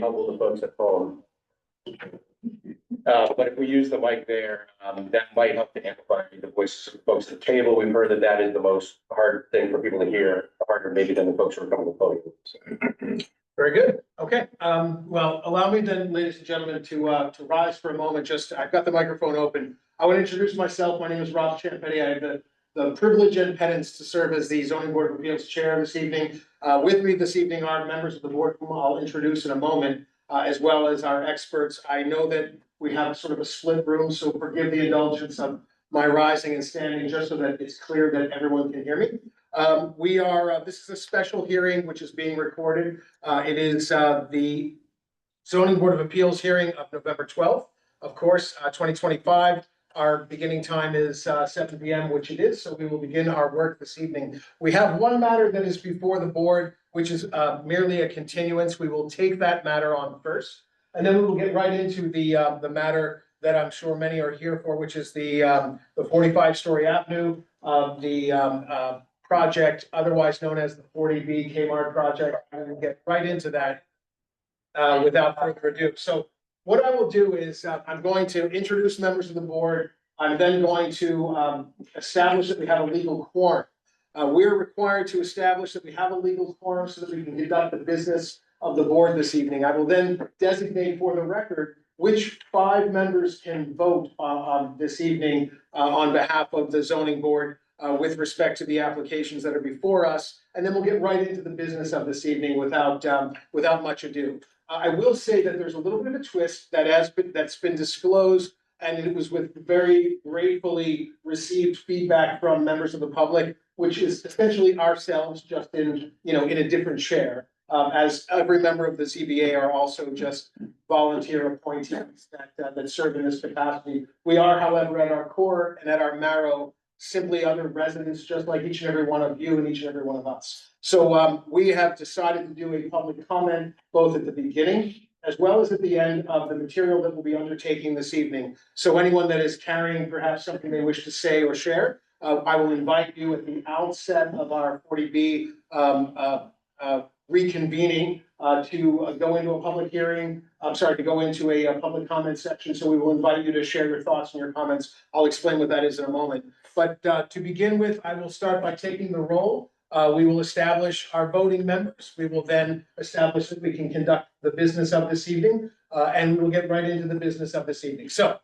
helpful to folks at home. But if we use the mic there, that might help to amplify the voices of folks at the table. We've heard that that is the most hard thing for people to hear, harder maybe than the folks who are coming to the podium. So. Very good. Okay. Well, allow me then, ladies and gentlemen, to rise for a moment. I've got the microphone open. I want to introduce myself. My name is Rob Champetti. I have the privilege and penance to serve as the Zoning Board of Appeals Chair this evening. With me this evening are members of the board whom I'll introduce in a moment, as well as our experts. I know that we have sort of a split room, so forgive the indulgence of my rising and standing, just so that it's clear that everyone can hear me. This is a special hearing which is being recorded. It is the Zoning Board of Appeals hearing of November 12th, of course, 2025. Our beginning time is 7 p.m., which it is, so we will begin our work this evening. We have one matter that is before the board, which is merely a continuance. We will take that matter on first, and then we will get right into the matter that I'm sure many are here for, which is the 45-story avenue of the project, otherwise known as the 40B Kmart project. I will get right into that without further ado. So what I will do is I'm going to introduce members of the board. I'm then going to establish that we have a legal quorum. We're required to establish that we have a legal quorum so that we can conduct the business of the board this evening. I will then designate for the record which 5 members can vote this evening on behalf of the zoning board with respect to the applications that are before us. And then we'll get right into the business of this evening without much ado. I will say that there's a little bit of a twist that's been disclosed, and it was with very gratefully received feedback from members of the public, which is essentially ourselves, just in a different chair. As every member of the ZBA are also just volunteer appointees that serve in this capacity. We are, however, at our core and at our marrow, simply other residents, just like each and every one of you and each and every one of us. So we have decided to do a public comment both at the beginning as well as at the end of the material that we'll be undertaking this evening. So anyone that is carrying perhaps something they wish to say or share, I will invite you at the outset of our 40B reconvening to go into a public hearing. To go into a public comment section. So we will invite you to share your thoughts and your comments. I'll explain what that is in a moment. But to begin with, I will start by taking the roll. We will establish our voting members. We will then establish that we can conduct the business of this evening, and we will get right into the business of this evening. So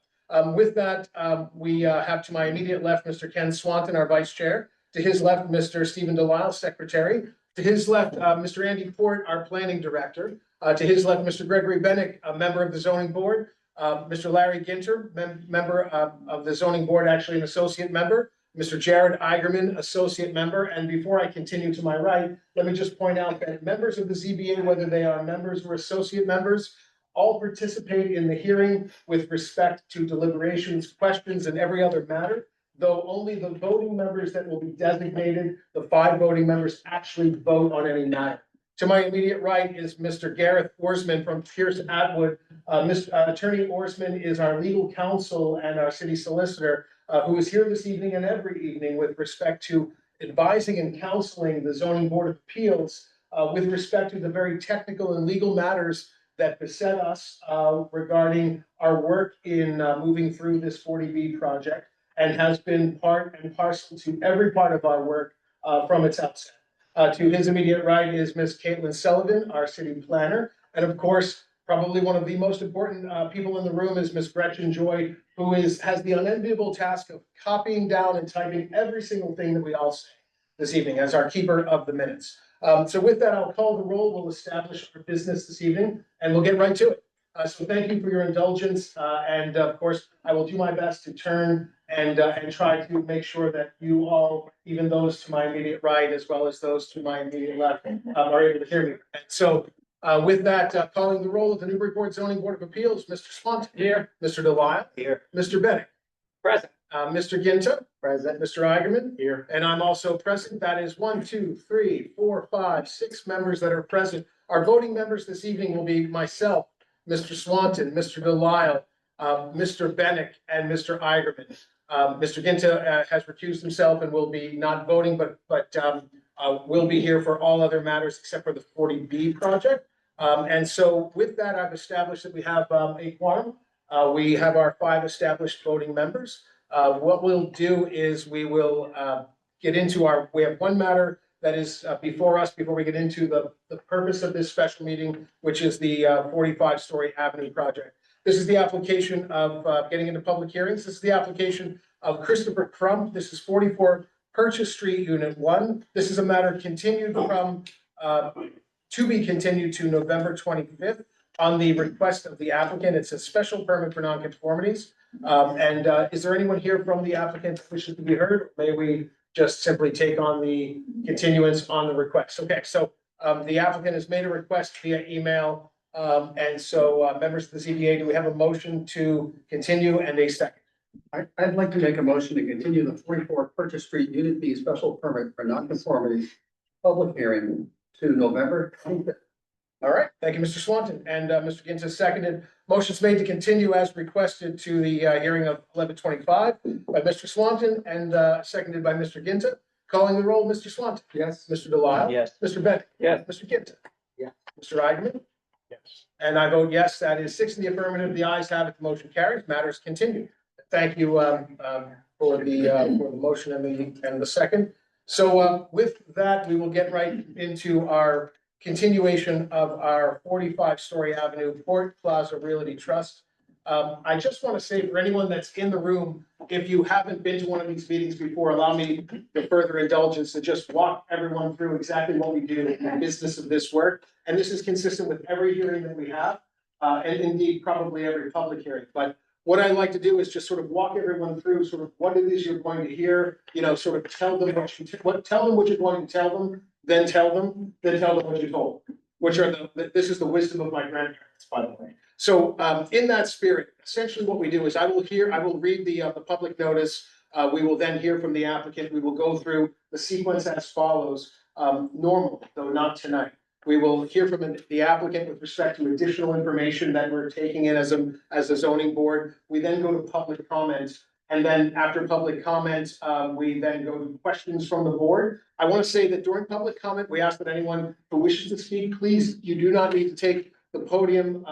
with that, we have to my immediate left, Mr. Ken Swanton, our vice chair. To his left, Mr. Stephen Delisle, secretary. To his left, Mr. Andy Port, our planning director. To his left, Mr. Gregory Bennick, a member of the zoning board. Mr. Larry Ginter, member of the zoning board, actually an associate member. Mr. Jared Eigerman, associate member. And before I continue to my right, let me just point out that members of the ZBA, whether they are members or associate members, all participate in the hearing with respect to deliberations, questions, and every other matter, though only the voting members that will be designated, the 5 voting members, actually vote on any matter. To my immediate right is Mr. Gareth Orsman from Pierce Atwood. Attorney Orsman is our legal counsel and our city solicitor, who is here this evening and every evening with respect to advising and counseling the Zoning Board of Appeals with respect to the very technical and legal matters that beset us regarding our work in moving through this 40B project, and has been part and parcel to every part of our work from its outset. To his immediate right is Ms. Caitlin Sullivan, our city planner. And of course, probably one of the most important people in the room is Ms. Gretchen Joy, who has the unenviable task of copying down and typing every single thing that we all say this evening as our keeper of the minutes. So with that, I'll call the roll. We'll establish our business this evening, and we'll get right to it. So thank you for your indulgence. And of course, I will do my best to turn and try to make sure that you all, even those to my immediate right, as well as those to my immediate left, are able to hear me. And so with that, calling the roll of the Newburyport Zoning Board of Appeals, Mr. Swanton. Here. Mr. Delisle. Here. Mr. Bennick. Present. Mr. Ginta. Present. Mr. Eigerman. Here. And I'm also present. That is 1, 2, 3, 4, 5, 6 members that are present. Our voting members this evening will be myself, Mr. Swanton, Mr. Delisle, Mr. Bennick, and Mr. Eigerman. Mr. Ginta has recused himself and will be not voting, but will be here for all other matters except for the 40B project. And so with that, I've established that we have a quorum. We have our 5 established voting members. What we'll do is we will get into we have one matter that is before us, before we get into the purpose of this special meeting, which is the 45-story Avenue project. This is the application of getting into public hearings. This is the application of Christopher Crump. This is 44 Purchase Street, Unit 1. This is a matter continued from to be continued to November 25th on the request of the applicant. It's a special permit for nonconformities. Is there anyone here from the applicant that wishes to be heard? May we just simply take on the continuance on the request? Okay, so the applicant has made a request via email. Members of the ZBA, do we have a motion to continue and a second? I'd like to make a motion to continue the 44 Purchase Street Unit B special permit for nonconformity public hearing to November 25th. All right, thank you, Mr. Swanton. And Mr. Ginta seconded. Motion's made to continue as requested to the hearing of 11/25 by Mr. Swanton and seconded by Mr. Ginta. Calling the roll, Mr. Swanton. Yes. Mr. Delisle. Yes. Mr. Bennett. Yes. Mr. Ginta. Yeah. Mr. Eigenman. Yes. And I vote yes. That is 6 in the affirmative. The ayes have it. The motion carries. Matters continued. Thank you for the motion and the second. So with that, we will get right into our continuation of our 45-story Avenue Port Plaza Realty Trust. I just want to say for anyone that's in the room, if you haven't been to one of these meetings before, allow me the further indulgence to just walk everyone through exactly what we do in the business of this work. And this is consistent with every hearing that we have, and indeed probably every public hearing. But what I'd like to do is just sort of walk everyone through sort of what it is you're going to hear, sort of tell them tell them what you're going to tell them, then tell them what you told, which are this is the wisdom of my grandparents, by the way. So in that spirit, essentially what we do is I will read the public notice. We will then hear from the applicant. We will go through the sequence as follows, normal, though not tonight. We will hear from the applicant with respect to additional information that we're taking in as a zoning board. We then go to public comments. And then after public comments, we then go to questions from the board. I want to say that during public comment, we ask that anyone who wishes to speak, please, you do not need to take the podium.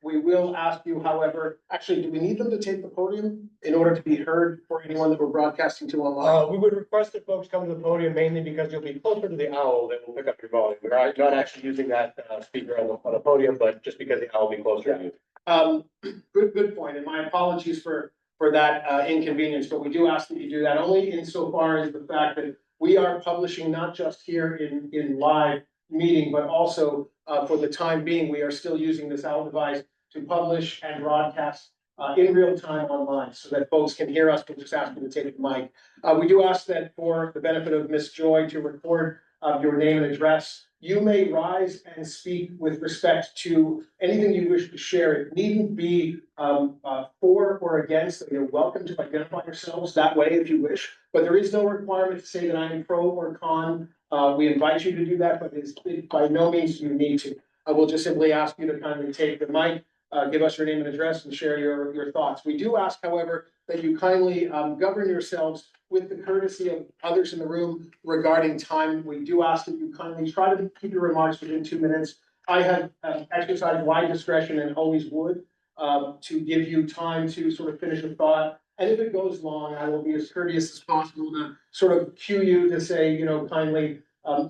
We will ask you, however, actually, do we need them to take the podium in order to be heard for anyone that we're broadcasting to online? We would request that folks come to the podium mainly because you'll be closer to the owl that will pick up your volume. We're not actually using that speaker on the podium, but just because the owl will be closer to you. Good point. And my apologies for that inconvenience, but we do ask that you do that only insofar as the fact that we are publishing not just here in live meeting, but also for the time being, we are still using this owl device to publish and broadcast in real time online so that folks can hear us. We'll just ask you to take the mic. We do ask that for the benefit of Ms. Joy to record your name and address. You may rise and speak with respect to anything you wish to share. It needn't be for or against. You're welcome to identify yourselves that way if you wish, but there is no requirement to say that I'm pro or con. We invite you to do that, but it's by no means you need to. I will just simply ask you to kindly take the mic, give us your name and address, and share your thoughts. We do ask, however, that you kindly govern yourselves with the courtesy of others in the room regarding time. We do ask that you kindly try to keep your remarks within 2 minutes. I have exercised wide discretion and always would to give you time to sort of finish a thought. And if it goes long, I will be as courteous as possible to sort of cue you to say, kindly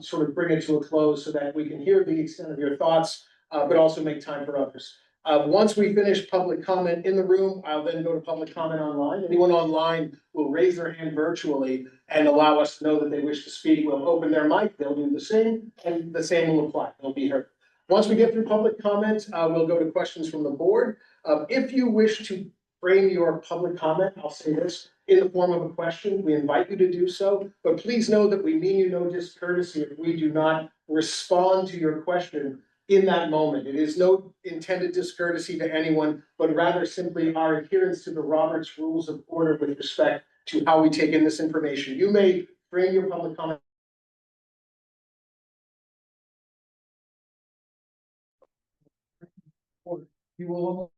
sort of bring it to a close so that we can hear the extent of your thoughts, but also make time for others. Once we finish public comment in the room, I'll then go to public comment online. Anyone online will raise their hand virtually and allow us to know that they wish to speak. We'll open their mic, they'll do the same, and the same will apply. They'll be heard. Once we get through public comment, we'll go to questions from the board. If you wish to frame your public comment, I'll say this, in the form of a question, we invite you to do so, but please know that we mean you no discourtesy if we do not respond to your question in that moment. It is no intended discourtesy to anyone, but rather simply our adherence to the Robert's Rules of Order with respect to how we take in this information. You may frame your public comment. You will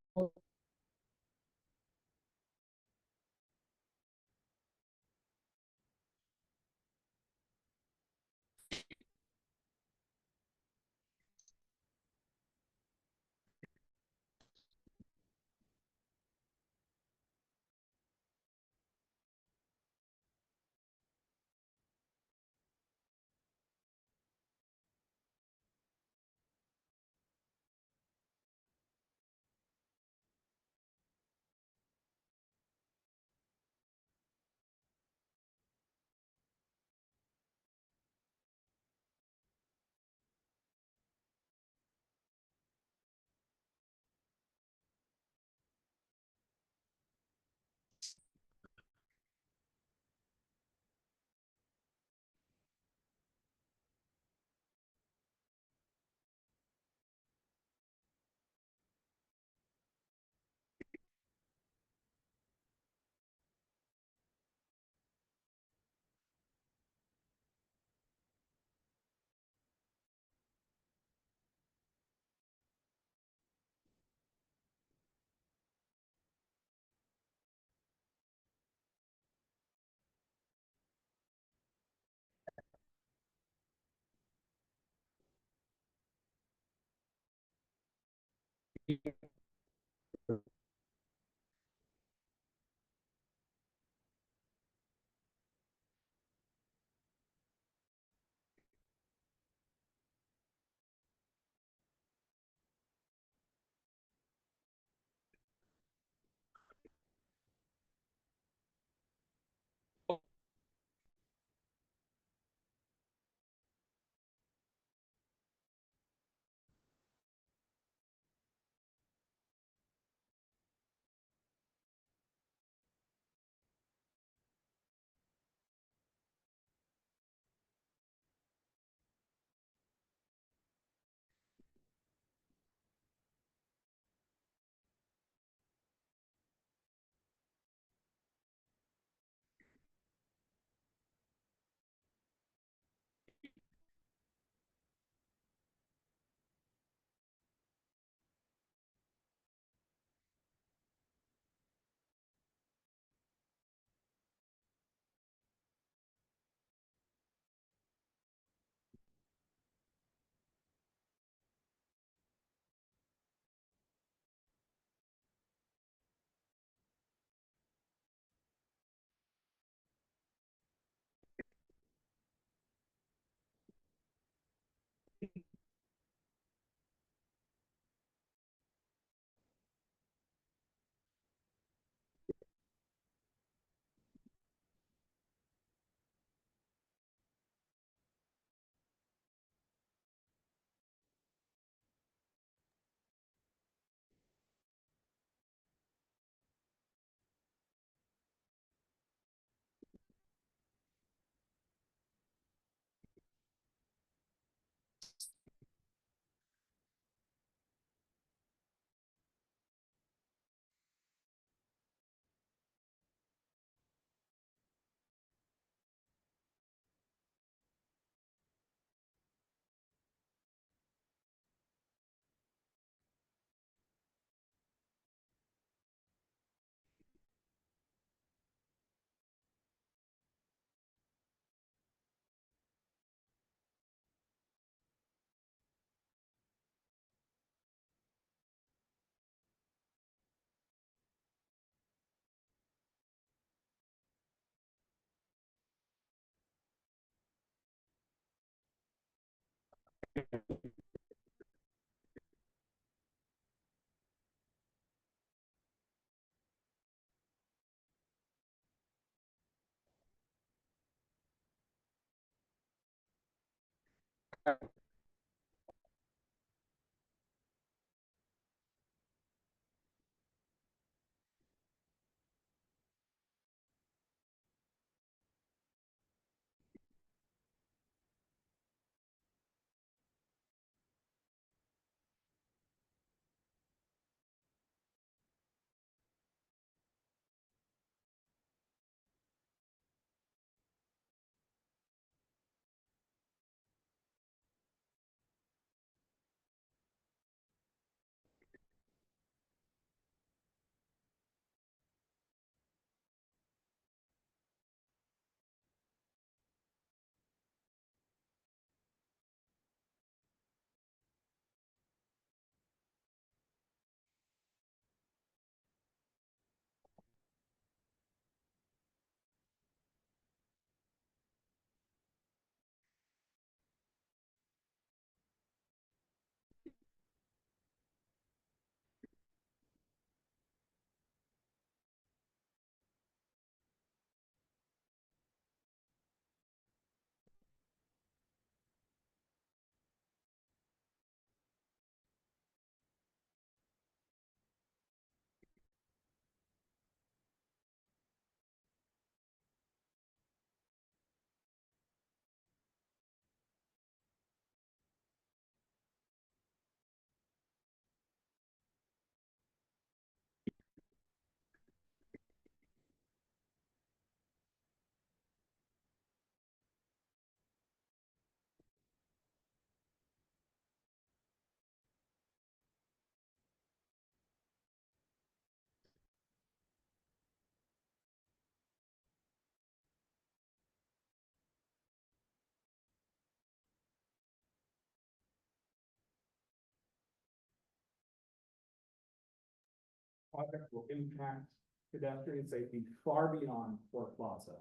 project will impact pedestrian safety far beyond Port Plaza.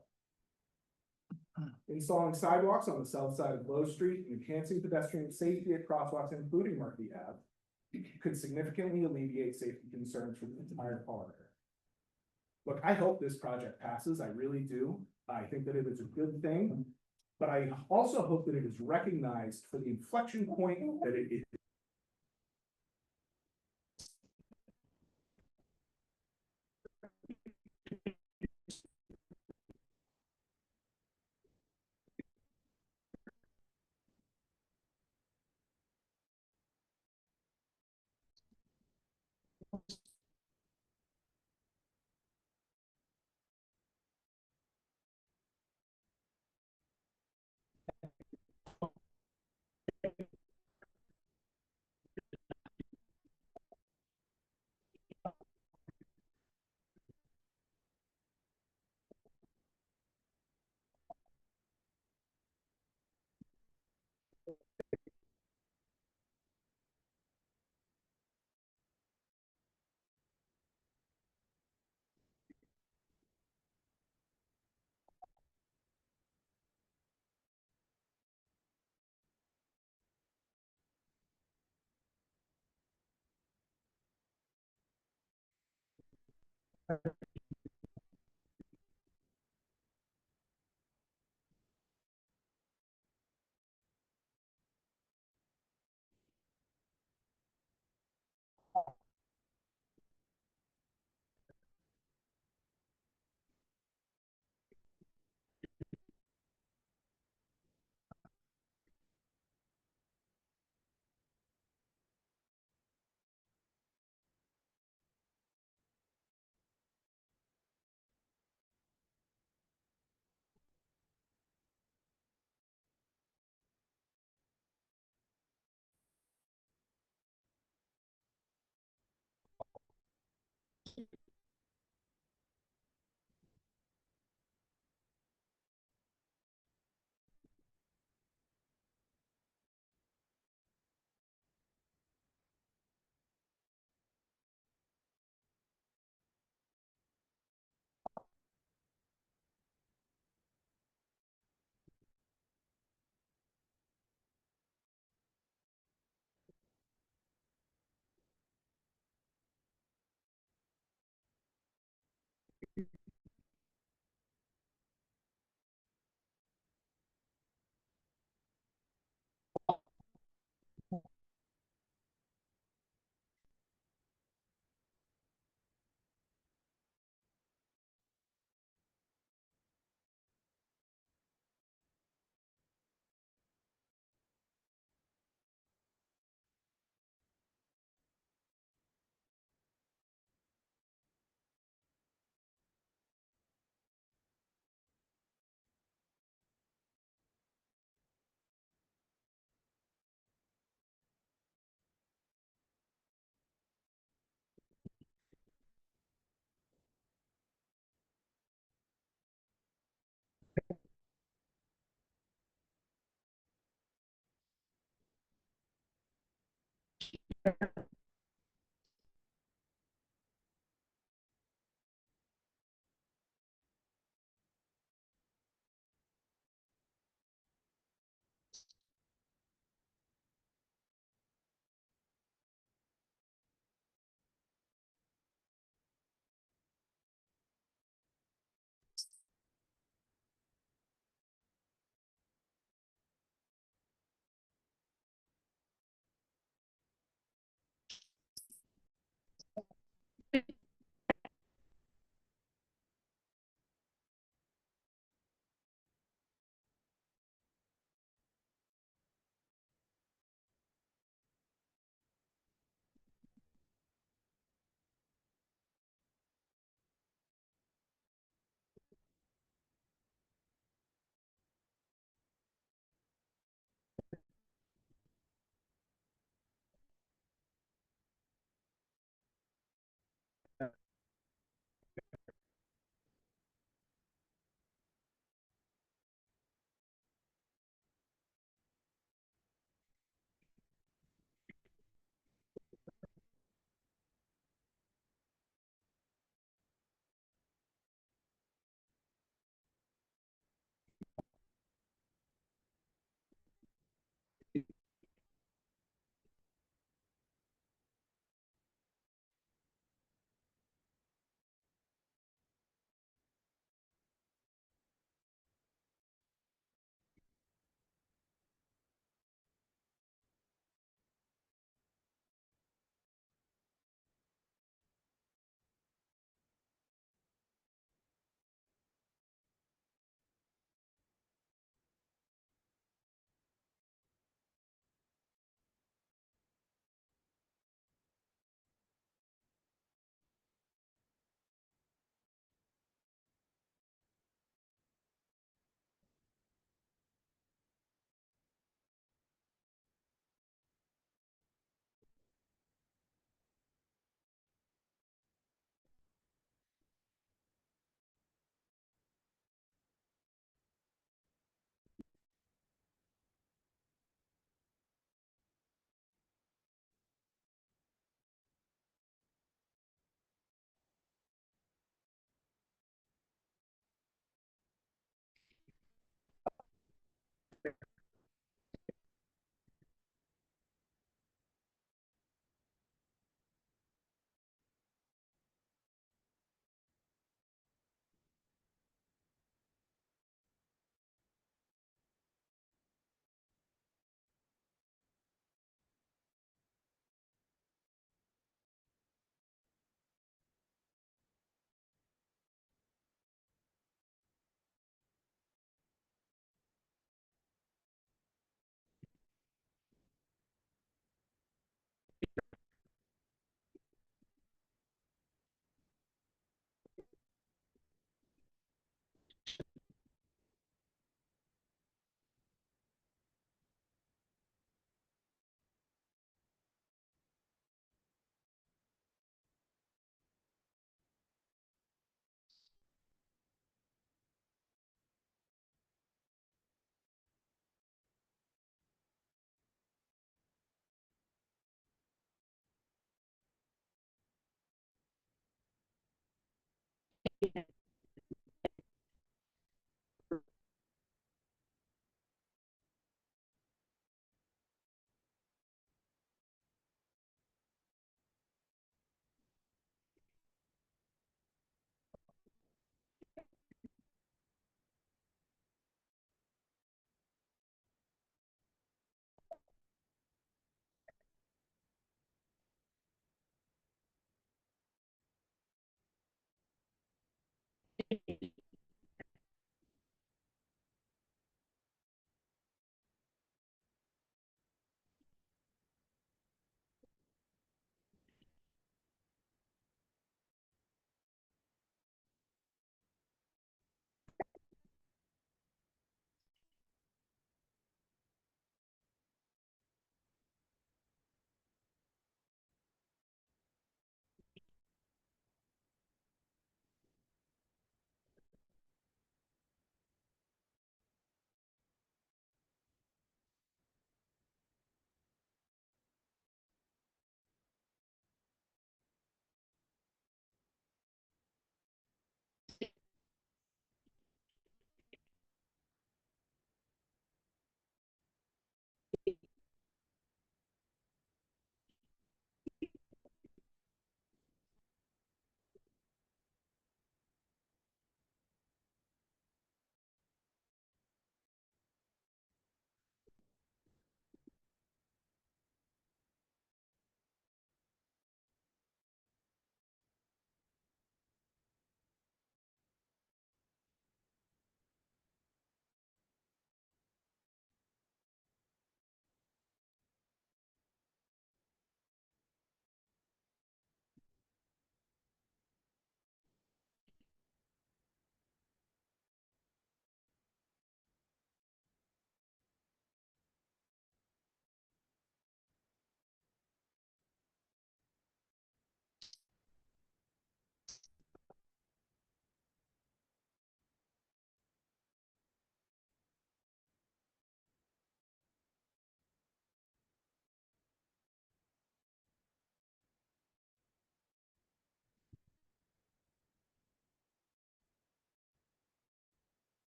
Installing sidewalks on the south side of Low Street and enhancing pedestrian safety at crosswalks, including Murphy Ave, could significantly alleviate safety concerns for the entire corridor. Look, I hope this project passes, I really do. I think that it is a good thing, but I also hope that it is recognized for the inflection point that it is.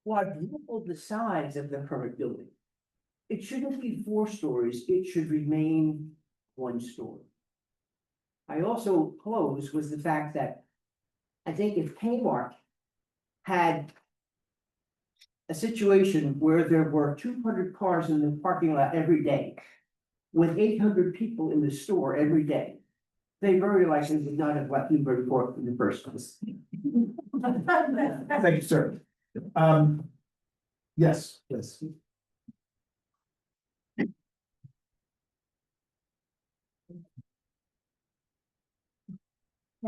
quadruple the size of the current building. It shouldn't be 4 stories, it should remain 1 story. I also close with the fact that I think if Kmart had a situation where there were 200 cars in the parking lot every day, with 800 people in the store every day, they very likely would not have left Newburyport in the first place. Thank you, sir. Yes, yes. Hey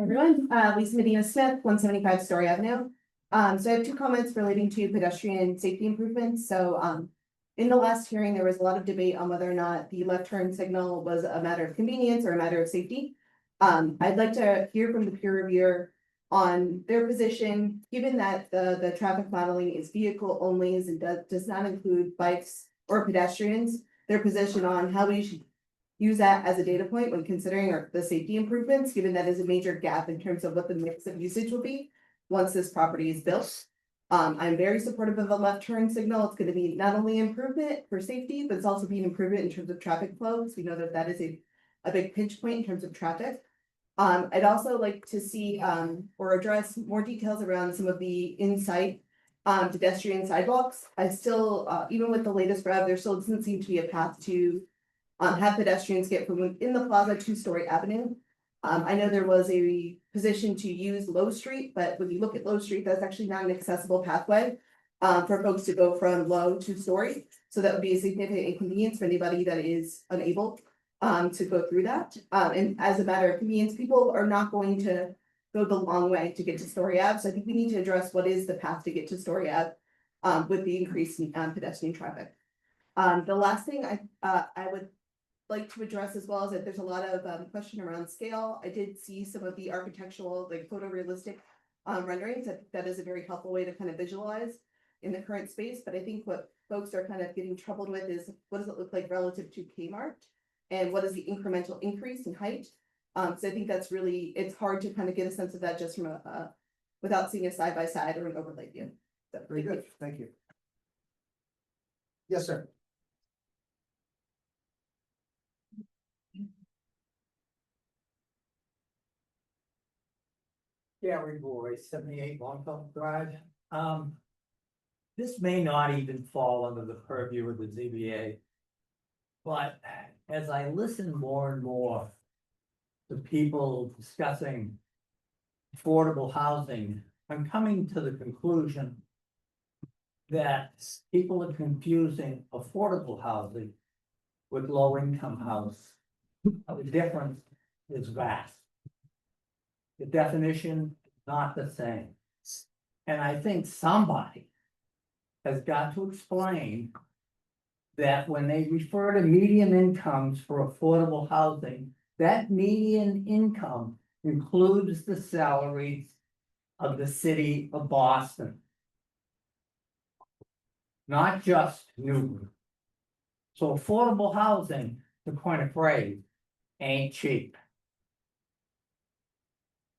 everyone, Lisa Medina Smith, 175 Story Avenue. So I have 2 comments relating to pedestrian safety improvements. So, in the last hearing, there was a lot of debate on whether or not the left turn signal was a matter of convenience or a matter of safety. I'd like to hear from the peer reviewer on their position, given that the traffic modeling is vehicle only and does not include bikes or pedestrians, their position on how we should use that as a data point when considering the safety improvements, given that is a major gap in terms of what the mix of usage will be once this property is built. I'm very supportive of a left turn signal. It's going to be not only improvement for safety, but it's also be an improvement in terms of traffic flow. So we know that that is a big pinch point in terms of traffic. I'd also like to see or address more details around some of the insight pedestrian sidewalks. I still, even with the latest rev, there still doesn't seem to be a path to have pedestrians get from within the plaza to Story Avenue. I know there was a position to use Low Street, but when you look at Low Street, that's actually not an accessible pathway for folks to go from Low to Story. So that would be a significant inconvenience for anybody that is unable to go through that. And as a matter of convenience, people are not going to go the long way to get to Story Ave. So I think we need to address what is the path to get to Story Ave with the increase in pedestrian traffic. The last thing I would like to address as well is that there's a lot of question around scale. I did see some of the architectural, like photorealistic renderings. That is a very helpful way to kind of visualize in the current space. But I think what folks are kind of getting troubled with is what does it look like relative to Kmart? And what is the incremental increase in height? So I think that's really, it's hard to kind of get a sense of that just from without seeing a side by side or an overlay view. So, Very good, thank you. Yes, sir. Gary Boy, 78 Longfellow Drive. This may not even fall under the purview of the ZBA. But as I listen more and more to people discussing affordable housing, I'm coming to the conclusion that people are confusing affordable housing with low-income house. The difference is vast. The definition, not the same. And I think somebody has got to explain that when they refer to median incomes for affordable housing, that median income includes the salaries of the city of Boston. Not just Newbury. So affordable housing, to coin a phrase, ain't cheap.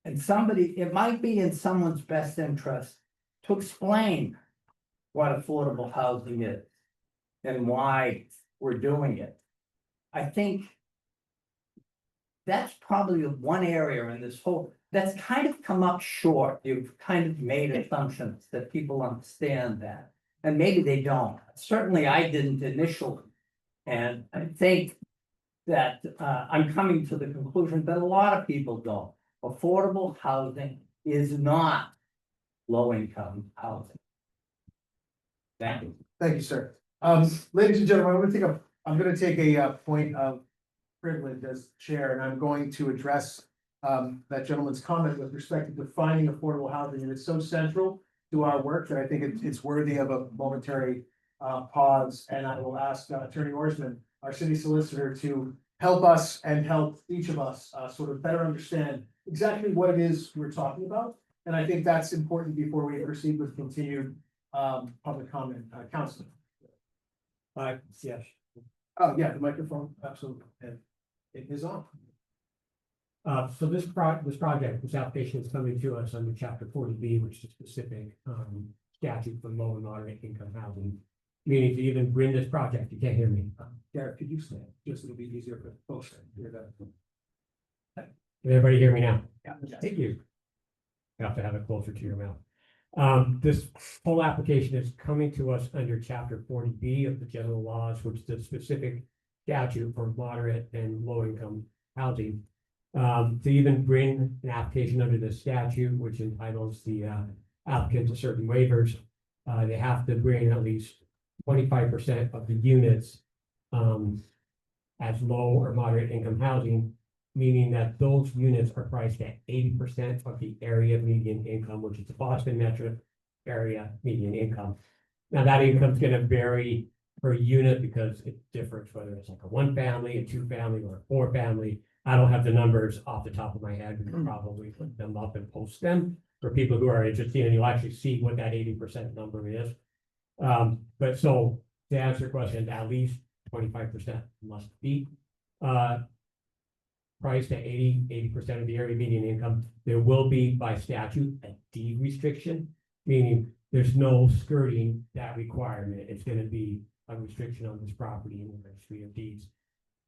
And it might be in someone's best interest to explain what affordable housing is and why we're doing it. I think that's probably one area in this whole, that's kind of come up short. You've kind of made assumptions that people understand that, and maybe they don't. Certainly I didn't initially. And I think that I'm coming to the conclusion that a lot of people don't. Affordable housing is not low-income housing. Thank you. Thank you, sir. Ladies and gentlemen, I'm gonna take a point of privilege as chair, and I'm going to address that gentleman's comment with respect to defining affordable housing, and it's so central to our work that I think it's worthy of a momentary pause, and I will ask Attorney Orsman, our city solicitor, to help us and help each of us sort of better understand exactly what it is we're talking about. And I think that's important before we proceed with continued public comment. Councilman. Yes. Oh, yeah, the microphone, absolutely. And it is on. So this project, this application is coming to us under chapter 40B, which is a specific statute for low and moderate income housing. Meaning to even bring this project, you can't hear me. Derek, could you stand? Just it'll be easier for folks to hear that. Can everybody hear me now? Yeah. Thank you. You have to have it closer to your mouth. This whole application is coming to us under chapter 40B of the general laws, which is the specific statute for moderate and low income housing. To even bring an application under the statute, which entitles the applicant to certain waivers, they have to bring at least 25% of the units as low or moderate income housing, meaning that those units are priced at 80% of the area median income, which is the Boston metro area median income. Now that income is going to vary per unit because it differs whether it's like a 1 family, a 2 family, or a 4 family. I don't have the numbers off the top of my head. We can probably put them up and post them for people who are interested, and you'll actually see what that 80% number is. But so to answer your question, at least 25% must be priced at 80% of the area median income. There will be by statute a deed restriction, meaning there's no skirting that requirement. It's going to be a restriction on this property in the registry of deeds.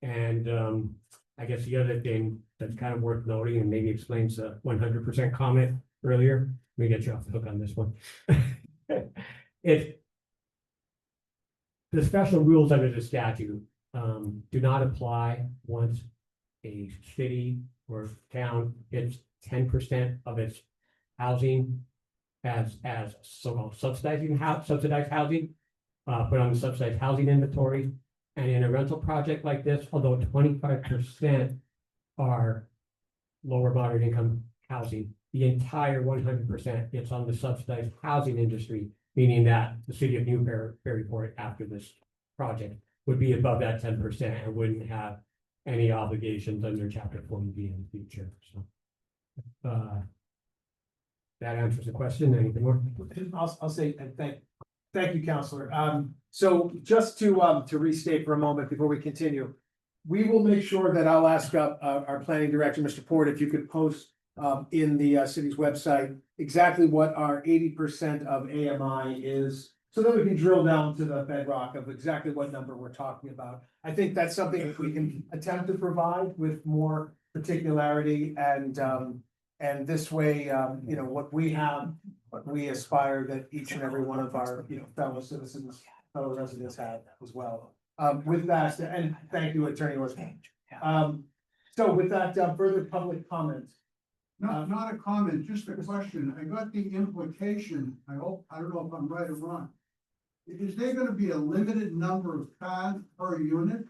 And I guess the other thing that's kind of worth noting, and maybe explains the 100% comment earlier, let me get you off the hook on this one. If the special rules under the statute do not apply once a city or town gets 10% of its housing as so-called subsidized housing, put on the subsidized housing inventory. And in a rental project like this, although 25% are lower moderate income housing, the entire 100% gets on the subsidized housing industry, meaning that the city of Newburyport after this project would be above that 10% and wouldn't have any obligations under chapter 40B in the future, so. That answers the question, anything more? I'll say, thank you, Counselor. So just to restate for a moment before we continue. We will make sure that I'll ask our planning director, Mr. Port, if you could post in the city's website exactly what our 80% of AMI is. So that we can drill down to the bedrock of exactly what number we're talking about. I think that's something if we can attempt to provide with more particularity and this way, you know, what we have, what we aspire that each and every one of our, you know, fellow citizens, fellow residents have as well. With that, and thank you, Attorney Orson. So with that, further public comment. Not a comment, just a question. I got the implication, I don't know if I'm right or wrong. Is there gonna be a limited number of cars per unit?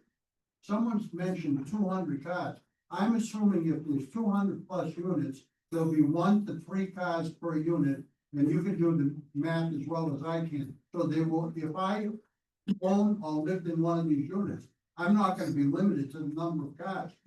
Someone's mentioned 200 cars. I'm assuming if there's 200 plus units, there'll be 1 to 3 cars per unit, and you can do the math as well as I can. So there will, if I own or lived in one of these units, I'm not gonna be limited to the number of cars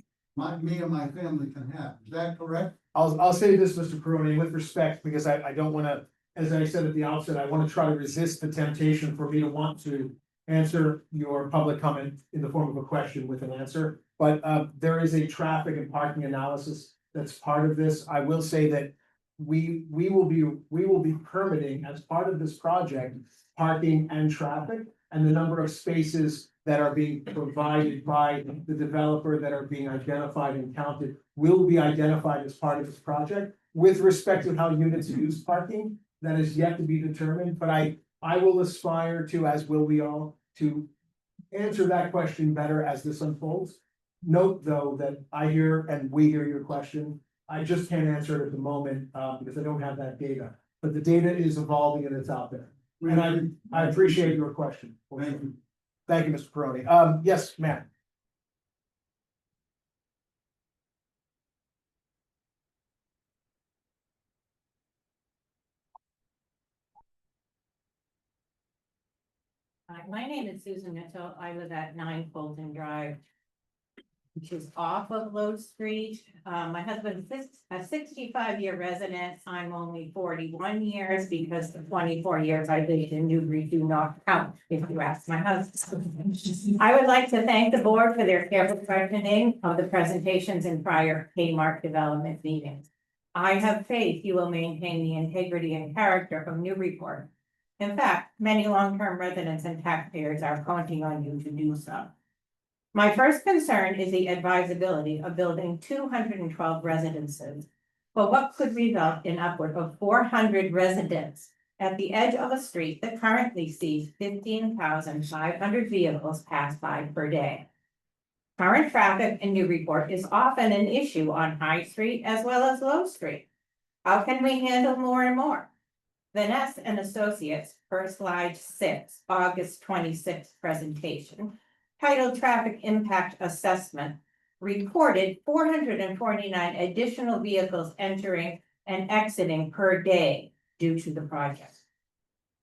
me and my family can have. Is that correct? I'll say this, Mr. Peroni, with respect, because I don't wanna, as I said at the outset, I wanna try to resist the temptation for me to want to answer your public comment in the form of a question with an answer. But there is a traffic and parking analysis that's part of this. I will say that we will be permitting as part of this project, parking and traffic, and the number of spaces that are being provided by the developer that are being identified and counted will be identified as part of this project. With respect to how units use parking, that is yet to be determined, but I will aspire to, as will we all, to answer that question better as this unfolds. Note, though, that I hear and we hear your question. I just can't answer it at the moment, because I don't have that data, but the data is evolving and it's out there. And I appreciate your question. Thank you. Thank you, Mr. Peroni. Yes, ma'am. Hi, my name is Susan Mitchell. I live at 9 Fulton Drive, which is off of Low Street. My husband's a 65-year resident. I'm only 41 years because the 24 years I lived in Newbury do not count, if you ask my husband. I would like to thank the board for their careful questioning of the presentations in prior Kmart development meetings. I have faith you will maintain the integrity and character of Newburyport. In fact, many long-term residents and taxpayers are counting on you to do so. My first concern is the advisability of building 212 residences, but what could result in upward of 400 residents at the edge of a street that currently sees 15,500 vehicles pass by per day. Current traffic in Newburyport is often an issue on High Street as well as Low Street. How can we handle more and more? Vanessa and Associates, per slide 6, August 26th presentation, titled Traffic Impact Assessment, reported 449 additional vehicles entering and exiting per day due to the project.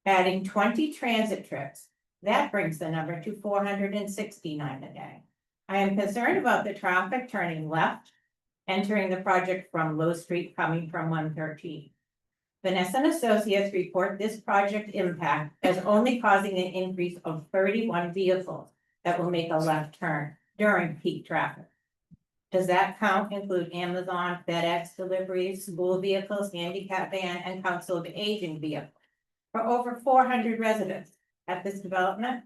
Adding 20 transit trips, that brings the number to 469 a day. I am concerned about the traffic turning left, entering the project from Low Street coming from 113. Vanessa and Associates report this project impact as only causing an increase of 31 vehicles that will make a left turn during peak traffic. Does that count include Amazon, FedEx deliveries, school vehicles, handicap van, and council of aging vehicles for over 400 residents at this development?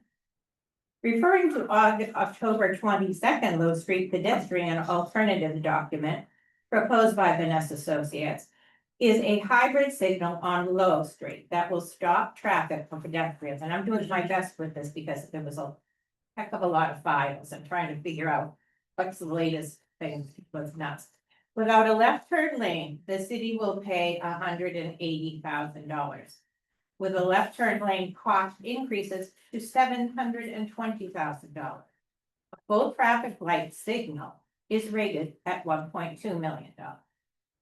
Referring to October 22nd Low Street pedestrian alternative document proposed by Vanessa Associates, is a hybrid signal on Low Street that will stop traffic for pedestrians. And I'm doing my best with this because there was a heck of a lot of files and trying to figure out what's the latest thing was nuts. Without a left turn lane, the city will pay $180,000. With a left turn lane, cost increases to $720,000. A full traffic light signal is rated at $1.2 million.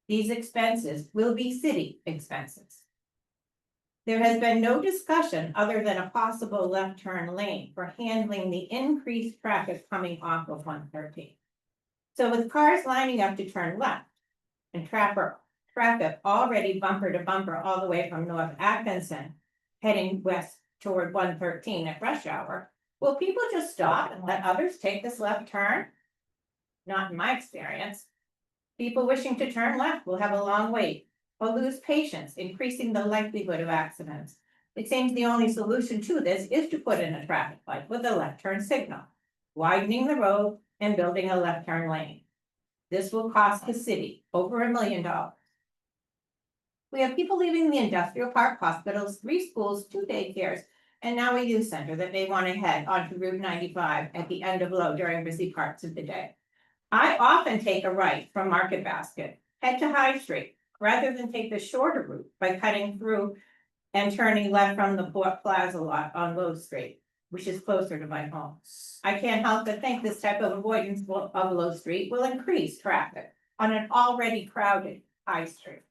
These expenses will be city expenses. There has been no discussion other than a possible left turn lane for handling the increased traffic coming off of 113. So with cars lining up to turn left and traffic already bumper to bumper all the way from North Atkinson, heading west toward 113 at rush hour, will people just stop and let others take this left turn? Not in my experience. People wishing to turn left will have a long wait or lose patience, increasing the likelihood of accidents. It seems the only solution to this is to put in a traffic light with a left turn signal, widening the road and building a left turn lane. This will cost the city over $1 million. We have people leaving the industrial park, hospitals, 3 schools, 2 daycares, and now a youth center that may want to head onto Route 95 at the end of low during busy parts of the day. I often take a right from Market Basket, head to High Street, rather than take the shorter route by cutting through and turning left from the Port Plaza lot on Low Street, which is closer to my home. I can't help but think this type of avoidance of Low Street will increase traffic on an already crowded High Street.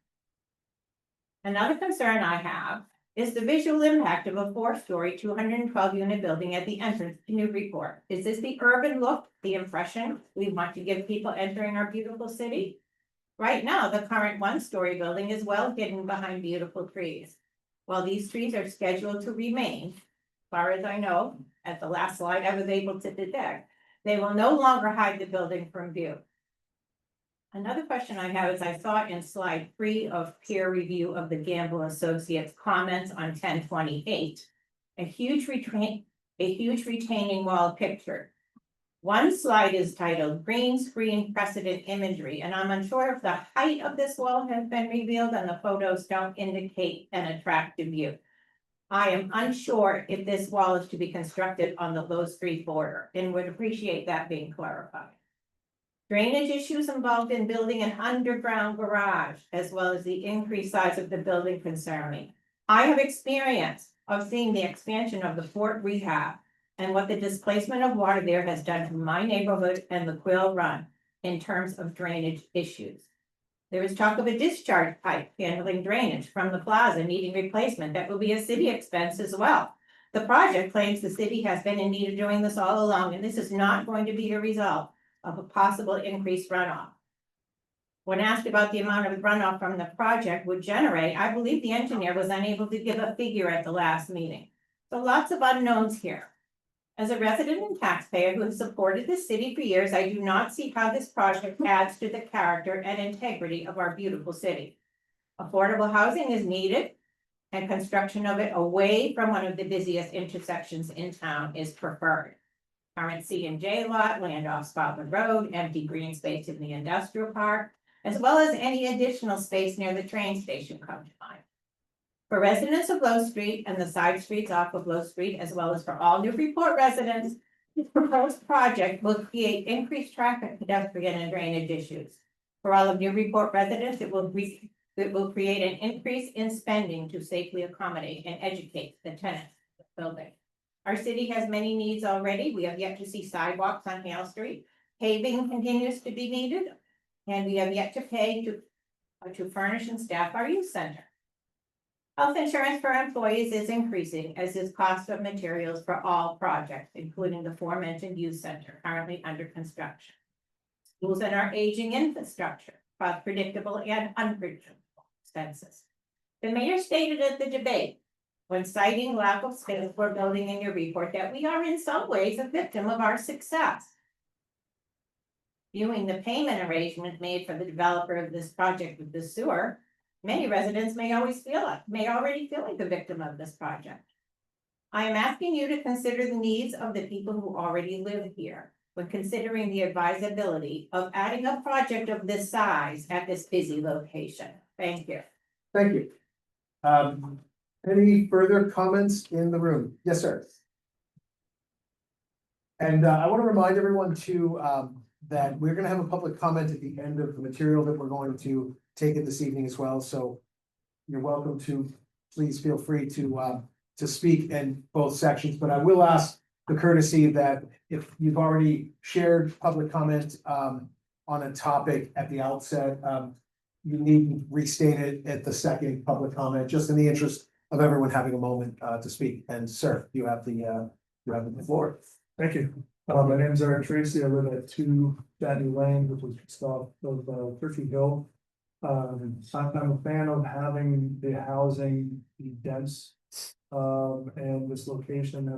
Another concern I have is the visual impact of a 4-story, 212-unit building at the entrance to Newburyport. Is this the urban look, the impression we want to give people entering our beautiful city? Right now, the current 1-story building is well hidden behind beautiful trees. While these trees are scheduled to remain, as far as I know, at the last slide I was able to detect, they will no longer hide the building from view. Another question I have is I saw in slide 3 of peer review of the Gamble Associates comments on 1028, a huge retaining wall picture. One slide is titled Green Screen Precedent Imagery, and I'm unsure if the height of this wall has been revealed and the photos don't indicate an attractive view. I am unsure if this wall is to be constructed on the Low Street border and would appreciate that being clarified. Drainage issues involved in building an underground garage, as well as the increased size of the building concern me. I have experience of seeing the expansion of the Fort Rehab and what the displacement of water there has done to my neighborhood and the Quill Run in terms of drainage issues. There is talk of a discharge pipe handling drainage from the plaza needing replacement that will be a city expense as well. The project claims the city has been in need of doing this all along, and this is not going to be a result of a possible increased runoff. When asked about the amount of runoff from the project would generate, I believe the engineer was unable to give a figure at the last meeting. So lots of unknowns here. As a resident and taxpayer who has supported the city for years, I do not see how this project adds to the character and integrity of our beautiful city. Affordable housing is needed, and construction of it away from one of the busiest intersections in town is preferred. Current C&J lot, land off Spotwood Road, empty green space in the industrial park, as well as any additional space near the train station come to mind. For residents of Low Street and the side streets off of Low Street, as well as for all Newburyport residents, this proposed project will create increased traffic, pedestrian, and drainage issues. For all of Newburyport residents, it will create an increase in spending to safely accommodate and educate the tenants of the building. Our city has many needs already. We have yet to see sidewalks on Hale Street. Paving continues to be needed, and we have yet to pay to furnish and staff our youth center. Health insurance for employees is increasing, as is cost of materials for all projects, including the aforementioned youth center currently under construction. Schools and our aging infrastructure cause predictable and unpredictable expenses. The mayor stated at the debate, when citing lack of space for building in your report, that we are in some ways a victim of our success. Viewing the payment arrangement made for the developer of this project with the sewer, many residents may already feel like a victim of this project. I am asking you to consider the needs of the people who already live here when considering the advisability of adding a project of this size at this busy location. Thank you. Thank you. Any further comments in the room? Yes, sir. And I want to remind everyone too, that we're going to have a public comment at the end of the material that we're going to take it this evening as well. So you're welcome to, please feel free to speak in both sections, but I will ask the courtesy that if you've already shared public comment on a topic at the outset, you needn't restate it at the second public comment, just in the interest of everyone having a moment to speak. And sir, you have the floor. Thank you. My name's Eric Tracy. I live at 2 Daddy Lane, which is just off of Turkey Hill. I'm a fan of having the housing be dense. And this location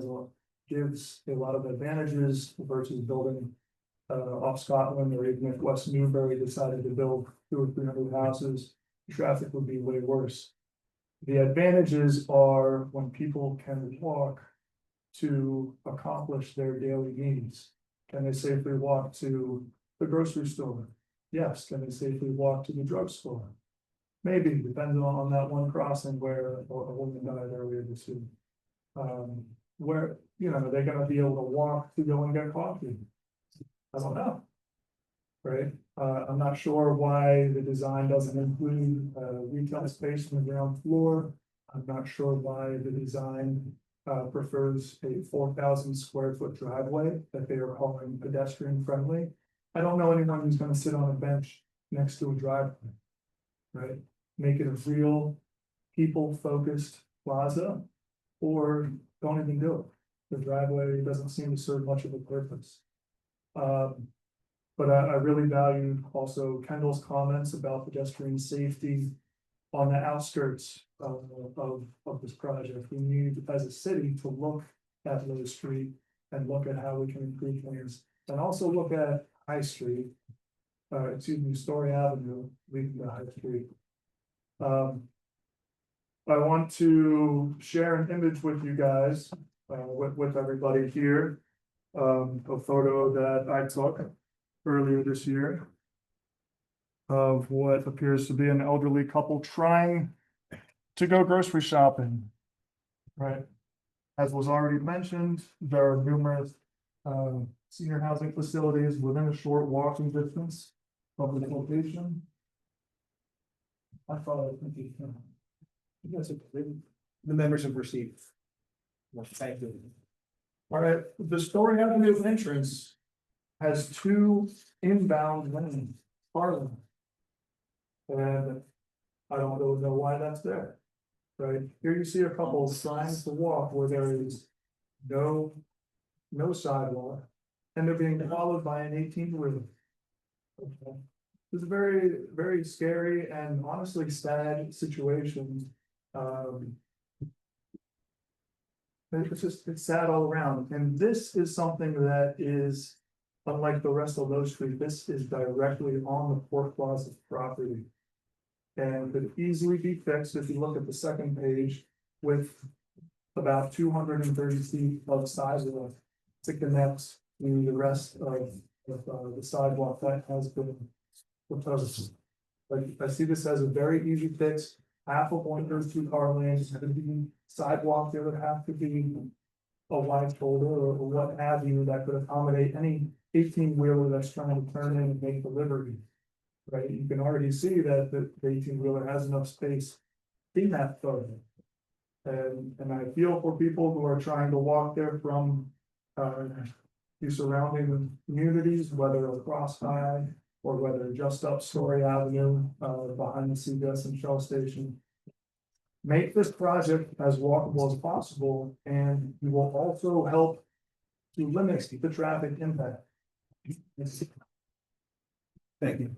gives a lot of advantages versus building off Scotland, or even if West Newbury decided to build 200 or 300 houses, the traffic would be way worse. The advantages are when people can walk to accomplish their daily needs. Can they safely walk to the grocery store? Yes. Can they safely walk to the drugstore? Maybe, depending on that one crossing where a woman died earlier this year. Where, are they gonna be able to walk to go and get coffee? I don't know. Right, I'm not sure why the design doesn't include retail space on the ground floor. I'm not sure why the design prefers a 4,000 square foot driveway that they are calling pedestrian friendly. I don't know anyone who's gonna sit on a bench next to a driveway. Right, make it a real people focused plaza, or don't even do it. The driveway doesn't seem to serve much of a purpose. But I really valued also Kendall's comments about pedestrian safety on the outskirts of this project. We need, as a city, to look at Low Street and look at how we can improve things, and also look at High Street. Story Avenue leading to High Street. I want to share an image with you guys, with everybody here. A photo that I took earlier this year of what appears to be an elderly couple trying to go grocery shopping. Right, as was already mentioned, there are numerous senior housing facilities within a short walking distance of the location. I thought The members have received. Thank you. all right, the Story Avenue entrance has 2 inbound lanes, parallel. And I don't really know why that's there. Right, here you see a couple of signs to walk where there is no sidewalk, and they're being followed by an 18-wheeler. Okay. It's a very, very scary and honestly sad situation. It's sad all around, and this is something that is, unlike the rest of Low Street, this is directly on the Port Plaza property. And could easily be fixed if you look at the second page with about 230 feet of sidewalk to connect to the rest of the sidewalk that has been proposed. Like, I see this as a very easy fix. Half of one of those 2 car lanes could be sidewalk. There would have to be a wide shoulder or what have you that could accommodate any 18-wheeler that's trying to turn in and make delivery. Right, you can already see that the 18-wheeler has enough space in that photo. And I feel for people who are trying to walk there from the surrounding communities, whether across High or whether just up Story Avenue, behind the CVS and Shell Station. Make this project as walkable as possible, and you will also help to limit the traffic impact. Thank you.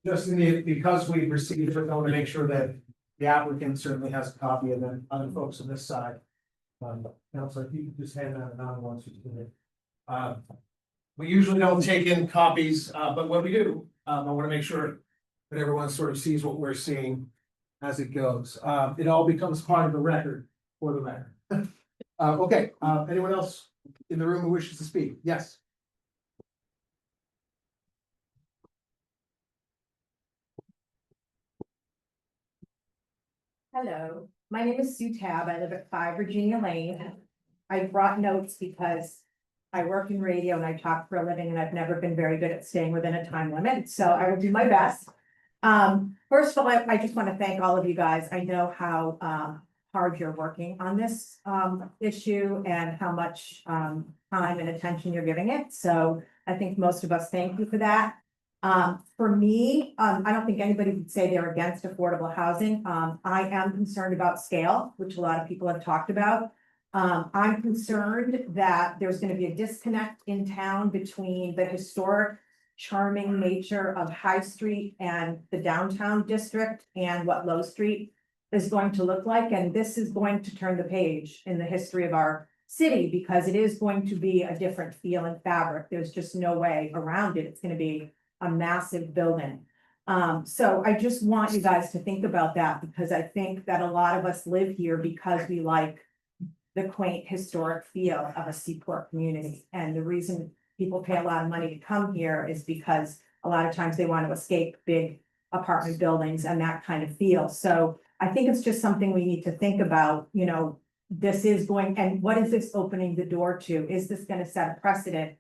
Just because we've received it, I want to make sure that the applicant certainly has a copy, and then other folks on this side. Counselor, if you could just hand that another one to me. We usually don't take in copies, but when we do, I want to make sure that everyone sort of sees what we're seeing as it goes. It all becomes part of the record for the record. Okay, anyone else in the room who wishes to speak? Yes. Hello, my name is Sue Tab. I live at 5 Virginia Lane. I brought notes because I work in radio and I talk for a living, and I've never been very good at staying within a time limit, so I will do my best. First of all, I just want to thank all of you guys. I know how hard you're working on this issue and how much time and attention you're giving it. So I think most of us thank you for that. For me, I don't think anybody would say they're against affordable housing. I am concerned about scale, which a lot of people have talked about. I'm concerned that there's gonna be a disconnect in town between the historic charming nature of High Street and the downtown district and what Low Street is going to look like, and this is going to turn the page in the history of our city because it is going to be a different feel and fabric. There's just no way around it. It's gonna be a massive building. So I just want you guys to think about that because I think that a lot of us live here because we like the quaint historic feel of a seaport community. And the reason people pay a lot of money to come here is because a lot of times they want to escape big apartment buildings and that kind of feel. So I think it's just something we need to think about, you know, this is going, and what is this opening the door to? Is this going to set a precedent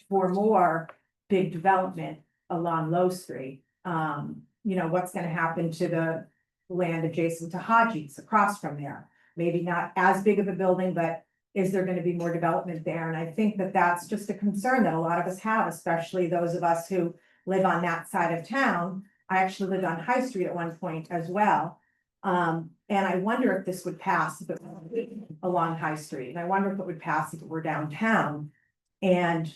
for more big development along Low Street? You know, what's going to happen to the land adjacent to Haji's across from there? Maybe not as big of a building, but is there going to be more development there? And I think that that's just a concern that a lot of us have, especially those of us who live on that side of town. I actually lived on High Street at one point as well. And I wonder if this would pass if it were along High Street. And I wonder if it would pass if it were downtown. And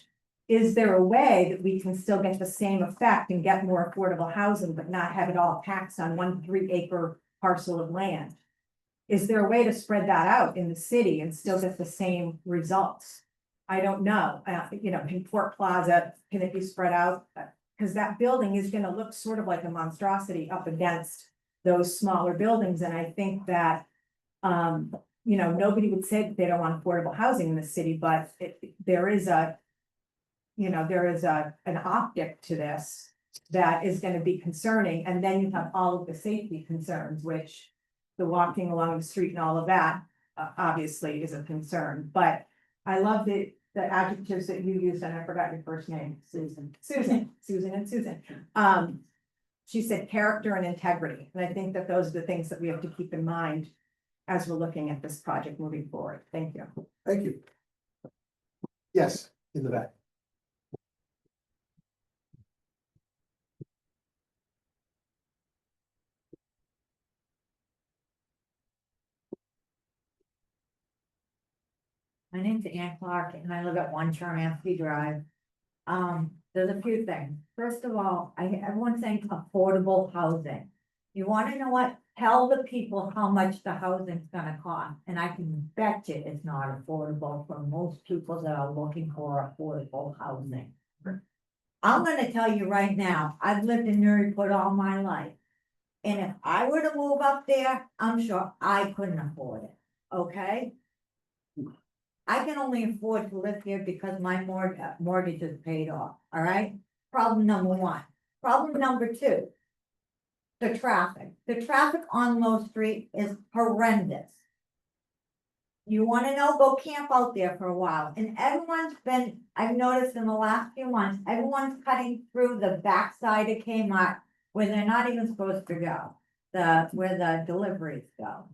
is there a way that we can still get the same effect and get more affordable housing, but not have it all taxed on 1 3-acre parcel of land? Is there a way to spread that out in the city and still get the same results? I don't know. You know, in Port Plaza, can it be spread out? Because that building is gonna look sort of like a monstrosity up against those smaller buildings. And I think that, you know, nobody would say that they don't want affordable housing in the city, but there is a, you know, there is an optic to this that is gonna be concerning. And then you have all of the safety concerns, which the walking along the street and all of that, obviously is a concern, but I love the adjectives that you used, and I forgot your first name, Susan. She said character and integrity, and I think that those are the things that we have to keep in mind as we're looking at this project moving forward. Thank you. Thank you. Yes, in the back. My name's Ann Clark and I live at 1 Charmansky Drive. There's a few things. First of all, everyone's saying affordable housing. You wanna know what? Tell the people how much the housing's gonna cost, and I can bet you it's not affordable for most people that are looking for affordable housing. I'm gonna tell you right now, I've lived in Newburyport all my life. And if I were to move up there, I'm sure I couldn't afford it, okay? I can only afford to live here because my mortgage is paid off, all right? Problem number 1. Problem number 2. The traffic. The traffic on Low Street is horrendous. You wanna know, go camp out there for a while. And I've noticed in the last few months, everyone's cutting through the backside of Kmart where they're not even supposed to go, where the deliveries go.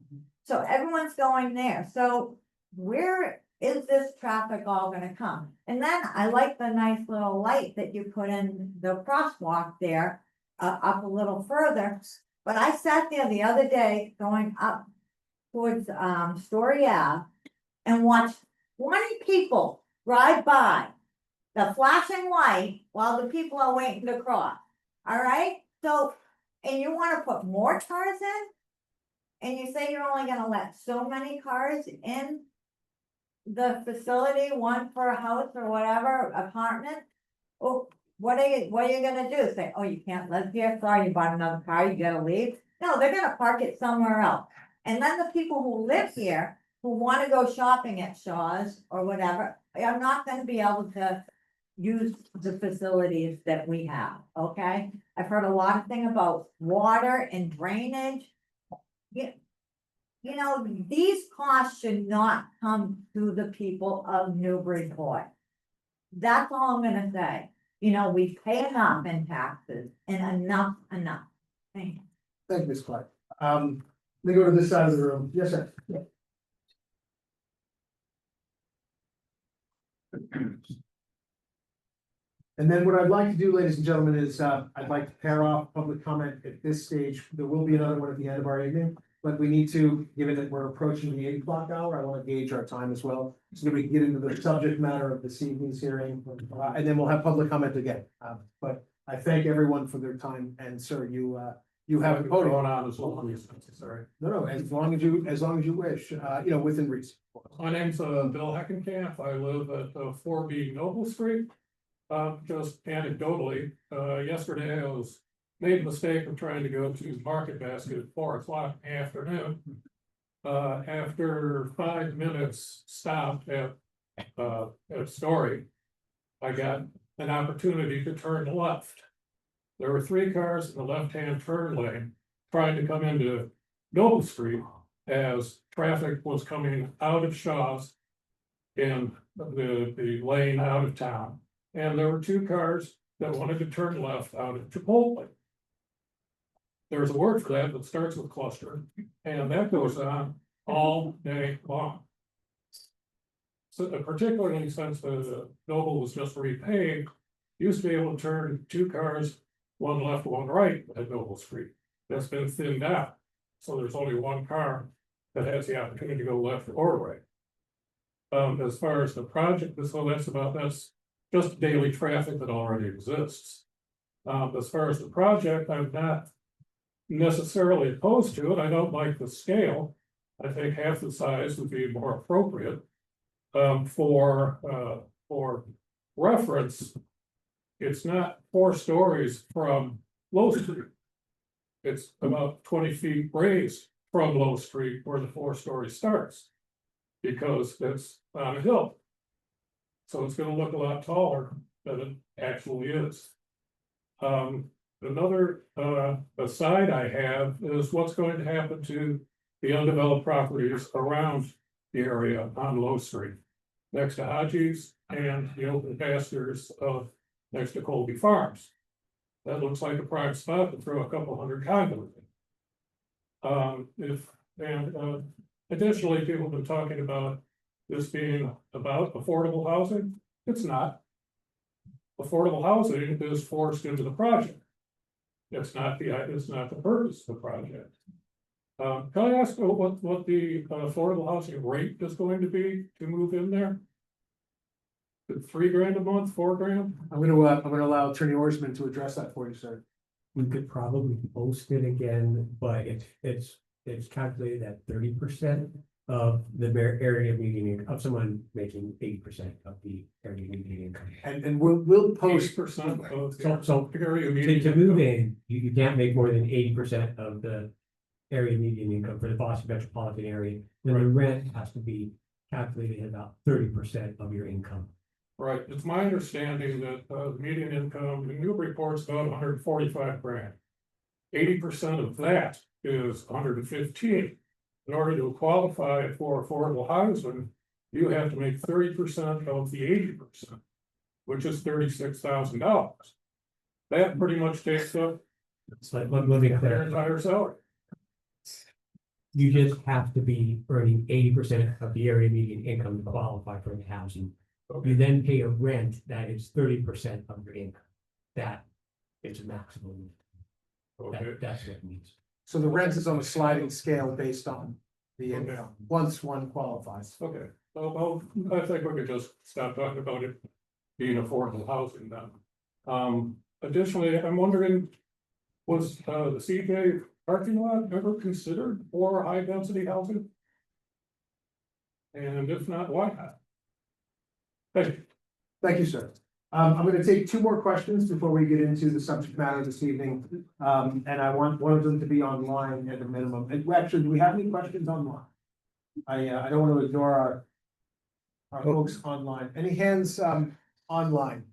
So everyone's going there. So where is this traffic all gonna come? And then I like the nice little light that you put in the crosswalk there, up a little further. But I sat there the other day going up towards, Story Ave and watched 20 people ride by the flashing light while the people are waiting to cross. All right? So, and you wanna put more cars in? And you say you're only gonna let so many cars in the facility, one for a house or whatever, apartment? Oh, what are you gonna do? Say, oh, you can't live here, sorry, you bought another car, you gotta leave? No, they're gonna park it somewhere else. And then the people who live here, who wanna go shopping at Shaw's or whatever, are not gonna be able to use the facilities that we have, okay? I've heard a lot of things about water and drainage. You know, these costs should not come to the people of Newburyport. That's all I'm gonna say. You know, we pay enough in taxes and enough. Thank you. Thank you, Ms. Clark. Let me go to this side of the room. Yes, sir. And then what I'd like to do, ladies and gentlemen, is I'd like to pair off public comment at this stage. There will be another one at the end of our evening. but we need to, given that we're approaching the 8 o'clock hour, I want to gauge our time as well. So that we can get into the subject matter of this evening's hearing, and then we'll have public comment again. But I thank everyone for their time, and sir, you have the podium. Going on as well, sorry. No, as long as you wish, within reason. My name's Bill Heckenkamp. I live at 4B Noble Street. Just anecdotally, yesterday I made a mistake of trying to go to Market Basket at 4 o'clock in the afternoon. After 5 minutes stopped at Story, I got an opportunity to turn left. There were 3 cars in the left-hand turn lane trying to come into Noble Street as traffic was coming out of Shaw's in the lane out of town. And there were 2 cars that wanted to turn left out of Chipotle. There's a word for that starts with cluster, and that goes on all day long. So particularly since the Noble was just repaid, used to be able to turn 2 cars, one left, one right at Noble Street. That's been thinned out. So there's only 1 car that has the opportunity to go left or right. As far as the project, that's just daily traffic that already exists. As far as the project, I'm not necessarily opposed to it. I don't like the scale. I think half the size would be more appropriate. For reference, it's not 4 stories from Low Street. It's about 20 feet raised from Low Street where the 4-story starts, because it's on a hill. So it's gonna look a lot taller than it actually is. Another aside I have is what's going to happen to the undeveloped properties around the area on Low Street, next to Haji's and the open pastures of next to Colby Farms. That looks like a prime spot to throw a couple hundred condos in. Additionally, people have been talking about this being about affordable housing. It's not. Affordable housing is forced into the project. It's not the purpose of the project. Can I ask what the affordable housing rate is going to be to move in there? Is it $3 grand a month, $4 grand? I'm gonna allow Attorney Orsman to address that for you, sir. We could probably post it again, but it's calculated at 30% of the area median income of someone making 80% of the area median income. And we'll post. 8% of So the area median to move income. in, you can't make more than 80% of the area median income for the Boston metropolitan area. Then the rent has to be calculated at about 30% of your income. Right, it's my understanding that the median income in Newburyport's about 145 grand. 80% of that is 115. In order to qualify for affordable housing, you have to make 30% of the 80%, which is $36,000. That pretty much takes up It's like living their there. entire salary. You just have to be earning 80% of the area median income to qualify for the housing. You then pay a rent that is 30% of your income. That is a maximum. Okay. That's what it means. So the rent is on a sliding scale based on the income, once one qualifies. Okay, well, I think we could just stop talking about it being affordable housing then. Additionally, I'm wondering, was the CJ parking lot ever considered for high density housing? And if not, why not? Thank you. Thank you, sir. I'm gonna take 2 more questions before we get into the subject matter this evening. And I want one of them to be online at a minimum. And actually, do we have any questions online? I don't want to ignore our folks online. Any hands online?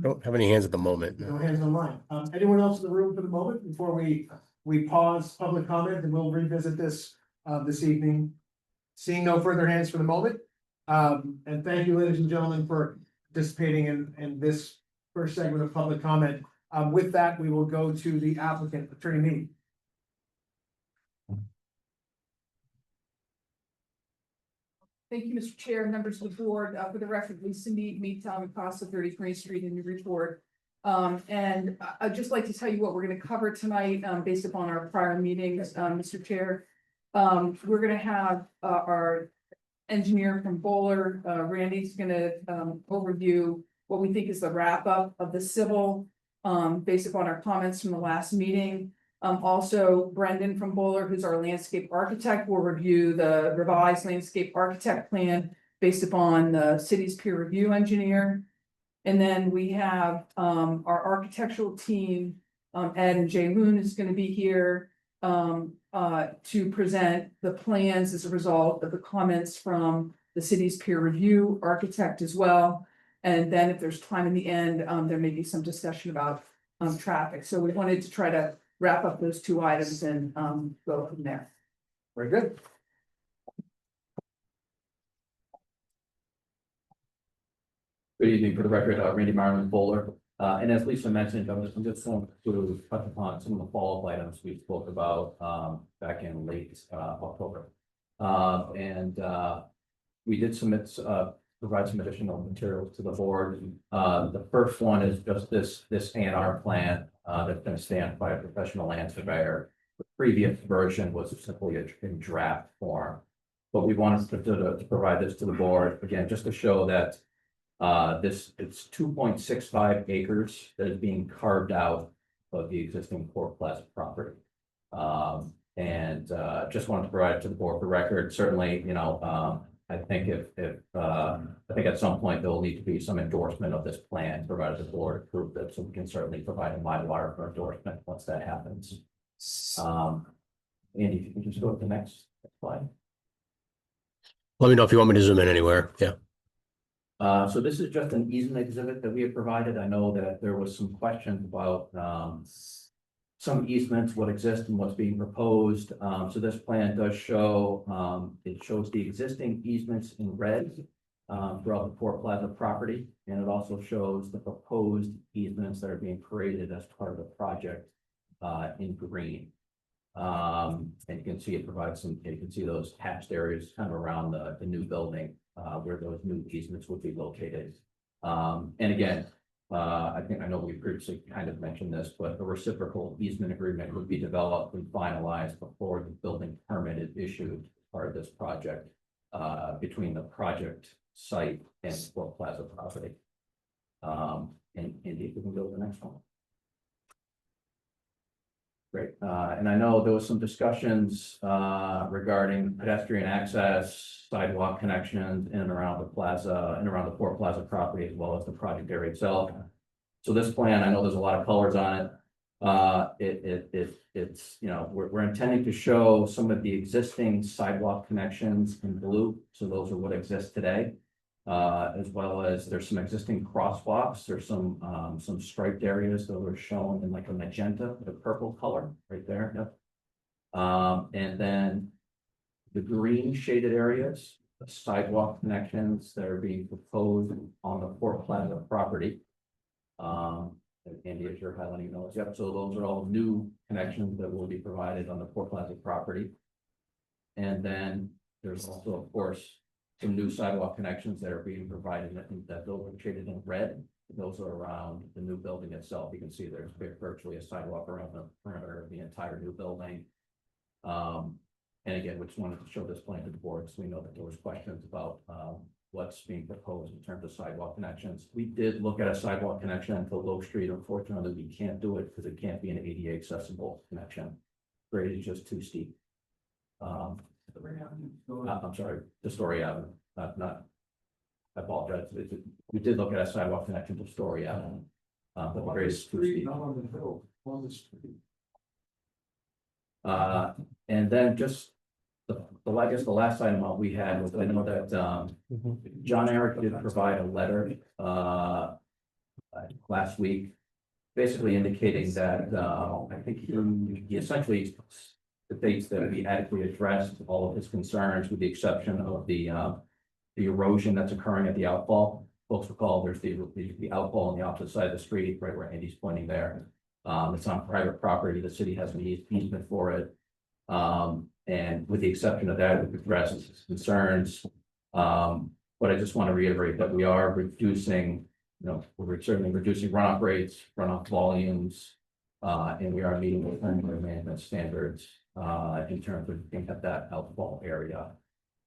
Don't have any hands at the moment. No hands online. Anyone else in the room for the moment before we pause public comment, and we'll revisit this this evening? Seeing no further hands for the moment. And thank you, ladies and gentlemen, for participating in this first segment of public comment. With that, we will go to the applicant, Attorney Mead. Thank you, Mr. Chair, members of the board. For the record, Lisa Mead, Tom Acosta, 33rd Street in Newburyport. And I'd just like to tell you what we're going to cover tonight, based upon our prior meetings, Mr. Chair. We're gonna have, our engineer from Bowler, Randy's gonna, overview what we think is the wrap up of the civil, based upon our comments from the last meeting. Also Brendan from Bowler, who's our landscape architect, will review the revised landscape architect plan based upon the city's peer review engineer. And then we have, our architectural team, Ed and Jay Loon is gonna be here, to present the plans as a result of the comments from the city's peer review architect as well. And then if there's time in the end, there may be some discussion about, traffic. So we wanted to try to wrap up those two items and, go from there. Very good. Good evening, for the record, Randy Marlin Bowler. And as Lisa mentioned, I'm just going to touch upon some of the follow-up items we spoke about back in late October. We did provide some additional materials to the board. The first one is just this A&R plan that's been stamped by a professional land surveyor. The previous version was simply in draft form, but we wanted to provide this to the board again, just to show that it's 2.65 acres that is being carved out of the existing Port Plaza property. Just wanted to provide it to the board for record. Certainly, I think I think at some point there will need to be some endorsement of this plan, provided the board approve it, so we can certainly provide a Mylar for endorsement once that happens. Andy, if you can just go to the next slide. Let me know if you want me to zoom in anywhere. Yeah. So this is just an easement exhibit that we have provided. I know that there was some questions about some easements, what exists and what's being proposed. So this plan does show, it shows the existing easements in red throughout the Port Plaza property. And it also shows the proposed easements that are being created as part of the project in green. And you can see it provides you can see those hatched areas kind of around the new building where those new easements would be located. And again, I know we previously kind of mentioned this, but a reciprocal easement agreement would be developed and finalized before the building permit is issued as part of this project between the project site and Port Plaza property. And Andy, we can go to the next one. Great. And I know there was some discussions regarding pedestrian access, sidewalk connections in and around the plaza and around the Port Plaza property, as well as the project area itself. So this plan, I know there's a lot of colors on it. It's, we're intending to show some of the existing sidewalk connections in blue. So those are what exist today. As well as there's some existing crosswalks. There's some striped areas that were shown in like a magenta, the purple color right there. Yep. And then the green shaded areas, the sidewalk connections that are being proposed on the Port Plaza property. Andy, as you're highlighting those, yep. So those are all new connections that will be provided on the Port Plaza property. And then there's also, of course, some new sidewalk connections that are being provided. I think that those are shaded in red. Those are around the new building itself. You can see there's virtually a sidewalk around the perimeter of the entire new building. And again, we just wanted to show this plan to the board, so we know that there was questions about what's being proposed in terms of sidewalk connections. We did look at a sidewalk connection to Low Street. Unfortunately, we can't do it because it can't be an ADA accessible connection. Grade is just too steep. I'm sorry, the Story Avenue, not, I apologize. We did look at a sidewalk connection to Story Avenue. But the grade is too steep. And then just I guess the last item we had was, I know that John Eric did provide a letter last week, basically indicating that I think he essentially states that we adequately addressed all of his concerns with the exception of the erosion that's occurring at the outfall. Folks recall there's the outfall on the opposite side of the street, right where Andy's pointing there. It's on private property. The city has an easement for it. And with the exception of that, we've addressed his concerns. But I just want to reiterate that we are reducing, we're certainly reducing runoff rates, runoff volumes, and we are meeting the management standards in terms of looking at that outfall area.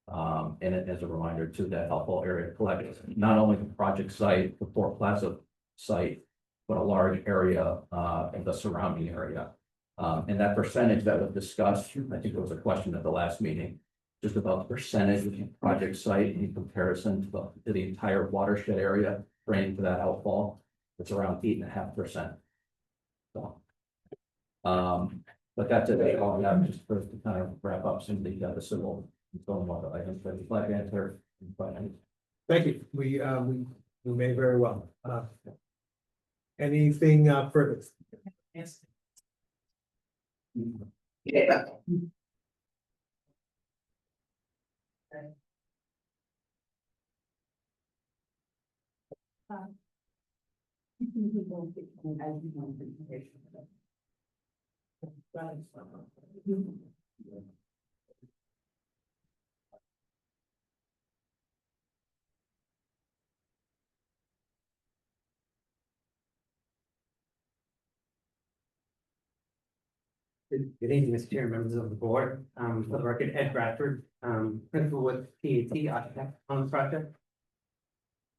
And as a reminder too, that outfall area collects not only the project site, the Port Plaza site, but a large area, in the surrounding area. And that percentage that was discussed, I think there was a question at the last meeting, just about the percentage of the project site in comparison to the entire watershed area drained to that outfall. It's around 8.5%. So, but that's it. All that just for to kind of wrap up some of the civil stormwater items. But if I answer, Thank you. We may very well. Anything further? Yes. Yeah. Good evening, Mr. Chair, members of the board. For the record, Ed Bradford, principal with PAT architect on the project.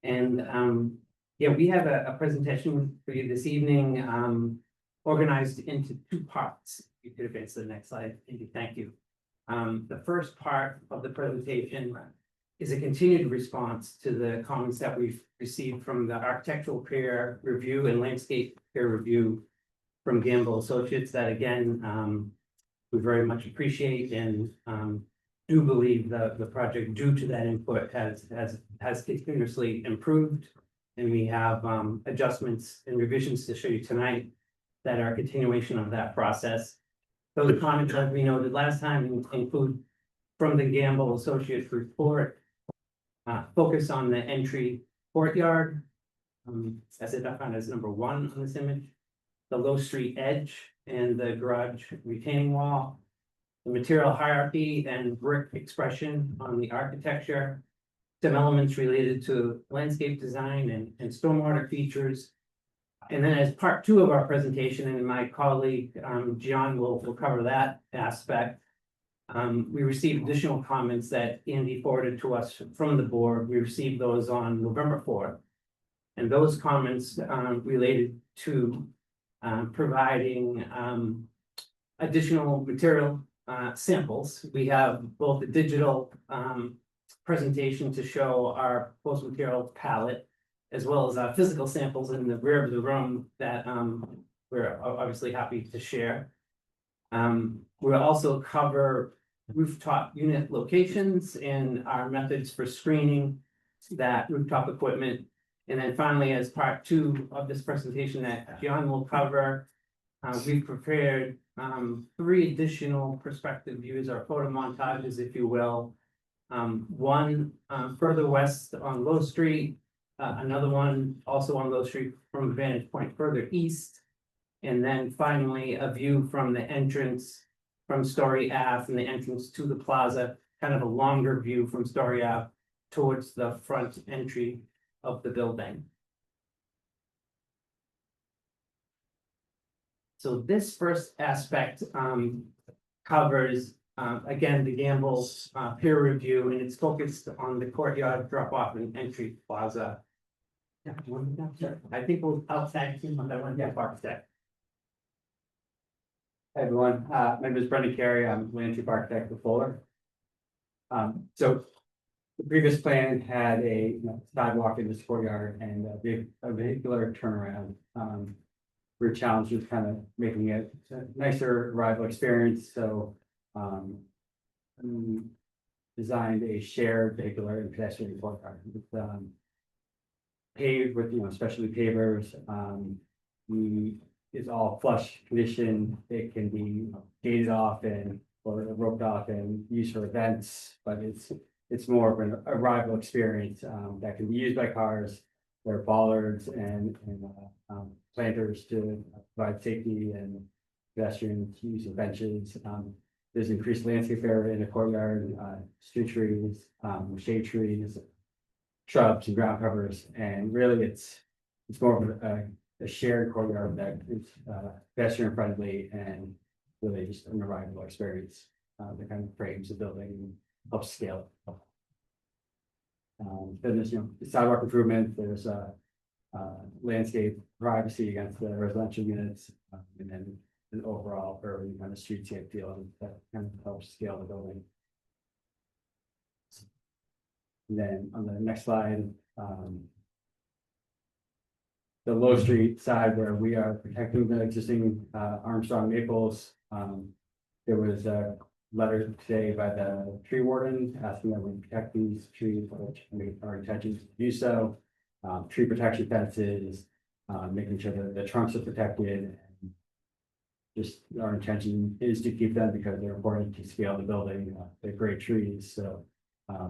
And yeah, we have a presentation for you this evening, organized into two parts. You could advance to the next slide. Thank you. The first part of the presentation is a continued response to the comments that we've received from the architectural peer review and landscape peer review from Gamble Associates that again, we very much appreciate and do believe that the project due to that input has continuously improved. And we have adjustments and revisions to show you tonight that are a continuation of that process. So the comments that we noted last time include from the Gamble Associates report, focus on the entry courtyard, as identified as number 1 on this image, the low street edge and the garage retaining wall, the material hierarchy and brick expression on the architecture, some elements related to landscape design and stormwater features. And then as part 2 of our presentation, and my colleague, John will cover that aspect. We received additional comments that Andy forwarded to us from the board. We received those on November 4th. And those comments related to providing additional material samples. We have both a digital presentation to show our post material palette, as well as physical samples in the rear of the room that we're obviously happy to share. We'll also cover rooftop unit locations and our methods for screening that rooftop equipment. And then finally, as part 2 of this presentation that John will cover, we've prepared 3 additional perspective views or photo montages, if you will. One further west on Low Street, another one also on Low Street from a vantage point further east. And then finally, a view from the entrance from Story Ave and the entrance to the plaza, kind of a longer view from Story Ave towards the front entry of the building. So this first aspect covers, again, the Gamble's peer review, and it's focused on the courtyard drop-off and entry plaza. Yeah, I think we'll outside on that one. Yeah, architect. Hey everyone, my name is Brendan Carey. I'm landscape architect with Fuller. So the previous plan had a sidewalk in this courtyard and a vehicular turnaround. We're challenged with kind of making it a nicer arrival experience. So we designed a shared vehicular and pedestrian courtyard with paved with specialty pavers. It's all flush condition. It can be gated off or roped off and used for events, but it's more of an arrival experience that can be used by cars. There are bollards and planters to provide safety and pedestrians using benches. There's increased landscape area in the courtyard, street trees, shade trees, shrubs and ground covers, and really it's more of a shared courtyard that is pedestrian friendly and really just an arrival experience, that kind of frames the building, helps scale it. Then there's, sidewalk improvement, there's landscape privacy against the residential units, and then an overall urban kind of streetscape feel that kind of helps scale the building. And then on the next slide, the Low Street side where we are protecting the existing Armstrong maples. There was a letter today by the tree warden asking that we protect these trees, which we are intention to do so. Tree protection fences, making sure that the trunks are protected. And just our intention is to keep them because they're important to scale the building. They're great trees, so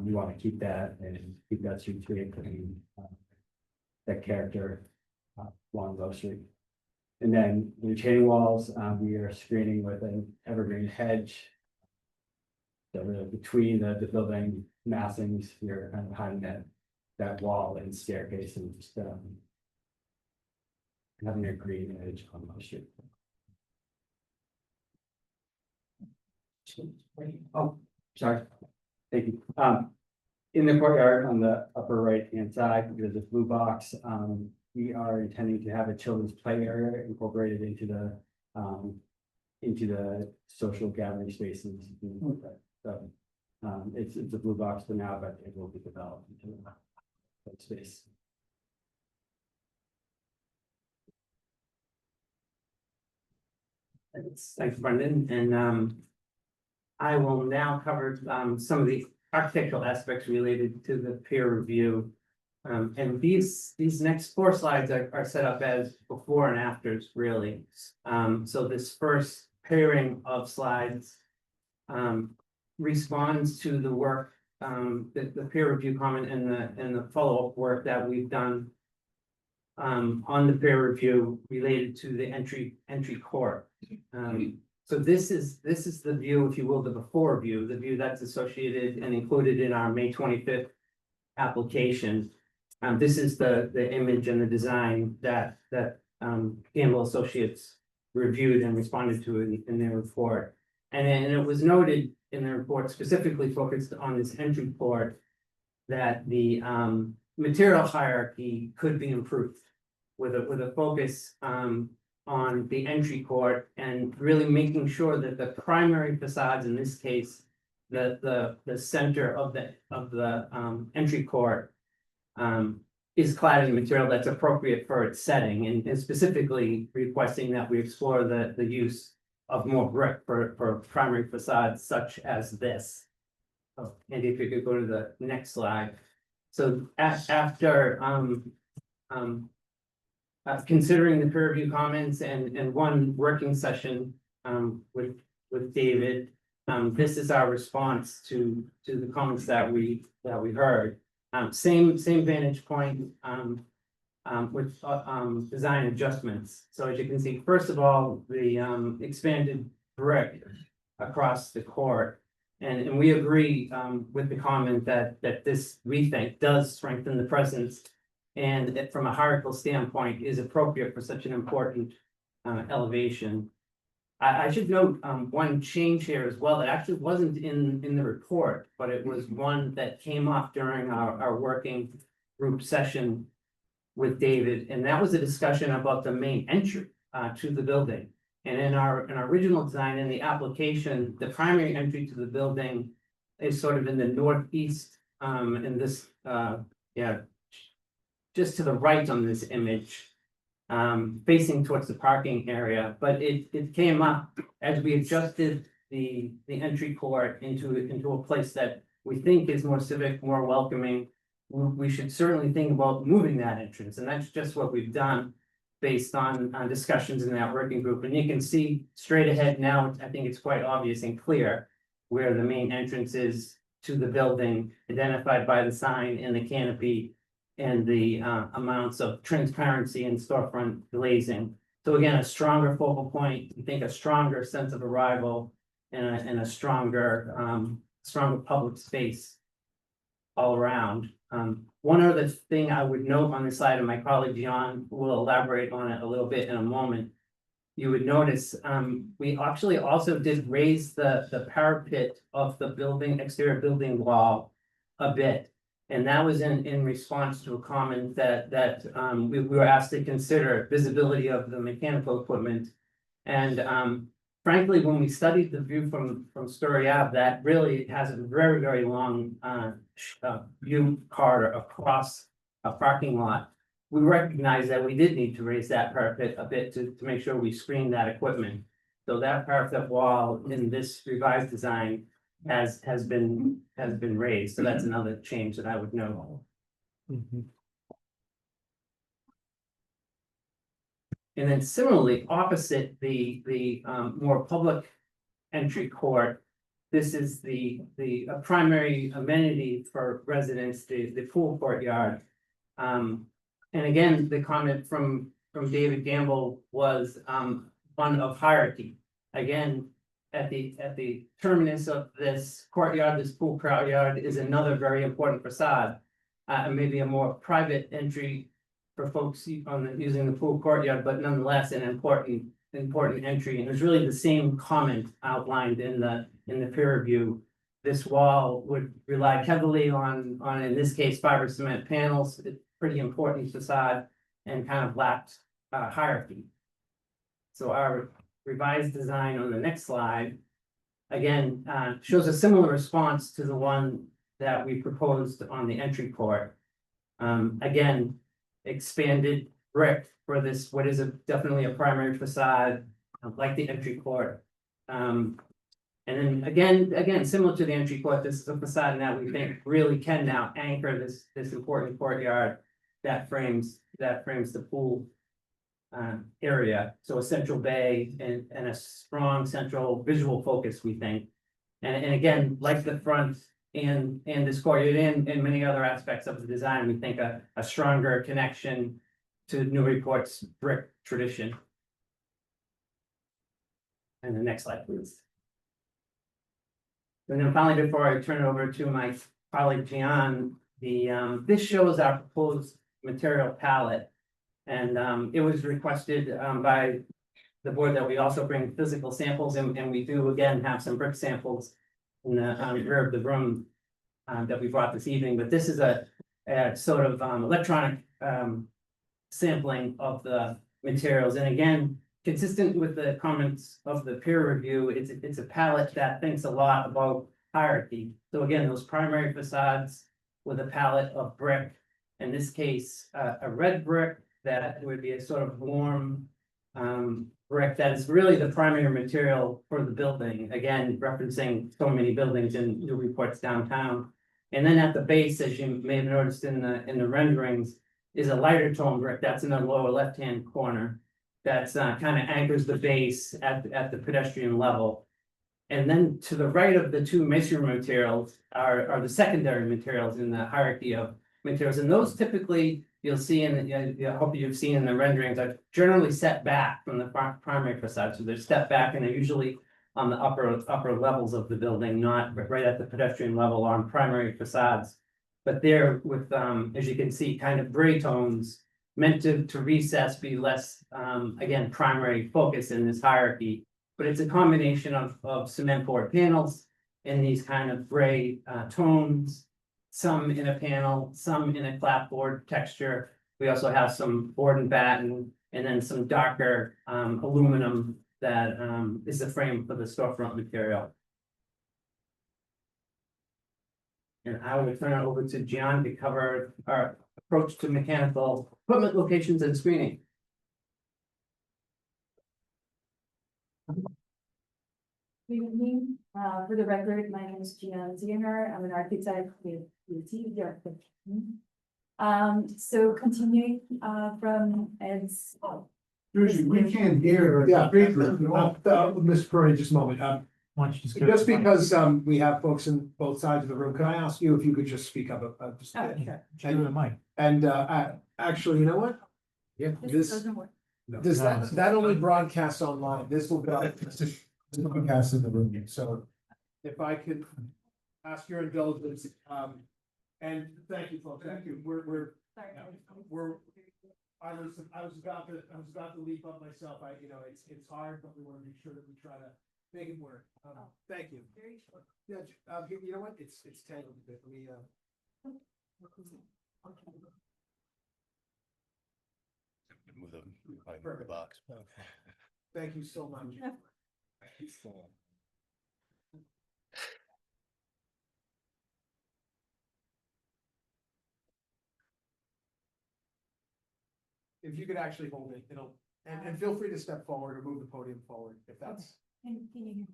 we want to keep that and keep that streetscape and that character along Low Street. And then the retaining walls, we are screening with an evergreen hedge. So really between the building massings, we're kind of hiding that wall and staircase and just having a green edge on Low Street. Oh, sorry. Thank you. In the courtyard on the upper right-hand side, there's a blue box. We are intending to have a children's play area incorporated into the social gathering spaces. So, it's a blue box for now, but it will be developed into that space. Thanks, Brendan, and I will now cover some of the architectural aspects related to the peer review. And these next 4 slides are set up as before and afters, really. So this first pairing of slides responds to the work, the peer review comment and the follow-up work that we've done on the peer review related to the entry court. So this is the view, if you will, the before view, the view that's associated and included in our May 25th application. This is the image and the design that Campbell Associates reviewed and responded to in their report. And it was noted in the report, specifically focused on this entry court, that the material hierarchy could be improved with a focus on the entry court and really making sure that the primary facades, in this case, the center of the entry court is clad in material that's appropriate for its setting, and specifically requesting that we explore the use of more brick for primary facades such as this. Oh, Andy, if you could go to the next slide. So after considering the peer review comments and one working session with David, this is our response to the comments that we heard. Same vantage point with design adjustments. So as you can see, first of all, the expanded brick across the court, and we agree with the comment that this, we think, does strengthen the presence, and that from a hierarchical standpoint is appropriate for such an important elevation. I should note one change here as well that actually wasn't in the report, but it was one that came up during our working group session with David, and that was a discussion about the main entry to the building. And in our original design in the application, the primary entry to the building is sort of in the northeast, in this just to the right on this image, facing towards the parking area, but it came up as we adjusted the entry court into a place that we think is more civic, more welcoming. We should certainly think about moving that entrance, and that's just what we've done based on discussions in that working group. And you can see straight ahead now, I think it's quite obvious and clear where the main entrance is to the building, identified by the sign and the canopy and the amounts of transparency and storefront glazing. So again, a stronger focal point, I think a stronger sense of arrival and a stronger public space all around. One other thing I would note on this slide, and my colleague John will elaborate on it a little bit in a moment, you would notice, we actually also did raise the parapet of the building, exterior building wall a bit. And that was in response to a comment that we were asked to consider visibility of the mechanical equipment. And frankly, when we studied the view from Story Ave, that really has a very, very long view corridor across a parking lot. We recognized that we did need to raise that parapet a bit to make sure we screened that equipment. So that parapet wall in this revised design has been raised, so that's another change that I would note. And then similarly, opposite the more public entry court, this is the primary amenity for residents, the pool courtyard. And again, the comment from David Gamble was one of hierarchy. Again, at the terminus of this courtyard, this pool courtyard is another very important facade. And maybe a more private entry for folks using the pool courtyard, but nonetheless an important entry. And it's really the same comment outlined in the peer review. This wall would rely heavily on in this case fiber cement panels. It's pretty important facade and kind of lacked hierarchy. So our revised design on the next slide again shows a similar response to the one that we proposed on the entry court. Again, expanded brick for this, what is definitely a primary facade, like the entry court. And then again, similar to the entry court, this is a facade that we think really can now anchor this important courtyard that frames the pool area. So a central bay and a strong central visual focus, we think. And again, like the front and this courtyard and many other aspects of the design, we think a stronger connection to Newburyport's brick tradition. And the next slide, please. And then finally, before I turn it over to my colleague Gian, this shows our proposed material palette. And it was requested by the board that we also bring physical samples, and we do again have some brick samples in the rear of the room that we brought this evening. But this is a sort of electronic sampling of the materials. And again, consistent with the comments of the peer review, it's a palette that thinks a lot about hierarchy. So again, those primary facades with a palette of brick, in this case, a red brick that would be a sort of warm brick that is really the primary material for the building. Again, referencing so many buildings in Newburyport's downtown. And then at the base, as you may have noticed in the renderings, is a lighter tone brick that's in the lower left-hand corner. That's kind of anchors the base at the pedestrian level. And then to the right of the two masonry materials are the secondary materials in the hierarchy of materials. And those typically you'll see I hope you've seen in the renderings are generally set back from the primary facade. So they're stepped back and they're usually on the upper levels of the building, not right at the pedestrian level or on primary facades. But they're with, as you can see, kind of gray tones meant to recess, be less, again, primary focus in this hierarchy. But it's a combination of cement board panels in these kind of gray tones, some in a panel, some in a clapboard texture. We also have some board and batten, and then some darker aluminum that is the frame for the storefront material. And I will turn it over to Gian to cover our approach to mechanical equipment locations and screening. Good evening. For the record, my name is Gian Ziener. I'm an architect with the architect. So continuing from Ed's. Usually, we can't hear. Yeah. Mr. Perry, just a moment. Why don't you just Just because we have folks in both sides of the room, can I ask you if you could just speak up just a bit? give it a mic. And actually, you know what? Yeah. This doesn't work. Does that only broadcasts online? This will broadcast in the room. So if I could ask your indulgence, and thank you, folks. Thank you. We're I was about to leap up myself. It's hard, but we want to make sure that we try to make it work. Thank you. Very short. Yeah, you know what? It's tangled a bit. Let me, Move the Perfect. box. thank you so much. If you could actually hold it, and feel free to step forward or move the podium forward if that's. Can you hear me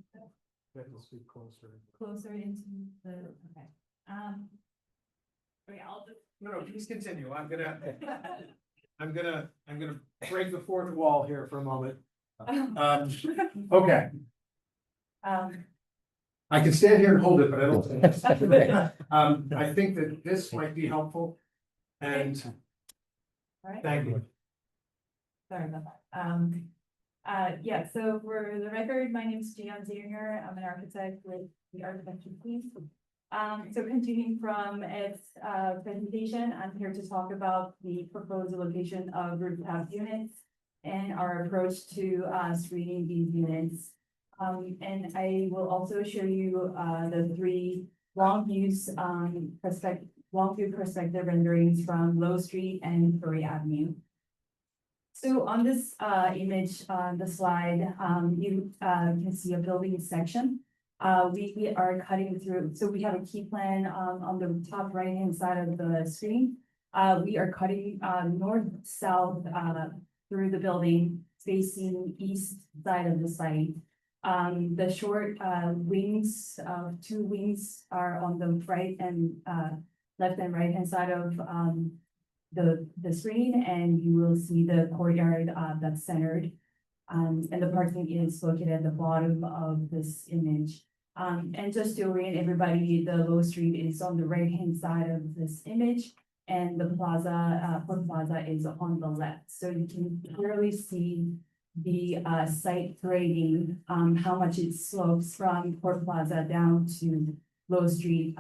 That will speak closer. closer into the, okay, okay, I'll just. No, please continue. I'm gonna break the fourth wall here for a moment. Okay, I can stand here and hold it, but I don't. I think that this might be helpful. And All right. thank you. Sorry about that. Yeah, so for the record, my name is Gian Zinger. I'm an architect with the architecture team. So continuing from its presentation, I'm here to talk about the proposed location of rooftop units and our approach to screening these units. And I will also show you the three long view perspective renderings from Low Street and Curry Avenue. So on this image on the slide, you can see a building section. We are cutting through, so we have a key plan on the top right-hand side of the screen. We are cutting north-south through the building, facing east side of the site. The short wings, two wings are on the right and left and right-hand side of the screen, and you will see the courtyard that's centered. And the parking is located at the bottom of this image. And just to orient everybody, the Low Street is on the right-hand side of this image, and the plaza, Port Plaza is on the left. So you can clearly see the site grading, how much it slopes from Port Plaza down to Low Street,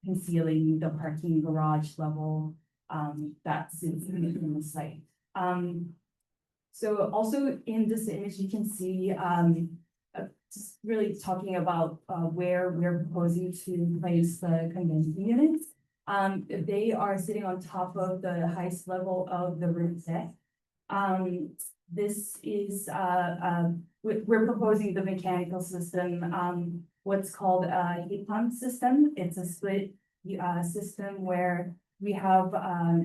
concealing the parking garage level that sits in the site. So also in this image, you can see just really talking about where we're proposing to place the convention units. They are sitting on top of the highest level of the roof deck. This is we're proposing the mechanical system, what's called a heat pump system. It's a split system where we have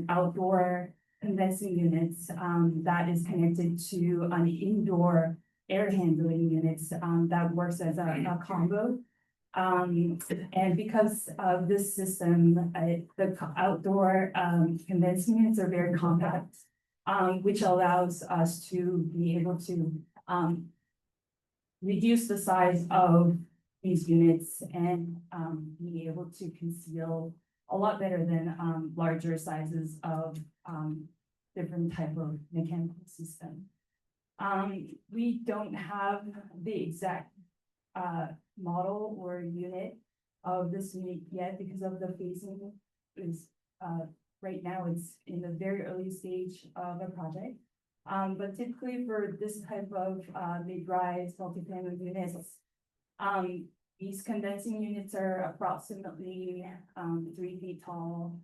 outdoor condensing units that is connected to an indoor air handling units that works as a combo. And because of this system, the outdoor condensing units are very compact, which allows us to be able to reduce the size of these units and be able to conceal a lot better than larger sizes of different type of mechanical system. We don't have the exact model or unit of this unit yet because of the phasing is right now it's in the very early stage of a project. But typically for this type of mid-rise multifamily units, these condensing units are approximately 3 feet tall,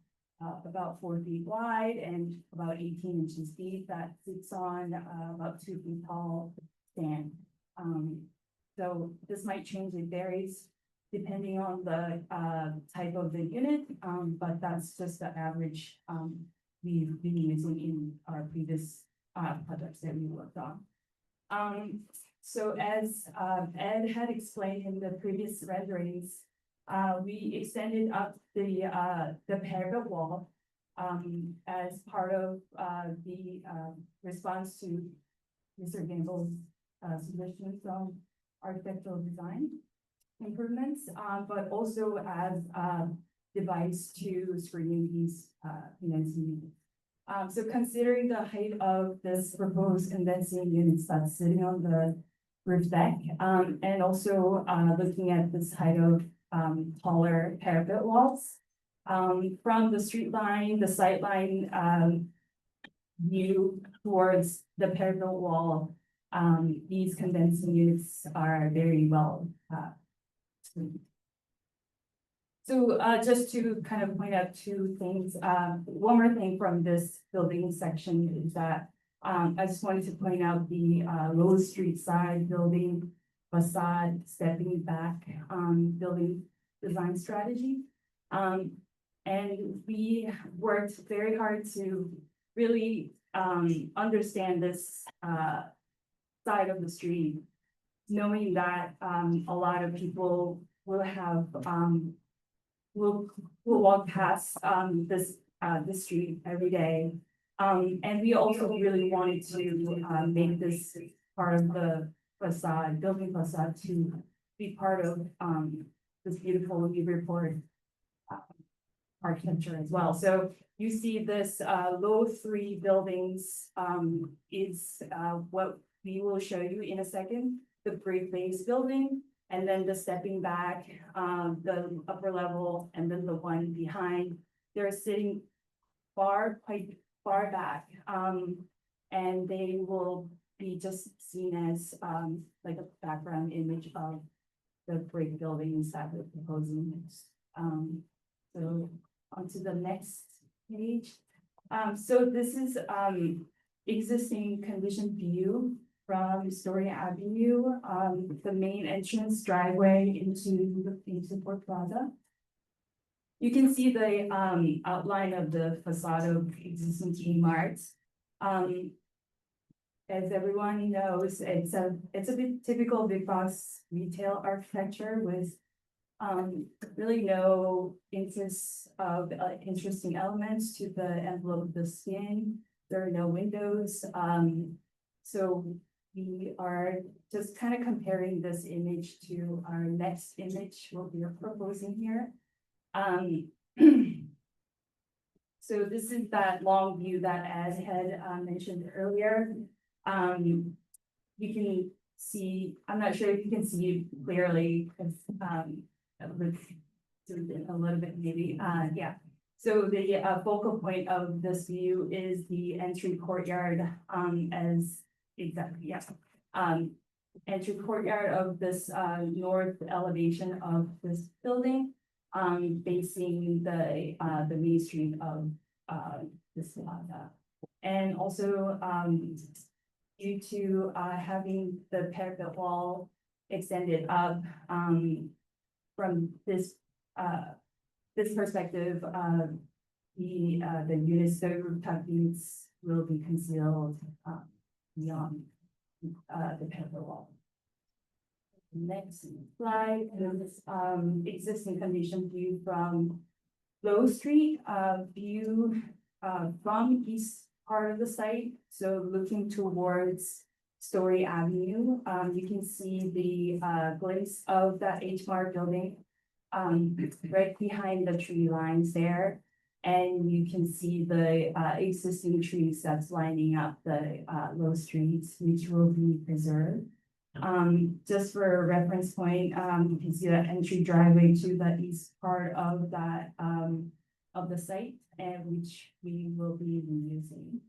about 4 feet wide, and about 18 inches deep. That sits on about 2 feet tall stand. So this might change, it varies depending on the type of the unit, but that's just the average we've been using in our previous projects that we worked on. So as Ed had explained in the previous renderings, we extended up the parapet wall as part of the response to Mr. Gamble's suggestions on architectural design improvements, but also as a device to screen these condensing units. So considering the height of this proposed condensing units that's sitting on the roof deck, and also looking at this height of taller parapet walls, from the street line, the sight line, view towards the parallel wall, these condensing units are very well, screened. So, just to kind of point out two things, one more thing from this building section is that, I just wanted to point out the, Low Street side building facade stepping back, building design strategy. And we worked very hard to really, understand this, side of the street, knowing that, a lot of people will have, will walk past, this street every day. And we also really wanted to, make this part of the facade, building facade to be part of, this beautiful Newburyport architecture as well. So you see this, low three buildings, is, what we will show you in a second, the brick base building, and then the stepping back, the upper level, and then the one behind. They're sitting quite far back, and they will be just seen as, like a background image of the brick buildings that we're proposing. So onto the next page. So this is, existing condition view from Story Avenue, the main entrance driveway into Port Plaza. You can see the outline of the facade of existing Kmart's. As everyone knows, it's a bit typical big box retail architecture with really no interesting elements to the envelope of the skin. There are no windows. So we are just kind of comparing this image to our next image, what we are proposing here. So this is that long view that Ed had mentioned earlier. You can see, I'm not sure if you can see it clearly, because a little bit maybe, yeah. So the focal point of this view is the entry courtyard, as exactly, yes. Entry courtyard of this north elevation of this building, facing the main street of this plaza. And also, due to having the parapet wall extended up, from this perspective, the units, the rooftop units will be concealed beyond the parapet wall. Next slide is existing condition view from Low Street, view from east part of the site. So looking towards Story Avenue, you can see the glimpse of that H-Mart building right behind the tree lines there. And you can see the existing trees that's lining up the Low Streets, which will be preserved. Just for a reference point, you can see that entry driveway to the east part of that of the site, and which we will be reusing.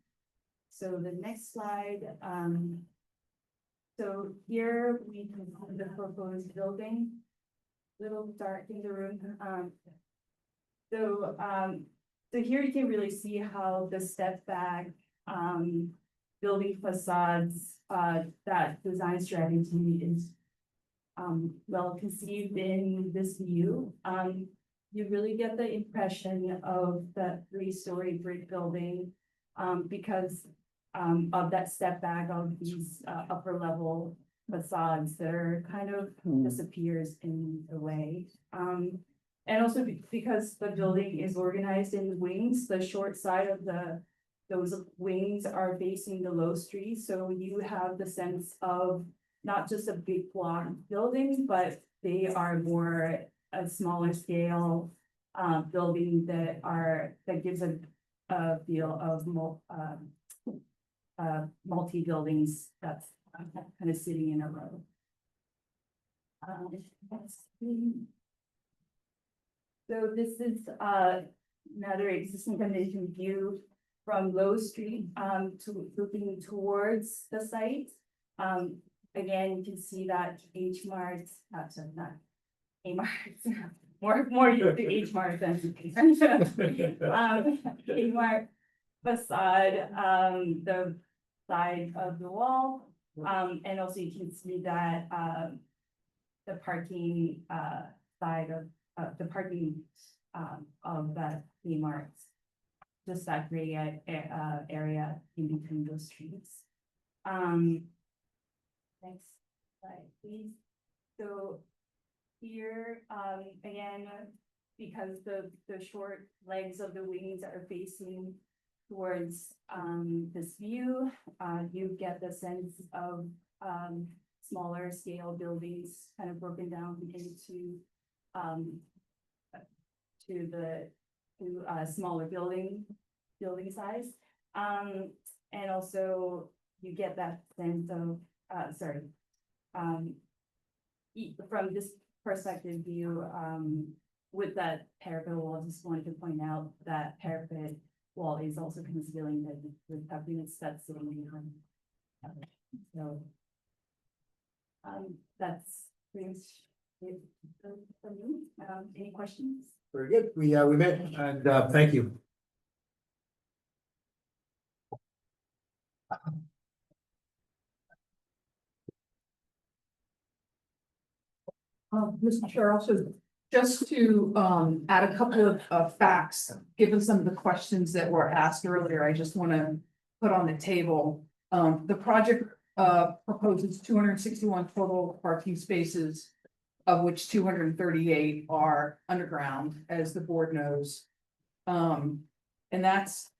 So the next slide, so here we can see the proposed building, little dark in the room. So here you can really see how the step back building facades, that design strategy is well conceived in this view. You really get the impression of the three-story brick building because of that step back of these upper level facades that are kind of disappears in a way. And also because the building is organized in wings, the short side of those wings are facing the Low Street. So you have the sense of not just a big block building, but they are more a smaller scale building that gives a feel of multi buildings that's kind of sitting in a row. So this is another existing condition view from Low Street, to looking towards the site. Again, you can see that H Mart, sorry, not A Mart, more used to H Mart than A Mart facade, the side of the wall. And also you can see that, the parking, side of, the parking, of that A Mart. Just that gray area in between those streets. Next slide, please. So here, again, because the short legs of the wings are facing towards this view, you get the sense of smaller scale buildings kind of broken down into smaller building size. And also you get that sense of, from this perspective view, with that parapet wall, I just wanted to point out that parapet wall is also concealing the units that's sitting behind. So that's pretty much it for me. Any questions? Very good. We met and thank you. Mr. Chair, also just to add a couple of facts, given some of the questions that were asked earlier, I just want to put on the table. The project proposes 261 total parking spaces, of which 238 are underground, as the board knows. And that's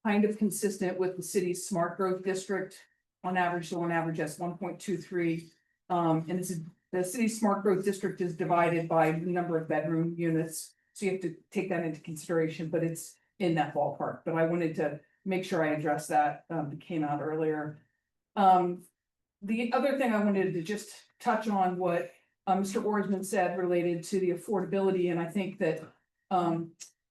kind of consistent with the city's smart growth district on average, so on average, that's 1.23. And this is the city's smart growth district is divided by the number of bedroom units. So you have to take that into consideration, but it's in that ballpark. But I wanted to make sure I addressed that, that came out earlier. The other thing I wanted to just touch on what Mr. Orsman said related to the affordability, and I think that Caitlin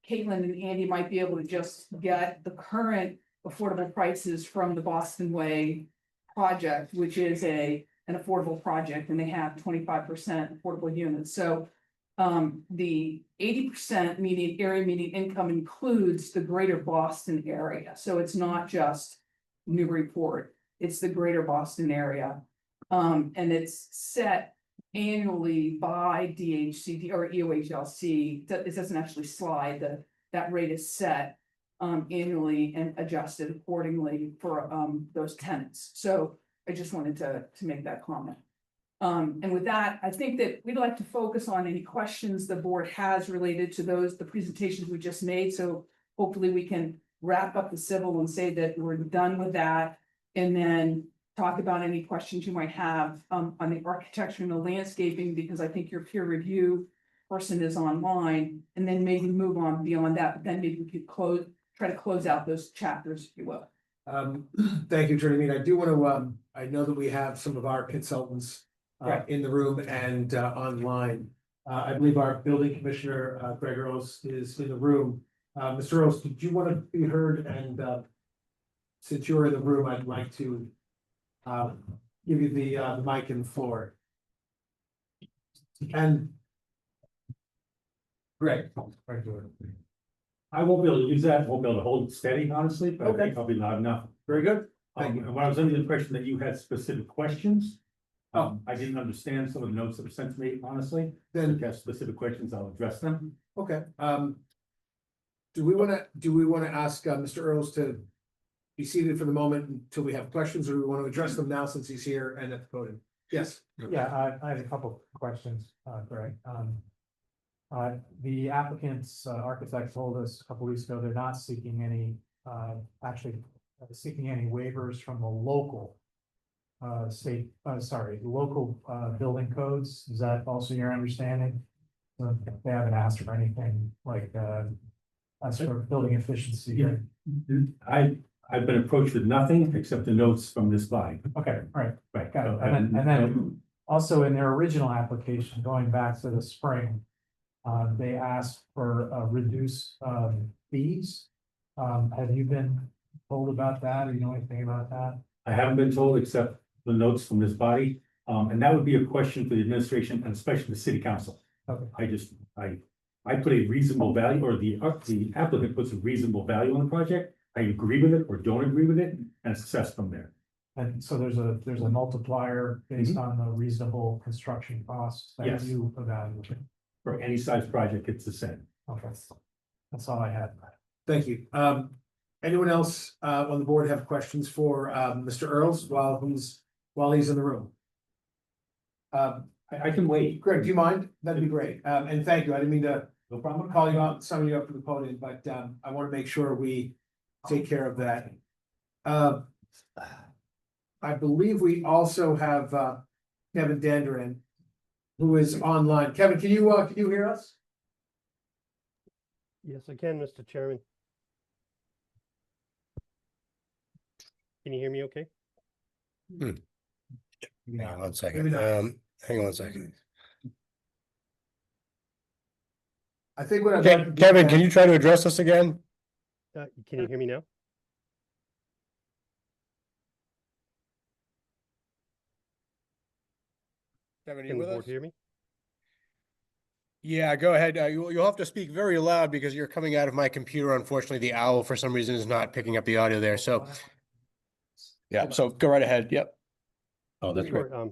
and Andy might be able to just get the current affordable prices from the Boston Way project, which is an affordable project, and they have 25% affordable units. So the 80% median income includes the greater Boston area. So it's not just Newburyport, it's the greater Boston area. And it's set annually by DHCD or EOHLC. It doesn't actually slide, that rate is set annually and adjusted accordingly for those tenants. So I just wanted to make that comment. And with that, I think that we'd like to focus on any questions the board has related to the presentations we just made. So hopefully we can wrap up the civil and say that we're done with that, and then talk about any questions you might have on the architecture and the landscaping, because I think your peer review person is online, and then maybe move on beyond that, but then maybe we could try to close out those chapters, if you will. Thank you, Attorney Mead. I do want to, I know that we have some of our consultants in the room and online. I believe our building commissioner, Greg Earls, is in the room. Mr. Earls, did you want to be heard? And since you're in the room, I'd like to give you the mic and the floor. And Greg. I won't be able to use that, won't be able to hold it steady, honestly, but I think I'll be loud enough. Very good. And when I was under the impression that you had specific questions, I didn't understand some of the notes that were sent to me, honestly. Then if you have specific questions, I'll address them. Okay. Do we want to ask Mr. Earls to be seated for the moment until we have questions, or do we want to address them now since he's here and at the podium? Yes. Yeah, I have a couple of questions, Greg. The applicant's architect told us a couple weeks ago they're not seeking any, seeking any waivers from the local local building codes. Is that also your understanding? They haven't asked for anything like as for building efficiency. Yeah. I've been approached with nothing except the notes from this body. Okay, right. Got it. So, And then also in their original application, going back to the spring, they asked for reduced fees Have you been told about that? Or you know anything about that? I haven't been told except the notes from this body, and that would be a question for the administration and especially the city council. Okay. I put a reasonable value, or the applicant puts a reasonable value on the project. I agree with it or don't agree with it, and assess from there. And so there's a multiplier based on the reasonable construction costs that Yes. you evaluate. For any size project, it's the same. Okay. That's all I had. Thank you. Anyone else on the board have questions for Mr. Earls while he's in the room? I can wait. Greg, do you mind? That'd be great. And thank you. I didn't mean to No problem. call you out, summon you up from the podium, but I want to make sure we take care of that. I believe we also have Kevin Dandrin, who is online. Kevin, can you hear us? Yes, I can, Mr. Chairman. Can you hear me okay? Hang on one second. Maybe not. Hang on one second. I think what I'd Okay, like to do Kevin, now- can you try to address this again? Can you hear me now? Kevin, are Can you the with board us? hear me? Yeah, go ahead. You'll have to speak very loud because you're coming out of my computer. Unfortunately, the owl for some reason is not picking up the audio there. So, yeah, so go right ahead. Yep. Oh, that's great. Sure,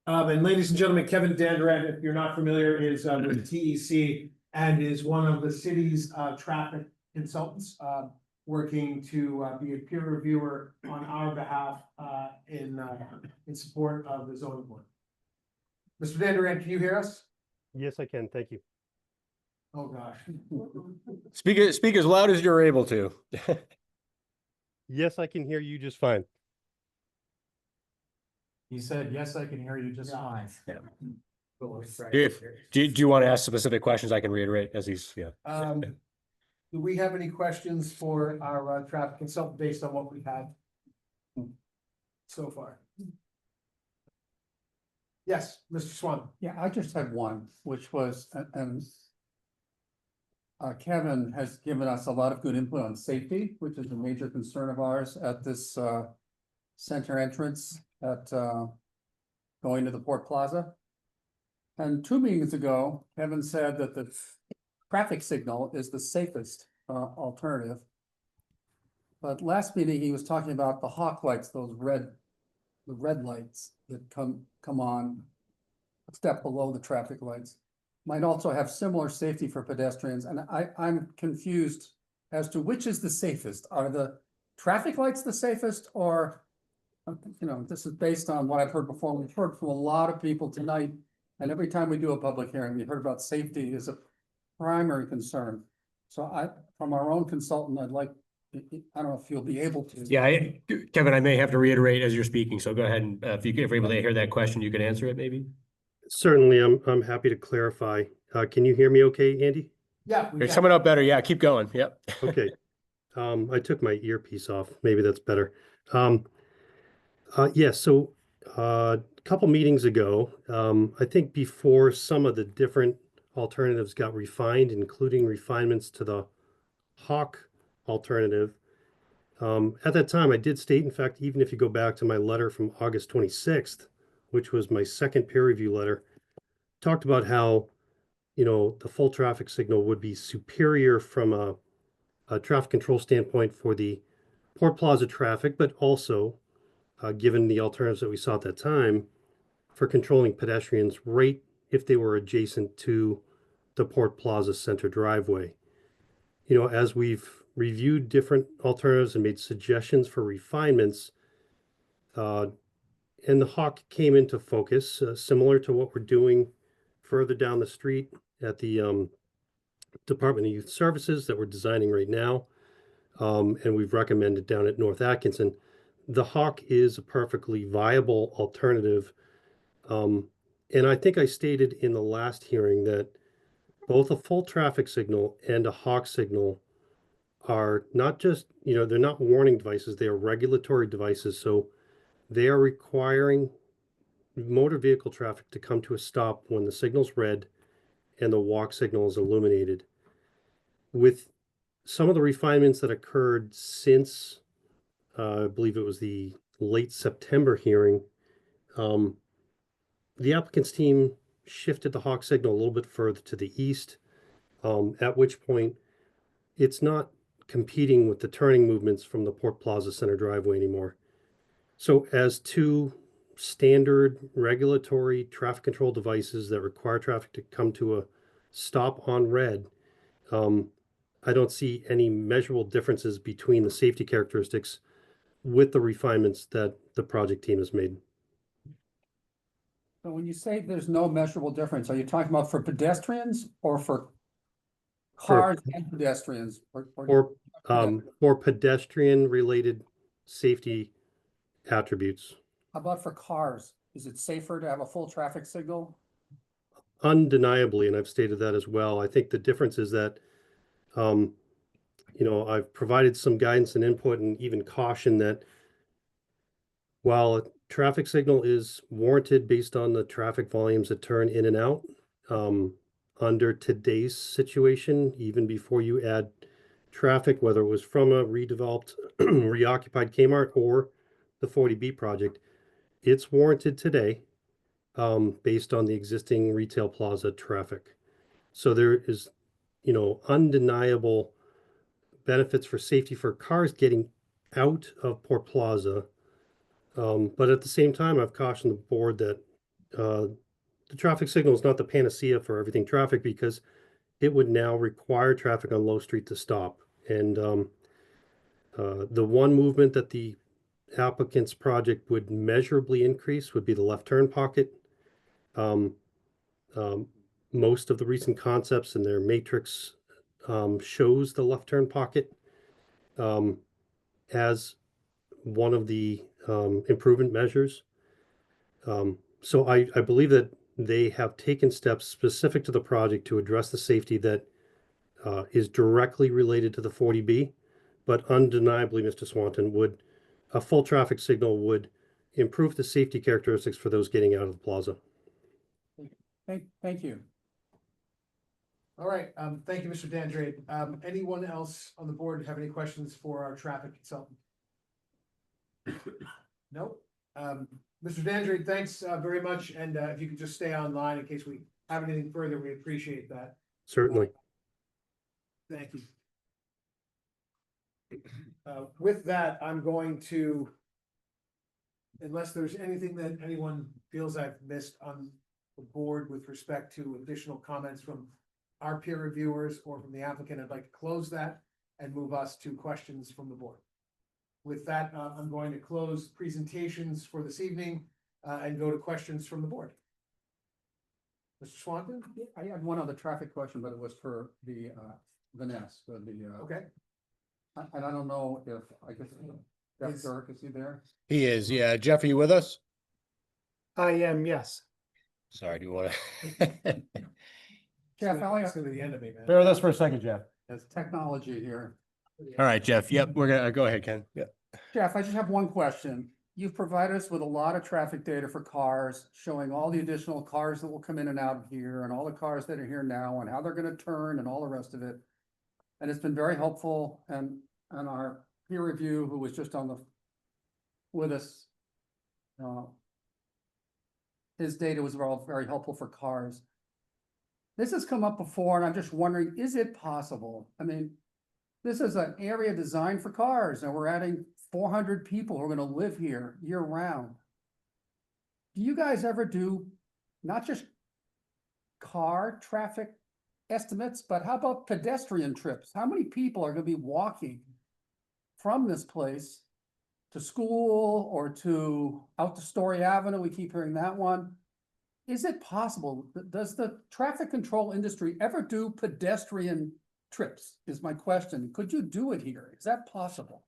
And ladies and gentlemen, Kevin Dandrin, if you're not familiar, is with TEC and is one of the city's traffic consultants, working to be a peer reviewer on our behalf in support of the zoning board. Mr. Dandrin, can you hear us? yes, I can. Thank you. Oh, gosh. Speak as loud as you're able to. Yes, I can hear you just fine. He said, yes, I can hear you just fine. If do you want to ask specific questions? I can reiterate as he's Do we have any questions for our traffic consultant based on what we've had so far? Yes, Mr. Swan. Yeah, I just had one, which was, Kevin has given us a lot of good input on safety, which is a major concern of ours at this center entrance at going to the Port Plaza. And 2 meetings ago, Kevin said that the traffic signal is the safest alternative. But last meeting, he was talking about the hawk lights, the red lights that come on a step below the traffic lights. Might also have similar safety for pedestrians, and I'm confused as to which is the safest. Are the traffic lights the safest, or, this is based on what I've heard before. We've heard from a lot of people tonight, and every time we do a public hearing, we heard about safety is a primary concern. So from our own consultant, I'd like, I don't know if you'll be able to. yeah, Kevin, I may have to reiterate as you're speaking. So go ahead and if you're able to hear that question, you can answer it maybe. Certainly, I'm happy to clarify. Can you hear me okay, Andy? Yeah. It's coming up better. Yeah, keep going. Yep. Okay. I took my earpiece off. Maybe that's better. Yes, so a couple meetings ago, I think before some of the different alternatives got refined, including refinements to the Hawk alternative. At that time, I did state, in fact, even if you go back to my letter from August 26th, which was my second peer review letter, talked about how, the full traffic signal would be superior from a traffic control standpoint for the Port Plaza traffic, but also, given the alternatives that we saw at that time, for controlling pedestrians right if they were adjacent to the Port Plaza center driveway. As we've reviewed different alternatives and made suggestions for refinements, and the Hawk came into focus, similar to what we're doing further down the street at the Department of Youth Services that we're designing right now, and we've recommended down at North Atkinson. The Hawk is a perfectly viable alternative, and I think I stated in the last hearing that both a full traffic signal and a Hawk signal are not just, they're not warning devices, they are regulatory devices. So they are requiring motor vehicle traffic to come to a stop when the signal's red and the walk signal is illuminated. With some of the refinements that occurred since, I believe it was the late September hearing, the applicant's team shifted the hawk signal a little bit further to the east, at which point it's not competing with the turning movements from the Port Plaza Center driveway anymore. So as two standard regulatory traffic control devices that require traffic to come to a stop on red, I don't see any measurable differences between the safety characteristics with the refinements that the project team has made. So when you say there's no measurable difference, are you talking about for pedestrians or for cars and pedestrians? For pedestrian-related safety attributes. How about for cars? Is it safer to have a full traffic signal? Undeniably, and I've stated that as well. I think the difference is that, I've provided some guidance and input and even caution that while a traffic signal is warranted based on the traffic volumes that turn in and out, under today's situation, even before you add traffic, whether it was from a redeveloped, reoccupied Kmart or the 40B project, it's warranted today, based on the existing retail plaza traffic. So there is, undeniable benefits for safety for cars getting out of Port Plaza. But at the same time, I've cautioned the board that the traffic signal is not the panacea for everything traffic, because it would now require traffic on Low Street to stop. And the one movement that the applicant's project would measurably increase would be the left turn pocket. Most of the recent concepts in their matrix shows the left turn pocket as one of the improvement measures. So I believe that they have taken steps specific to the project to address the safety that is directly related to the 40B, but undeniably, Mr. Swanton, a full traffic signal would improve the safety characteristics for those getting out of the plaza. Thank you. All right, thank you, Mr. Dandre. Anyone else on the board have any questions for our traffic consultant? Nope. Mr. Dandre, thanks very much, and if you could just stay online in case we have anything further, we appreciate that. Certainly. Thank you. With that, I'm going to, unless there's anything that anyone feels I've missed on the board with respect to additional comments from our peer reviewers or from the applicant, I'd like to close that and move us to questions from the board. With that, I'm going to close presentations for this evening and go to questions from the board. Mr. Swanton? I had one other traffic question, but it was for the Vanessa, Okay. and I don't know if, I guess, Jeff Dirk, is he there? He is, yeah. Jeff, are you with us? I am, yes. Sorry, do you want to? Jeff, It's gonna be the end of me, man. Bear with us for a second, Jeff. There's technology here. All right, Jeff. Yep, we're gonna go ahead, Ken. Yeah. Jeff, I just have one question. You've provided us with a lot of traffic data for cars, showing all the additional cars that will come in and out of here and all the cars that are here now and how they're gonna turn and all the rest of it. And it's been very helpful, and our peer review, who was just with us, his data was all very helpful for cars. This has come up before, and I'm just wondering, is it possible? I mean, this is an area designed for cars, and we're adding 400 people who are gonna live here year round. Do you guys ever do not just car traffic estimates, but how about pedestrian trips? How many people are gonna be walking from this place to school or to out to Story Avenue? We keep hearing that one. Is it possible? Does the traffic control industry ever do pedestrian trips, is my question. Could you do it here? Is that possible?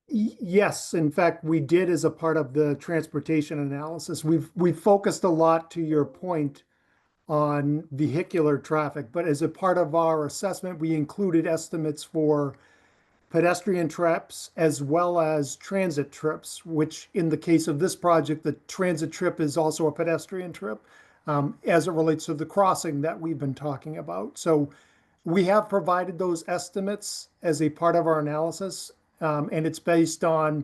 Yes, in fact, we did as a part of the transportation analysis. We've focused a lot, to your point, on vehicular traffic, but as a part of our assessment, we included estimates for pedestrian trips as well as transit trips, which in the case of this project, the transit trip is also a pedestrian trip, as it relates to the crossing that we've been talking about. So We have provided those estimates as a part of our analysis, and it's based on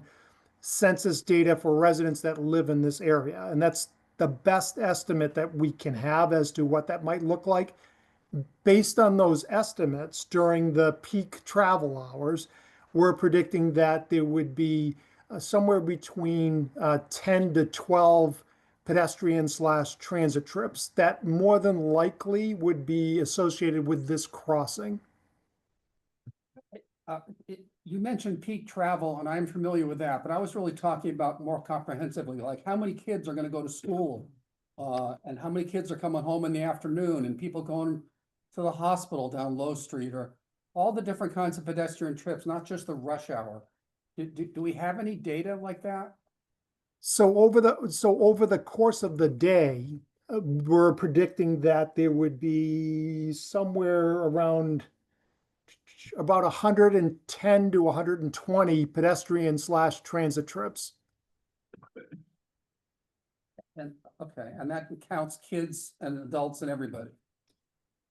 census data for residents that live in this area. And that's the best estimate that we can have as to what that might look like. Based on those estimates, during the peak travel hours, we're predicting that there would be somewhere between 10 to 12 pedestrian/transit trips that more than likely would be associated with this crossing. You mentioned peak travel, and I'm familiar with that, but I was really talking about more comprehensively, like how many kids are gonna go to school? And how many kids are coming home in the afternoon, and people going to the hospital down Low Street, or all the different kinds of pedestrian trips, not just the rush hour. Do we have any data like that? So over the course of the day, we're predicting that there would be somewhere around about 110 to 120 pedestrian/transit trips. And, okay, and that counts kids and adults and everybody.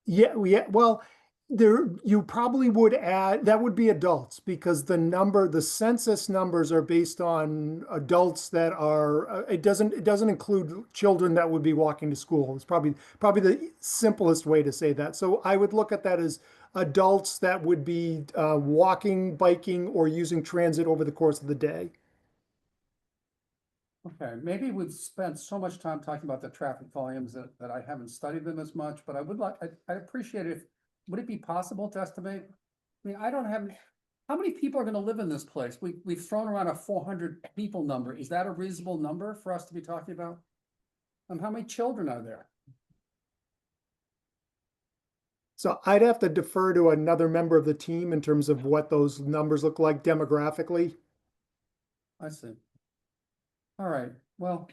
Yeah, well, you probably would add, that would be adults, because the census numbers are based on adults that are, it doesn't include children that would be walking to school. It's probably the simplest way to say that. So I would look at that as adults that would be walking, biking, or using transit over the course of the day. Okay, maybe we've spent so much time talking about the traffic volumes that I haven't studied them as much, but I'd appreciate it if, would it be possible to estimate? I mean, I don't have, how many people are gonna live in this place? We've thrown around a 400 people number. Is that a reasonable number for us to be talking about? How many children are there? So I'd have to defer to another member of the team in terms of what those numbers look like demographically. I see. All right, well,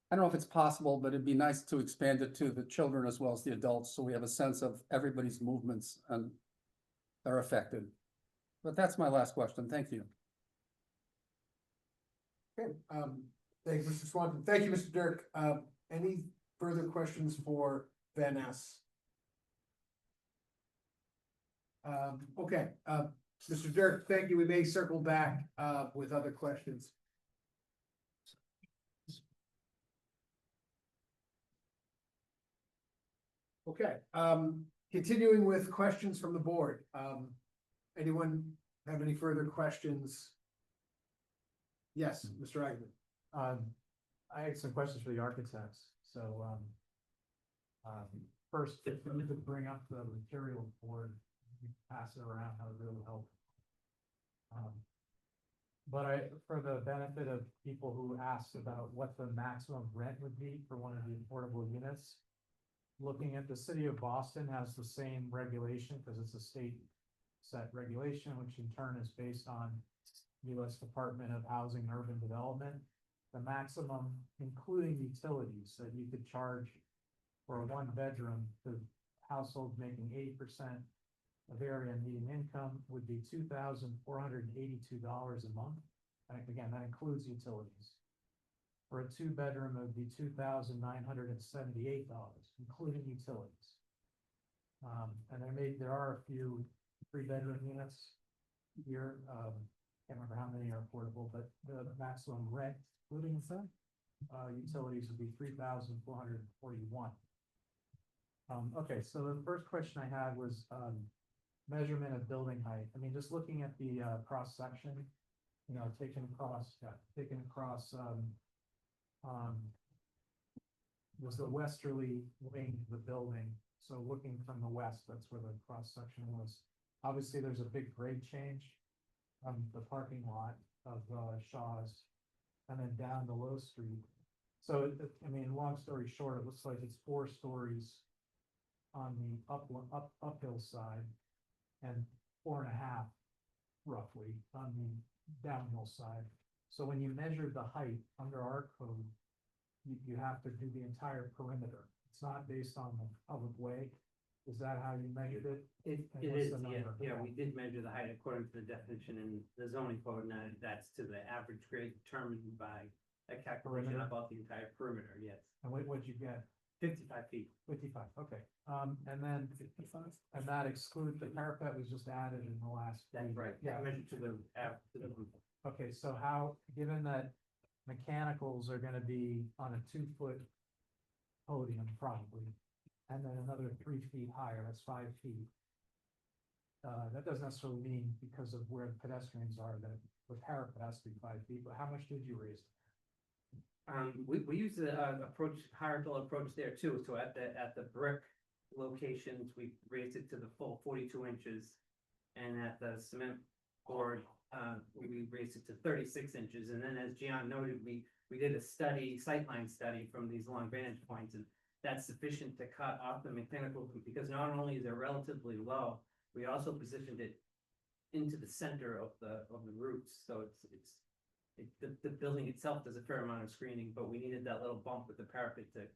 I don't know if it's possible, but it'd be nice to expand it to the children as well as the adults, so we have a sense of everybody's movements and they're affected. But that's my last question. Thank you. Okay, thank you, Mr. Swanton. Thank you, Mr. Dirk. Any further questions for Van Ness? Okay, Mr. Dirk, thank you. We may circle back with other questions. Okay, continuing with questions from the board. Anyone have any further questions? Yes, Mr. Agnew. I had some questions for the architects, so, first, if we could bring up the material board, we can pass it around, that would really help. But for the benefit of people who asked about what the maximum rent would be for one of the affordable units, looking at the city of Boston has the same regulation, because it's a state set regulation, which in turn is based on U.S. Department of Housing and Urban Development. The maximum, including utilities, that you could charge for a 1-bedroom to households making 80% of area median income would be $2,482 a month. And again, that includes utilities. For a 2-bedroom, it would be $2,978, including utilities. And there are a few 3-bedroom units here. Can't remember how many are affordable, but the maximum rent, including some utilities, would be $3,441. Okay, so the first question I had was measurement of building height. I mean, just looking at the cross section, you know, taken across was the westerly wing of the building. So looking from the west, that's where the cross section was. Obviously, there's a big grade change from the parking lot of Shaw's and then down to Low Street. So, I mean, long story short, it looks like it's 4 stories on the uphill side and 4.5 roughly on the downhill side. So when you measure the height under our code, you have to do the entire perimeter. It's not based on the public way. Is that how you measured it? It is, yeah, we did measure the height according to the definition in the zoning code, and that's to the average grade determined by a calculation Perimeter. about the entire perimeter, yes. And what'd you get? 55 feet. 55, okay, and then, and that excludes, the parapet was just added in the last. That's right. Yeah. Measured to the roof. Okay, so how, given that mechanicals are gonna be on a 2-foot podium probably, and then another 3 feet higher, that's 5 feet. That doesn't necessarily mean because of where the pedestrians are, that the parapet has to be 5 feet, but how much did you raise? We use the hierarchical approach there too. So at the brick locations, we raised it to the full 42 inches. And at the cement board, we raised it to 36 inches. And then as Gian noted, we did a sightline study from these long vantage points, and that's sufficient to cut off the mechanical, because not only is it relatively low, we also positioned it into the center of the roots. So the building itself does a fair amount of screening, but we needed that little bump with the parapet to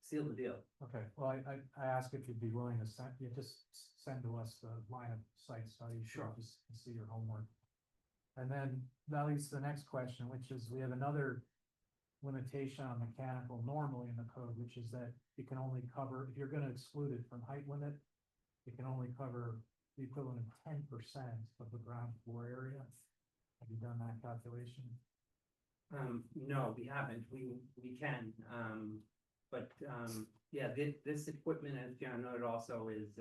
seal the deal. Okay, well, I asked if you'd be willing to send, you just send to us the line of sight study. So Sure. Just see your homework. And then that leads to the next question, which is, we have another limitation on mechanical normally in the code, which is that you can only cover, if you're gonna exclude it from height limit, you can only cover the equivalent of 10% of the ground floor area. Have you done that calculation? No, we haven't. We can, but yeah, this equipment, as John noted, also is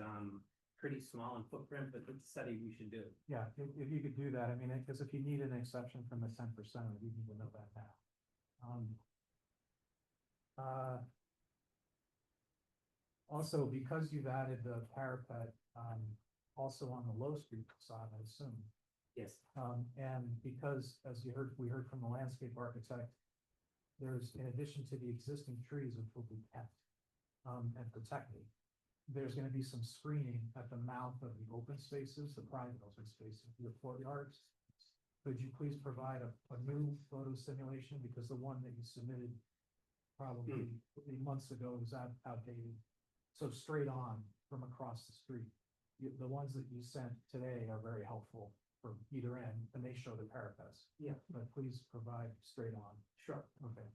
pretty small in footprint, but it's a study we should do. Yeah, if you could do that, I mean, because if you need an exception from the 10%, we need to know that now. Also, because you've added the parapet, also on the Low Street facade, I assume. Yes. And because, as we heard from the landscape architect, there's, in addition to the existing trees which will be kept and protected, there's gonna be some screening at the mouth of the open spaces, the private open spaces, your courtyards. Could you please provide a new photo simulation, because the one that you submitted probably months ago was outdated. So straight on from across the street. The ones that you sent today are very helpful for either end, and they show the parapets. Yeah. But please provide straight on. Sure. Okay.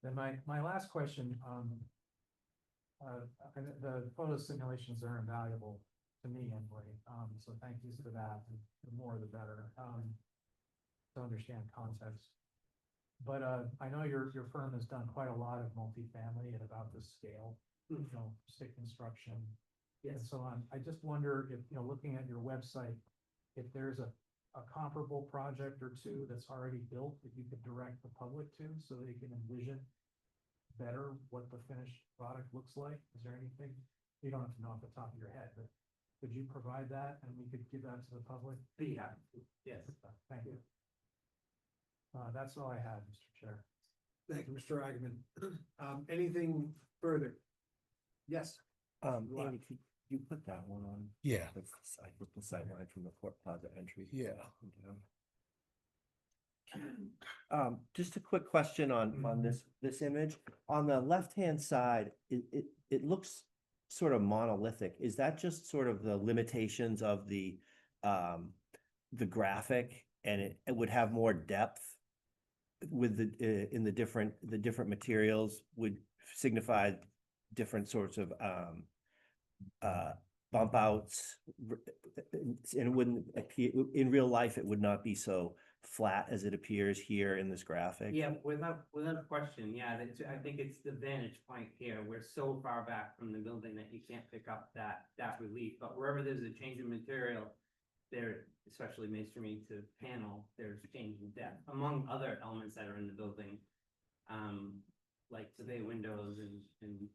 Then my last question, the photo simulations are invaluable to me anyway, so thank you for that, and the more the better, to understand context. But I know your firm has done quite a lot of multifamily at about this scale, you know, stick construction. And so on. I just wonder if, you know, looking at your website, if there's a comparable project or two that's already built that you could direct the public to, so they can envision better what the finished product looks like. Is there anything, you don't have to know off the top of your head, but could you provide that and we could give that to the public? Yeah. Yes. Thank you. That's all I had, Mr. Chair. Thank you, Mr. Agaman. Anything further? Yes. Andy, could you put that one on? Yeah. The sideline from the Port Plaza entry. Yeah. Just a quick question on this image. On the left-hand side, it looks sort of monolithic. Is that just sort of the limitations of the graphic, and it would have more depth with the in the different materials would signify different sorts of bump outs, and it wouldn't appear in real life, it would not be so flat as it appears here in this graphic? Yeah, without question, yeah, I think it's the vantage point here. We're so far back from the building that you can't pick up that relief, but wherever there's a change in material, there, especially masonry to panel, there's a change in depth, among other elements that are in the building, like the bay windows and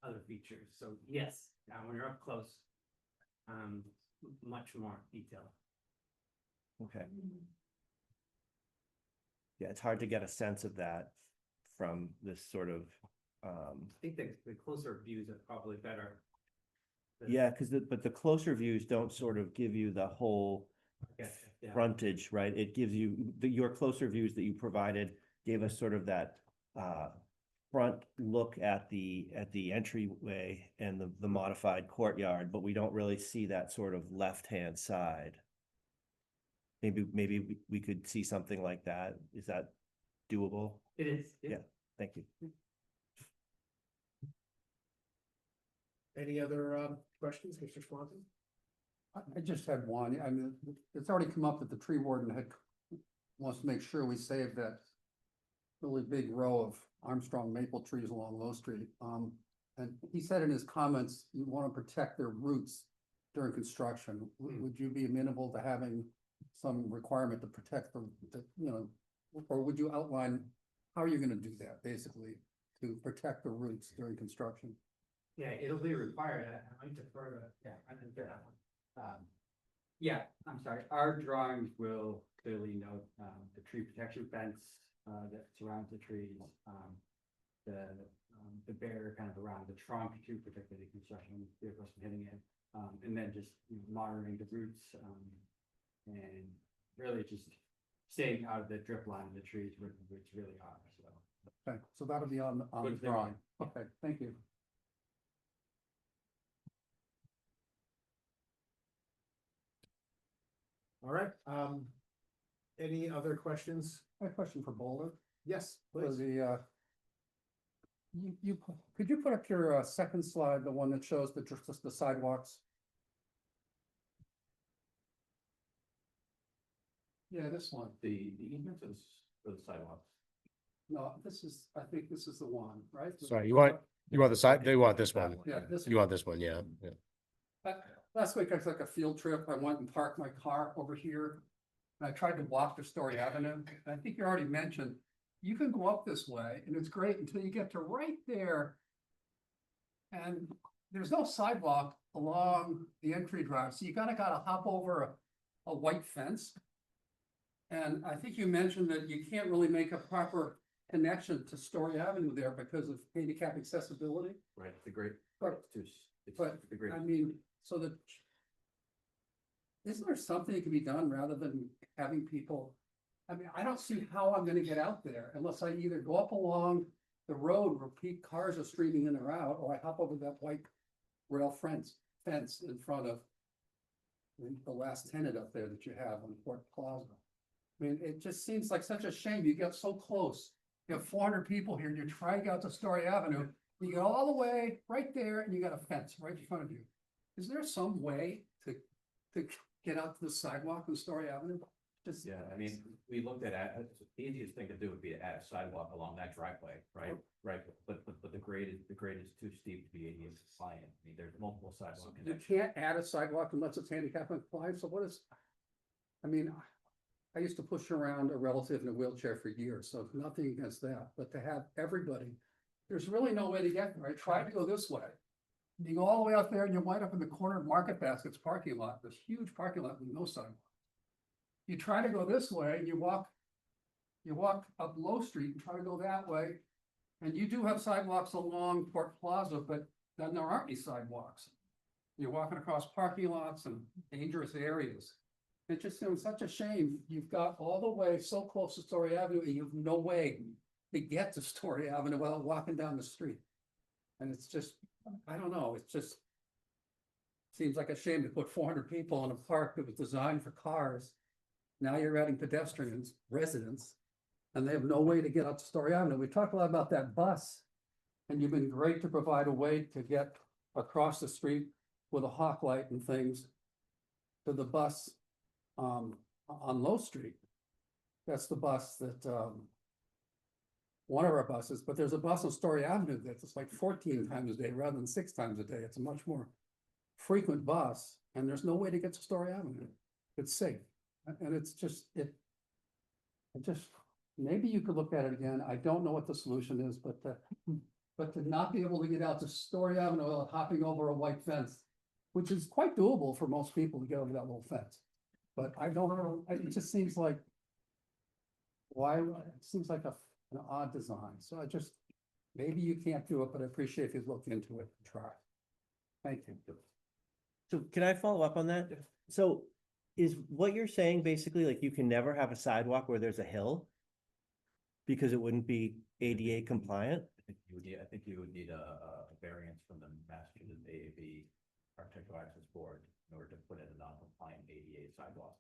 other features. So yes, when you're up close, much more detail. Okay. Yeah, it's hard to get a sense of that from this sort of. I think the closer views are probably better. Yeah, but the closer views don't sort of give you the whole frontage, right? It gives you your closer views that you provided gave us sort of that front look at the entryway and the modified courtyard, but we don't really see that sort of left-hand side. maybe we could see something like that. Is that doable? It is. Yeah, thank you. Any other questions, Mr. Swanton? I just had one. I mean, it's already come up that the tree warden wants to make sure we save that really big row of Armstrong maple trees along Low Street. And he said in his comments, you want to protect their roots during construction. Would you be amenable to having some requirement to protect or would you outline how are you going to do that, basically, to protect the roots during construction? Yeah, it'll be required. I might defer to, yeah, I didn't get that one. Yeah, I'm sorry. Our drawings will clearly note, the tree protection fence, that surrounds the trees, the barrier kind of around the trunk to protect the construction vehicles from hitting it. And then just monitoring the roots, and really just staying out of the drip line of the trees where the roots really are, so. Okay, so that'll be on the drawing. Okay, thank you. All right, any other questions? I have a question for Boulder. Yes, For please. the, could you put up your second slide, the one that shows just the sidewalks? Yeah, this one. The easements is for the sidewalks. No, I think this is the one, right? Sorry, you want the side, they want this one. Yeah, this You want this one, yeah, yeah. Last week I took a field trip. I went and parked my car over here. And I tried to walk to Story Avenue. I think you already mentioned, you can go up this way and it's great until you get to right there. And there's no sidewalk along the entry drive, so you gotta hop over a white fence. And I think you mentioned that you can't really make a proper connection to Story Avenue there because of handicap accessibility. Right, the great, But- it's But, the great. I mean, so that, isn't there something that can be done rather than having people? I mean, I don't see how I'm gonna get out there unless I either go up along the road where cars are streaming in or out, or I hop over that white rail fence in front of the last tenant up there that you have on Port Plaza. I mean, it just seems like such a shame. You get so close. You have 400 people here and you're trying to get out to Story Avenue. You go all the way right there and you got a fence right in front of you. Is there some way to get out to the sidewalk on Story Avenue? Just, Yeah, I mean, we looked at, the easiest thing to do would be to add a sidewalk along that driveway, right? Right, but the grade is too steep to be ADA compliant. I mean, there's multiple sidewalk you connections. can't add a sidewalk unless it's handicap compliant. So what is, I mean, I used to push around a relative in a wheelchair for years, so nothing against that, but to have everybody, there's really no way to get there. I tried to go this way. You go all the way out there and you wind up in the corner of Market Basket's parking lot, this huge parking lot with no sidewalk. You try to go this way, and you walk up Low Street and try to go that way. And you do have sidewalks along Port Plaza, but then there aren't any sidewalks. You're walking across parking lots and dangerous areas. It just seems such a shame. You've got all the way so close to Story Avenue and you have no way to get to Story Avenue without walking down the street. And it's just, I don't know, it just seems like a shame to put 400 people in a park that was designed for cars. Now you're adding pedestrians, residents, and they have no way to get up to Story Avenue. We talked a lot about that bus, and you've been great to provide a way to get across the street with a hawk light and things to the bus on Low Street. That's the bus that one of our buses, but there's a bus on Story Avenue that's like 14 times a day rather than 6 times a day. It's a much more frequent bus, and there's no way to get to Story Avenue. It's safe. And it's just, maybe you could look at it again. I don't know what the solution is, but to not be able to get out to Story Avenue without hopping over a white fence, which is quite doable for most people to get over that little fence. But I don't know, it just seems like, it seems like an odd design. So I just, maybe you can't do it, but I appreciate if you look into it and try. Thank you. So can I follow up on that? So is what you're saying basically like you can never have a sidewalk where there's a hill? Because it wouldn't be ADA compliant? I think you would need a variance from the Massachusetts AAB Architectural Access Board in order to put in a non-compliant ADA sidewalk.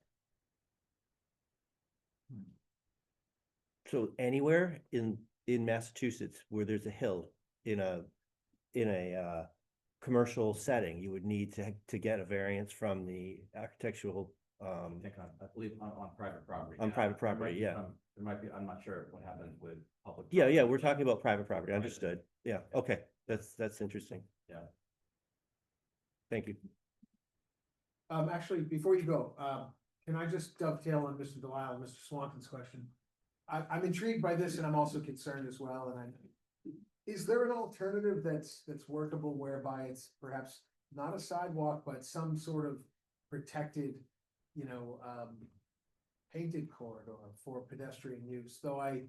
So anywhere in Massachusetts where there's a hill in a commercial setting, you would need to get a variance from the architectural, I believe on private property. on yeah. private property, yeah. There might be, I'm not sure what happens with public. Yeah, property. we're talking about private property, understood. Yeah, okay, that's interesting. Yeah. Thank you. Actually, before you go, can I just dovetail on Mr. Delisle and Mr. Swanton's question? I'm intrigued by this and I'm also concerned as well, and is there an alternative that's workable whereby it's perhaps not a sidewalk, but some sort of protected, painted corridor for pedestrian use, though I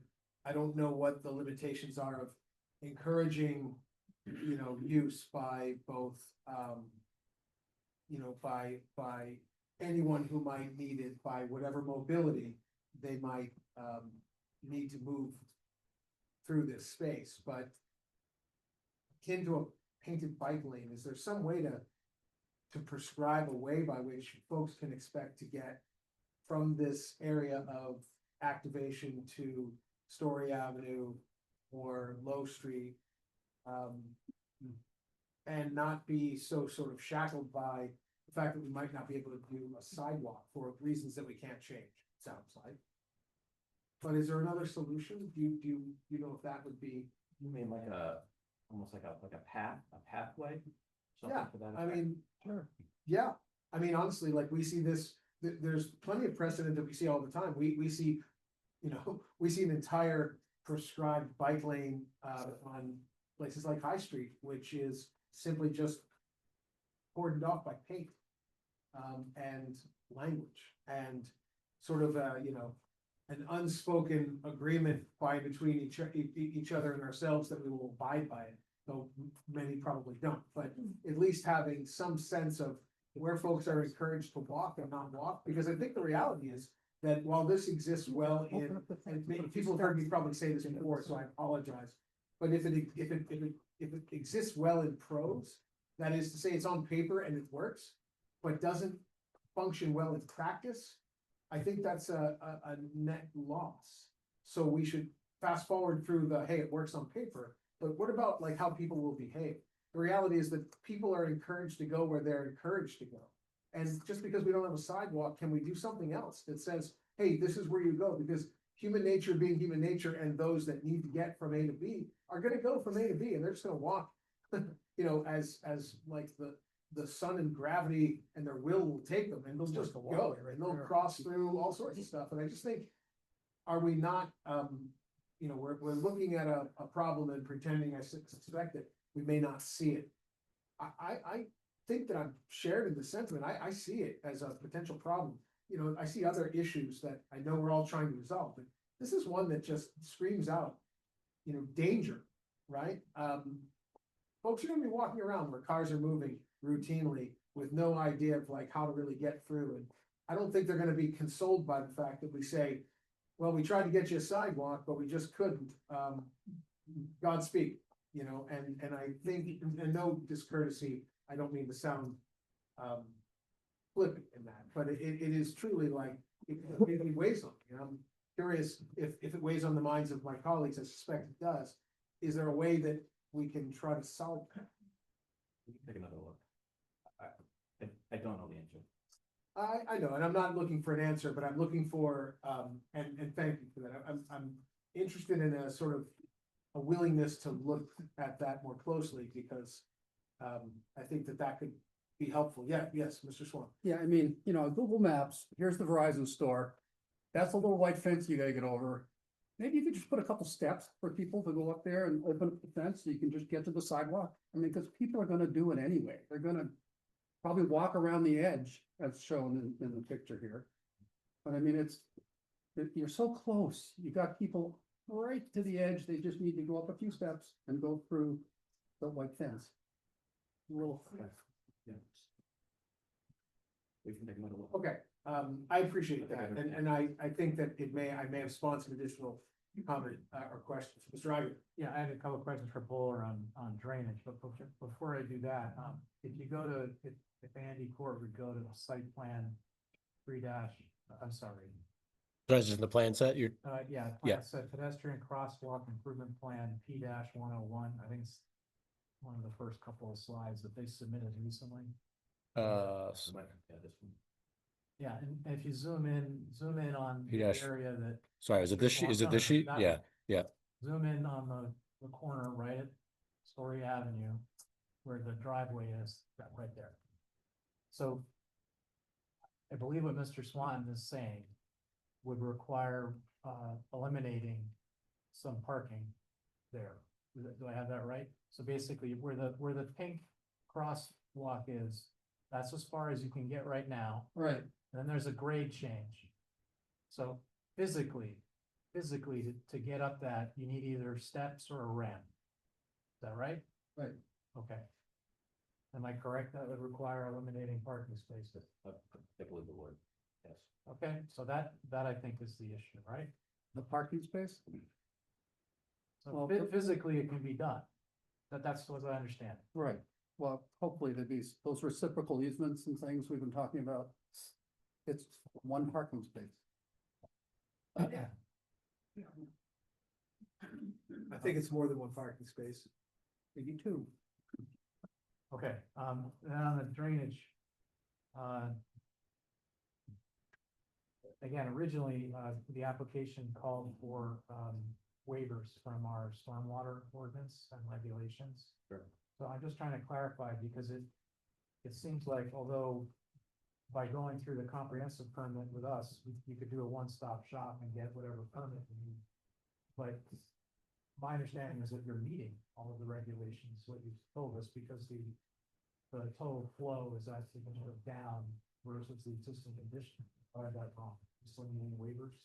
don't know what the limitations are of encouraging, use by both, by anyone who might need it, by whatever mobility they might, need to move through this space, but akin to a painted bike lane, is there some way to prescribe a way by which folks can expect to get from this area of activation to Story Avenue or Low Street, and not be so sort of shackled by the fact that we might not be able to do a sidewalk for reasons that we can't change, it sounds like. But is there another solution? Do you know if that would be? You mean like almost like a pathway? Something Yeah, to that I effect? mean, sure. Yeah, I mean, honestly, like we see this, there's plenty of precedent that we see all the time. We see, we see an entire prescribed bike lane on places like High Street, which is simply just cordoned off by paint and language and sort of an unspoken agreement between each other and ourselves that we will abide by it, though many probably don't, but at least having some sense of where folks are encouraged to walk and not walk, because I think the reality is that while this exists well in, and people have heard me probably say this before, so I apologize, but if it exists well in prose, that is to say it's on paper and it works, but doesn't function well in practice, I think that's a net loss. So we should fast forward through hey, it works on paper, but what about like how people will behave? The reality is that people are encouraged to go where they're encouraged to go. And just because we don't have a sidewalk, can we do something else that says, hey, this is where you go? Because human nature being human nature, and those that need to get from A to B are gonna go from A to B, and they're just gonna walk, as like the sun and gravity and their will take them, and they'll just go, and they'll cross through all sorts of stuff. And I just think, are we not, we're looking at a problem and pretending I suspect it, we may not see it. I think that I'm shared in the sentiment. I see it as a potential problem. I see other issues that I know we're all trying to resolve, but this is one that just screams out, danger, right? Folks are gonna be walking around where cars are moving routinely with no idea of like how to really get through. And I don't think they're gonna be consoled by the fact that we say, well, we tried to get you a sidewalk, but we just couldn't. Godspeed, and I think, and no discourtesy, I don't mean to sound flippant in that, but it is truly like, it weighs on me. I'm curious if it weighs on the minds of my colleagues, I suspect it does. Is there a way that we can try to solve that? Take another look. I don't know the answer. I know, and I'm not looking for an answer, but I'm looking for, and thank you for that. I'm interested in a sort of a willingness to look at that more closely, because I think that could be helpful. Yeah, yes, Mr. Swan. Yeah, I mean, Google Maps, here's the Verizon store. That's a little white fence you gotta get over. Maybe you could just put a couple steps for people to go up there and open up the fence so you can just get to the sidewalk. I mean, because people are gonna do it anyway. They're gonna probably walk around the edge as shown in the picture here. But I mean, you're so close. You got people right to the edge. They just need to go up a few steps and go through the white fence. Yeah. We can take another look. Okay, I appreciate that, and I think that I may have spawned some additional comment or questions. Mr. Iger. Yeah, I had a couple of questions for Bowler on drainage, but before I do that, if you go to, if Andy Court would go to the site plan That's just in the plan set, you're, Yeah, Yeah. plan said pedestrian crosswalk improvement plan P-101, I think it's one of the first couple of slides that they submitted recently. Yeah, and if you zoom in on the P-. area that. Sorry, is it this sheet? Is it this sheet? That Yeah, one. yeah. Zoom in on the corner right at Story Avenue, where the driveway is, right there. So I believe what Mr. Swan is saying would require eliminating some parking there. Do I have that right? So basically, where the pink crosswalk is, that's as far as you can get right now. Right. Then there's a grade change. So physically, to get up that, you need either steps or a ramp. Is that right? Right. Okay. Am I correct? That would require eliminating parking spaces. I believe the word, yes. Okay, so that I think is the issue, right? The parking space? So Well, physically it can be done. That's what I understand. Right. Well, hopefully there'd be those reciprocal easements and things we've been talking about. It's one parking space. Yeah. I think it's more than one parking space. Maybe two. Okay, then on the drainage. Again, originally, the application called for, waivers from our stormwater ordinance and regulations. Sure. So I'm just trying to clarify because it seems like although by going through the comprehensive permit with us, you could do a one-stop shop and get whatever permit you need. But my understanding is that you're meeting all of the regulations, what you've told us, because the total flow is actually going to go down versus the existing condition. Or that wrong? Still needing waivers?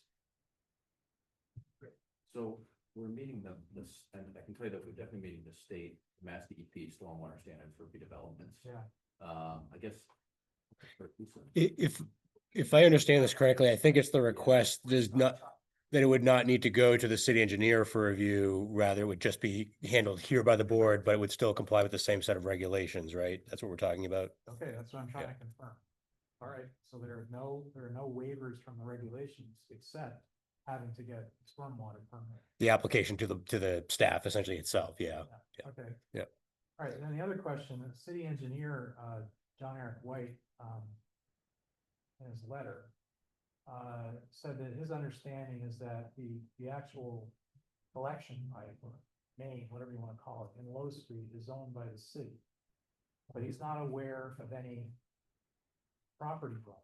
So we're meeting this, and I can tell you that we're definitely meeting the state Mass DEP stormwater standards for redevelopments. Yeah. I guess. If I understand this correctly, I think it's the request does not, that it would not need to go to the city engineer for review, rather it would just be handled here by the board, but it would still comply with the same set of regulations, right? That's what we're talking about. Okay, that's what I'm trying to confirm. All right, so there are no waivers from the regulations except having to get stormwater permit. The application to the staff essentially itself, yeah. Okay. Yeah. All right, and then the other question, the city engineer, John Eric White, in his letter, said that his understanding is that the actual collection pipe or main, whatever you want to call it, in Low Street is owned by the city. But he's not aware of any property right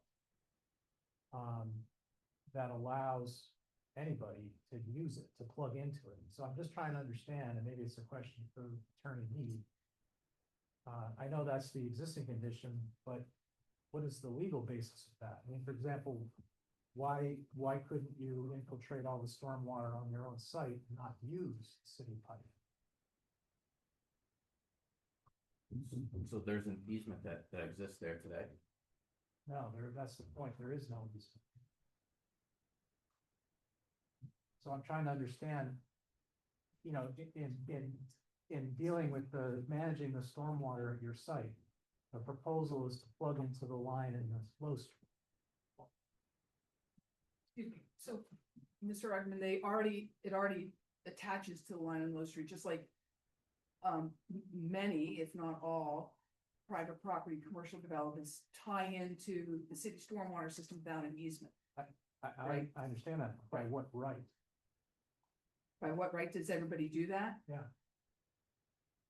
that allows anybody to use it, to plug into it. So I'm just trying to understand, and maybe it's a question for Attorney Mead. I know that's the existing condition, but what is the legal basis of that? I mean, for example, why couldn't you infiltrate all the stormwater on your own site and not use city pipe? So there's an easement that exists there today. No, that's the point. There is no easement. So I'm trying to understand, you know, in dealing with managing the stormwater at your site, the proposal is to plug into the line in the Low Street. Excuse me. So, Mr. Ruckman, it already attaches to the line on Low Street, just like many, if not all, private property commercial developments tie into the city stormwater system without an easement. I understand that. By what right? By what right does everybody do that? Yeah.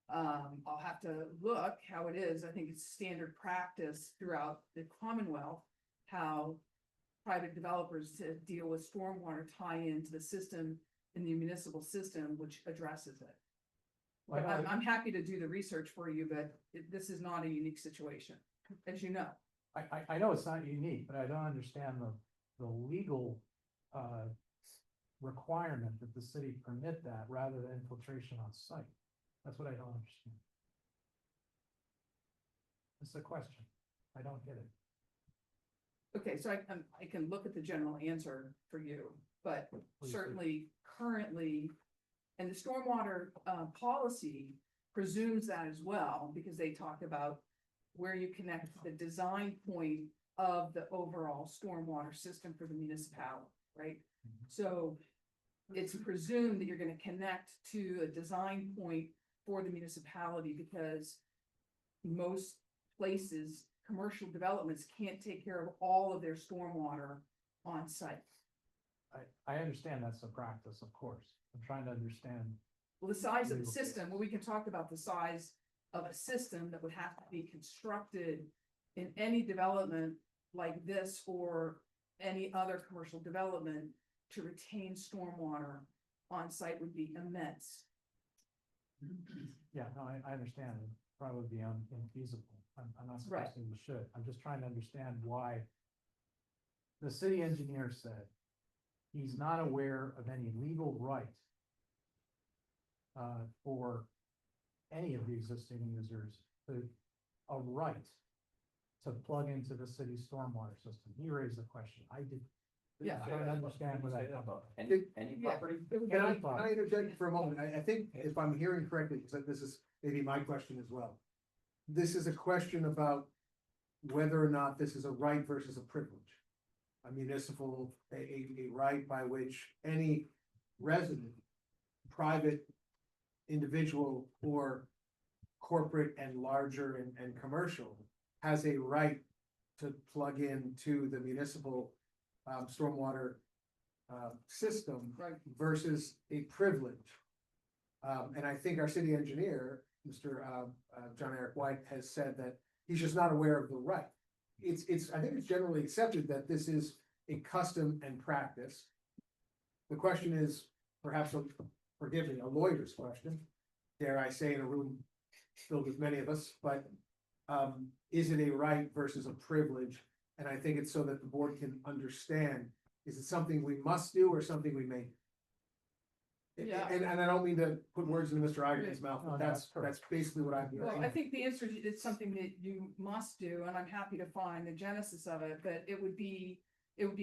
I'll have to look how it is. I think it's standard practice throughout the Commonwealth, how private developers to deal with stormwater tie into the system in the municipal system, which addresses it. But I'm happy to do the research for you, but this is not a unique situation, as you know. I know it's not unique, but I don't understand the legal requirement that the city permit that rather than infiltration on site. That's what I don't understand. It's a question. I don't get it. Okay, so I can look at the general answer for you, but Please certainly currently, and the stormwater policy presumes that as well, because they talk about where you connect the design point of the overall stormwater system for the municipality. right? So it's presumed that you're gonna connect to a design point for the municipality because most places, commercial developments can't take care of all of their stormwater on site. I understand that's a practice, of course. I'm trying to understand. Well, the size of the Legal system, well, we can talk about the size of a system that would have to be constructed in any development like this or any other commercial development to retain stormwater on site would be immense. Yeah, no, I understand. It'd probably be infeasible. I'm not Right. suggesting we should. I'm just trying to understand why. The city engineer said he's not aware of any legal right for any of the existing users a right to plug into the city's stormwater system. He raised the question. I did. Yeah. I don't understand what that. Any Yeah. property? Can I interject for a moment? I think if I'm hearing correctly, because this is maybe my question as well. This is a question about whether or not this is a right versus a privilege. A municipal, a right by which any resident, private individual or corporate and larger and commercial has a right to plug in to the municipal stormwater system Right. versus a privilege. And I think our city engineer, Mr. John Eric White, has said that he's just not aware of the right. I think it's generally accepted that this is a custom and practice. The question is, perhaps, forgive me, a lawyer's question, dare I say, in a room filled with many of us, but is it a right versus a privilege? And I think it's so that the board can understand, is it something we must do or something we may? Yeah. And I don't mean to put words in Mr. Igerton's mouth, No, but no, that's basically what I'm Well, I hearing. think the answer is it's something that you must do, and I'm happy to find the genesis of it, but it would be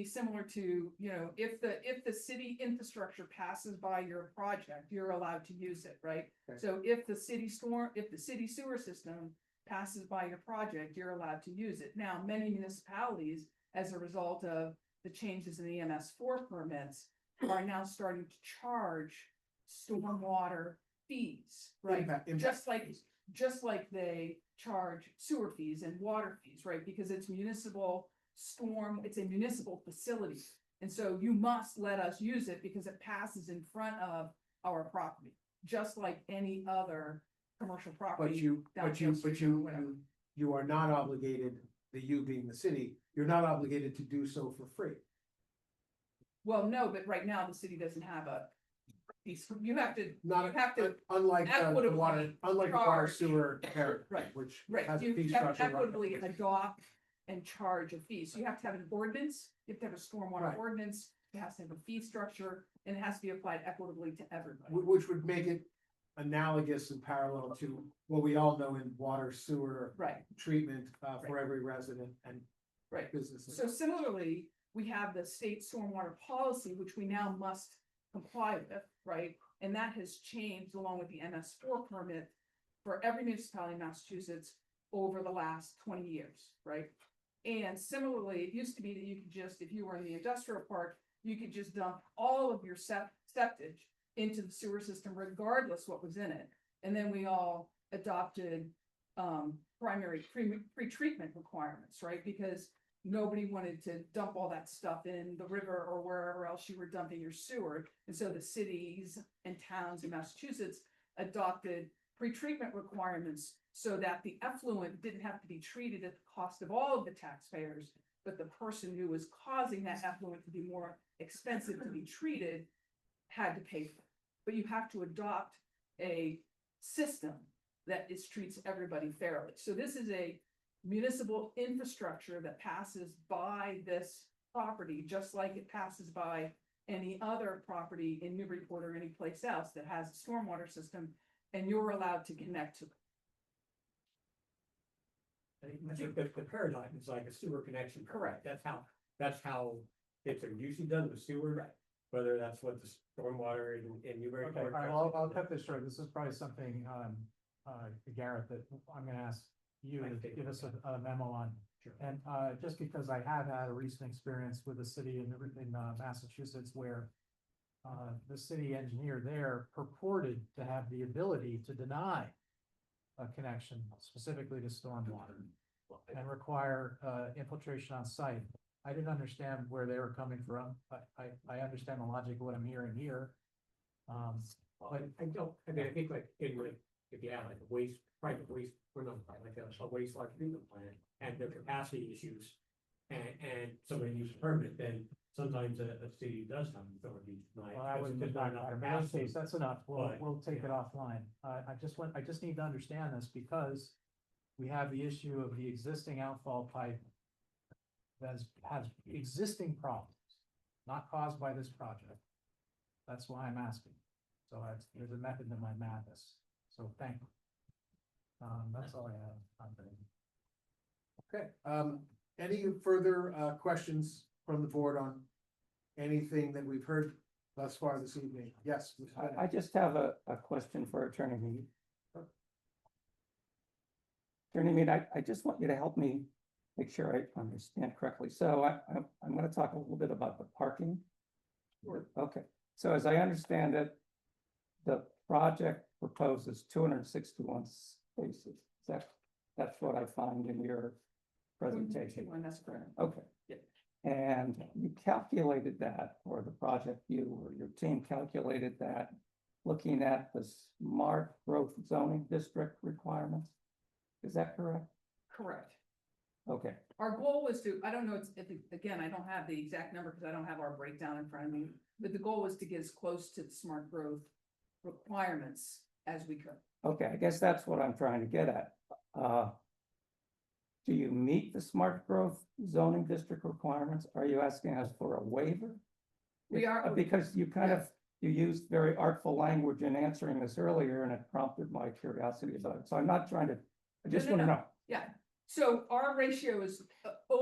similar to, if the city infrastructure passes by your project, you're allowed to use it, right? Okay. So if the city sewer system passes by your project, you're allowed to use it. Now, many municipalities, as a result of the changes in the MS4 permits, are now starting to charge stormwater fees, right? Impact Just like they charge sewer fees and water fees, right? Because it's a municipal facility. And so you must let us use it because it passes in front of our property, just like any other commercial property. You are not obligated, you being the city, you're not obligated to do so for free. Well, no, but right now the city doesn't have a piece. You have to, Unlike the equitably water, unlike the water charge. sewer parent, Right. which right, has a you fee have to structure. equitably adopt and charge a fee. So you have to have an ordinance, you have to have a stormwater Right. ordinance, it has to have a fee structure, and it has to be applied equitably to everybody. Which would make it analogous and parallel to what we all know in water sewer Right, treatment for Right. every resident and right. business. So similarly, we have the state stormwater policy, which we now must comply with, right? And that has changed along with the MS4 permit for every municipality in Massachusetts over the last 20 years, right? And similarly, it used to be that you could just, if you were in the industrial park, you could just dump all of your septic into the sewer system regardless what was in it. And then we all adopted primary pre-treatment requirements, right? Because nobody wanted to dump all that stuff in the river or wherever else you were dumping your sewer. And so the cities and towns in Massachusetts adopted pre-treatment requirements so that the effluent didn't have to be treated at the cost of all of the taxpayers, but the person who was causing that effluent to be more expensive to be treated had to pay for it. But you have to adopt a system that treats everybody fairly. So this is a municipal infrastructure that passes by this property, just like it passes by any other property in Newburyport or any place else that has a stormwater system, and you're allowed to connect to it. I think the paradigm is like a sewer connection. Correct. That's how it's usually done with sewer, whether that's what the stormwater in Newburyport. Okay, all right, well, I'll cut this short. This is probably something, Garrett, that I'm gonna ask you to give us a memo on. And just because I have had a recent experience with a city in Massachusetts where the city engineer there purported to have the ability to deny a connection specifically to stormwater and require infiltration on site. I didn't understand where they were coming from, but I understand the logic of what I'm hearing here. But I don't, I mean, I think like, if you have like a waste, private waste, or not, like a wastewater treatment plant, and the capacity issues, and somebody needs a permit, then sometimes a city does have authority. Well, I was just not, that's enough, we'll take it offline. I just need to understand this because we have the issue of the existing outfall pipe that has existing problems, not caused by this project. That's why I'm asking. So there's a method to my madness. So thank you. That's all I have. Okay, any further questions from the board on anything that we've heard thus far this evening? Yes. Ms. Bennett. I just have a question for Attorney Mead. Attorney Mead, I just want you to help me make sure I understand correctly. So I'm going to talk a little bit about the parking. Sure. Okay, so as I understand it, the project proposes 261 spaces. That's what I find in your presentation. That's correct. Okay. Yeah. And you calculated that, or the project, you or your team calculated that, looking at the smart growth zoning district requirements. Is that correct? Correct. Okay. Our goal was to, I don't know, again, I don't have the exact number because I don't have our breakdown in front of me, but the goal was to get as close to the smart growth requirements as we could. Okay, I guess that's what I'm trying to get at. Do you meet the smart growth zoning district requirements? Are you asking us for a waiver? We are. Because you you used very artful language in answering this earlier, and it prompted my curiosity about it. So I'm not trying to, I just want to know. Yeah, so our ratio is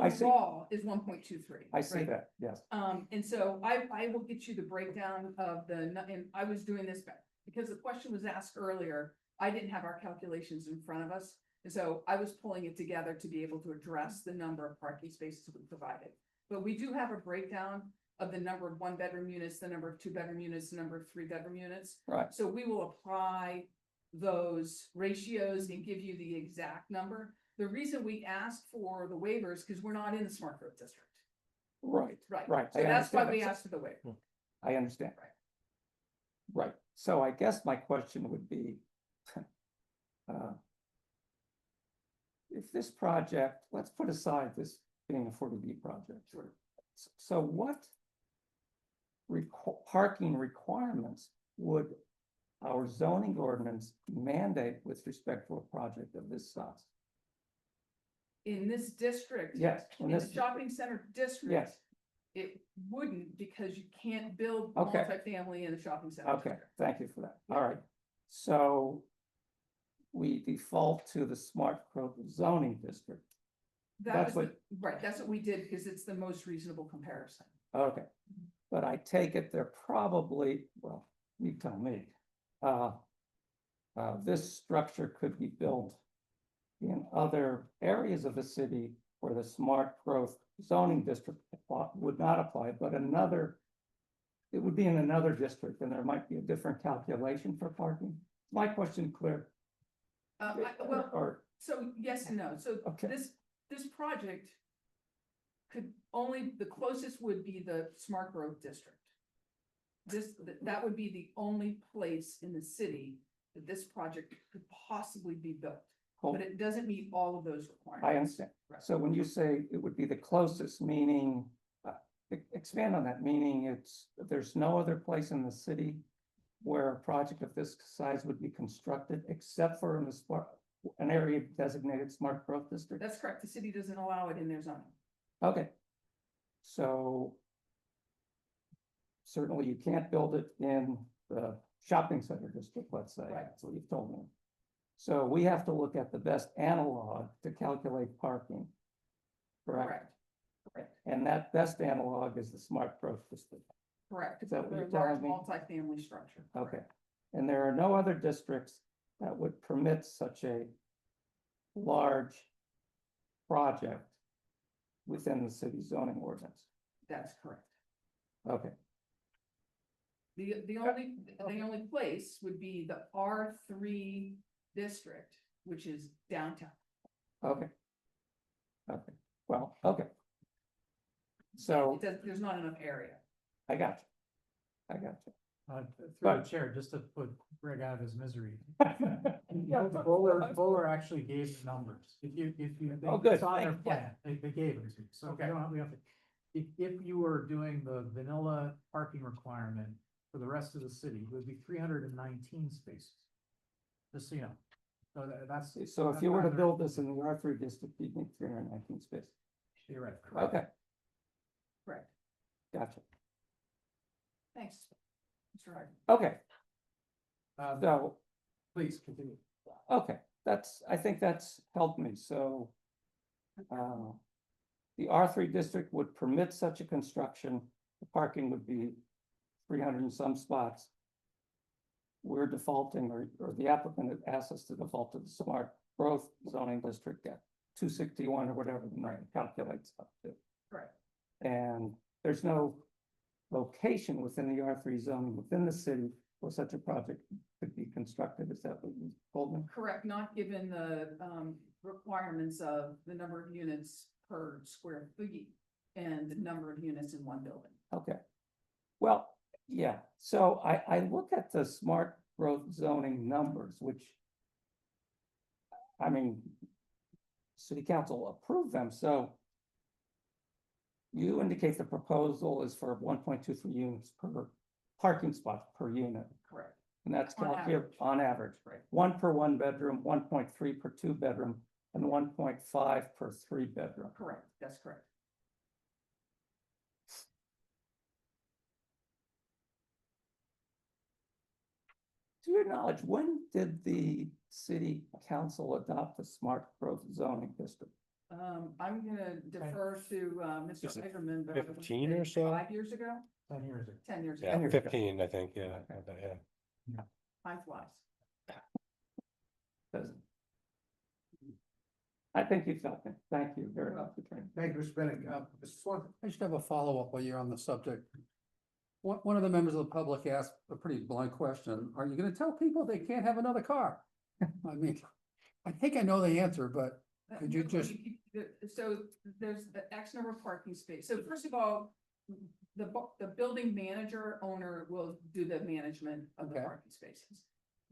I see. overall is 1.23. I see right? that, yes. And so I will get you the breakdown of and I was doing this back because the question was asked earlier. I didn't have our calculations in front of us. And so I was pulling it together to be able to address the number of parking spaces we provided. But we do have a breakdown of the number of 1-bedroom units, the number of 2-bedroom units, the number of 3-bedroom units. Right. So we will apply those ratios and give you the exact number. The reason we asked for the waivers, because we're not in the smart growth district. Right. Right. So I that's why understand we that. asked for the waiver. I understand. Right. So I guess my question would be, if this project, let's put aside this being a 40B project. Sure. So what parking requirements would our zoning ordinance mandate with respect to a project of this size? In this district. Yes. In the shopping center district. Yes. It wouldn't because you can't build Okay. multifamily in the shopping center. Okay, district. thank you for that. All right. So we default to the smart growth zoning district. That's what we did because it's the most reasonable comparison. Okay, but I take it they're probably, well, you tell me. This structure could be built in other areas of the city where the smart growth zoning district would not apply, but it would be in another district and there might be a different calculation for parking. My question clear? So yes and no. So Okay. this project could only, the closest would be the smart growth district. That would be the only place in the city that this project could possibly be built. Cool. But it doesn't meet all of those requirements. I understand. Right. So when you say it would be the closest, meaning, expand on that, meaning there's no other place in the city where a project of this size would be constructed except for in an area designated smart growth district? That's correct. The city doesn't allow it in their zoning. Okay. So certainly you can't build it in the shopping center district, let's say. Right. That's what you've told me. So we have to look at the best analog to calculate parking. Correct? Correct. And that best analog is the smart growth district. Correct. Is that what They're you're telling large me? multifamily structure. Okay. And there are no other districts that would permit such a large project within the city zoning ordinance. That's correct. Okay, The only place would be the R3 district, which is downtown. okay. Okay, well, okay. So There's not enough area. I got you. I got you. Through the But- chair, just to put Greg out of his misery. Yeah. Bowler actually gave the numbers. If you, Oh, good. it's on their Thank you. plan, they gave them to you. So Okay. you don't have, we have to, if you were doing the vanilla parking requirement for the rest of the city, it would be 319 spaces. Just so you know. So that's. So if you were to build this in the R3 district, you'd need 319 spaces. You're right. Okay, Correct. gotcha. Thanks. Mr. Hardin. Okay, Um, so, Please continue. okay, I think that's helped me, so. The R3 district would permit such a construction, the parking would be 300 and some spots. We're defaulting, or the applicant asked us to default to the smart growth zoning district at 261 or whatever the number calculates up to. Correct. And there's no location within the R3 zone within the city where such a project could be constructed. Is that what you told me? Correct, not given the requirements of the number of units per square feet and the number of units in one building. Okay. Well, yeah, so I look at the smart growth zoning numbers, which, I mean, city council approved them, so you indicate the proposal is for 1.23 units per parking spot per unit. Correct. And that's On calculated average. on average. Right. 1 per 1 bedroom, 1.3 per 2 bedroom, and 1.5 per 3 bedroom. Correct, that's correct. To your knowledge, when did the city council adopt the smart growth zoning district? I'm gonna defer to Is Mr. it Egerman. but 15 or so? 5 years ago, 10 years ago. 10 years ago. Yeah, 15, I think, yeah. Time flies. Doesn't. I think you felt it. Thank you very much for training. Thank you, Mr. Bennett. Mr. Swan. I just have a follow-up while you're on the subject. One of the members of the public asked a pretty blunt question. Are you gonna tell people they can't have another car? I mean, I think I know the answer, but could you just, So there's the X number of parking space. So first of all, the building manager owner will do the management of the Okay. parking spaces.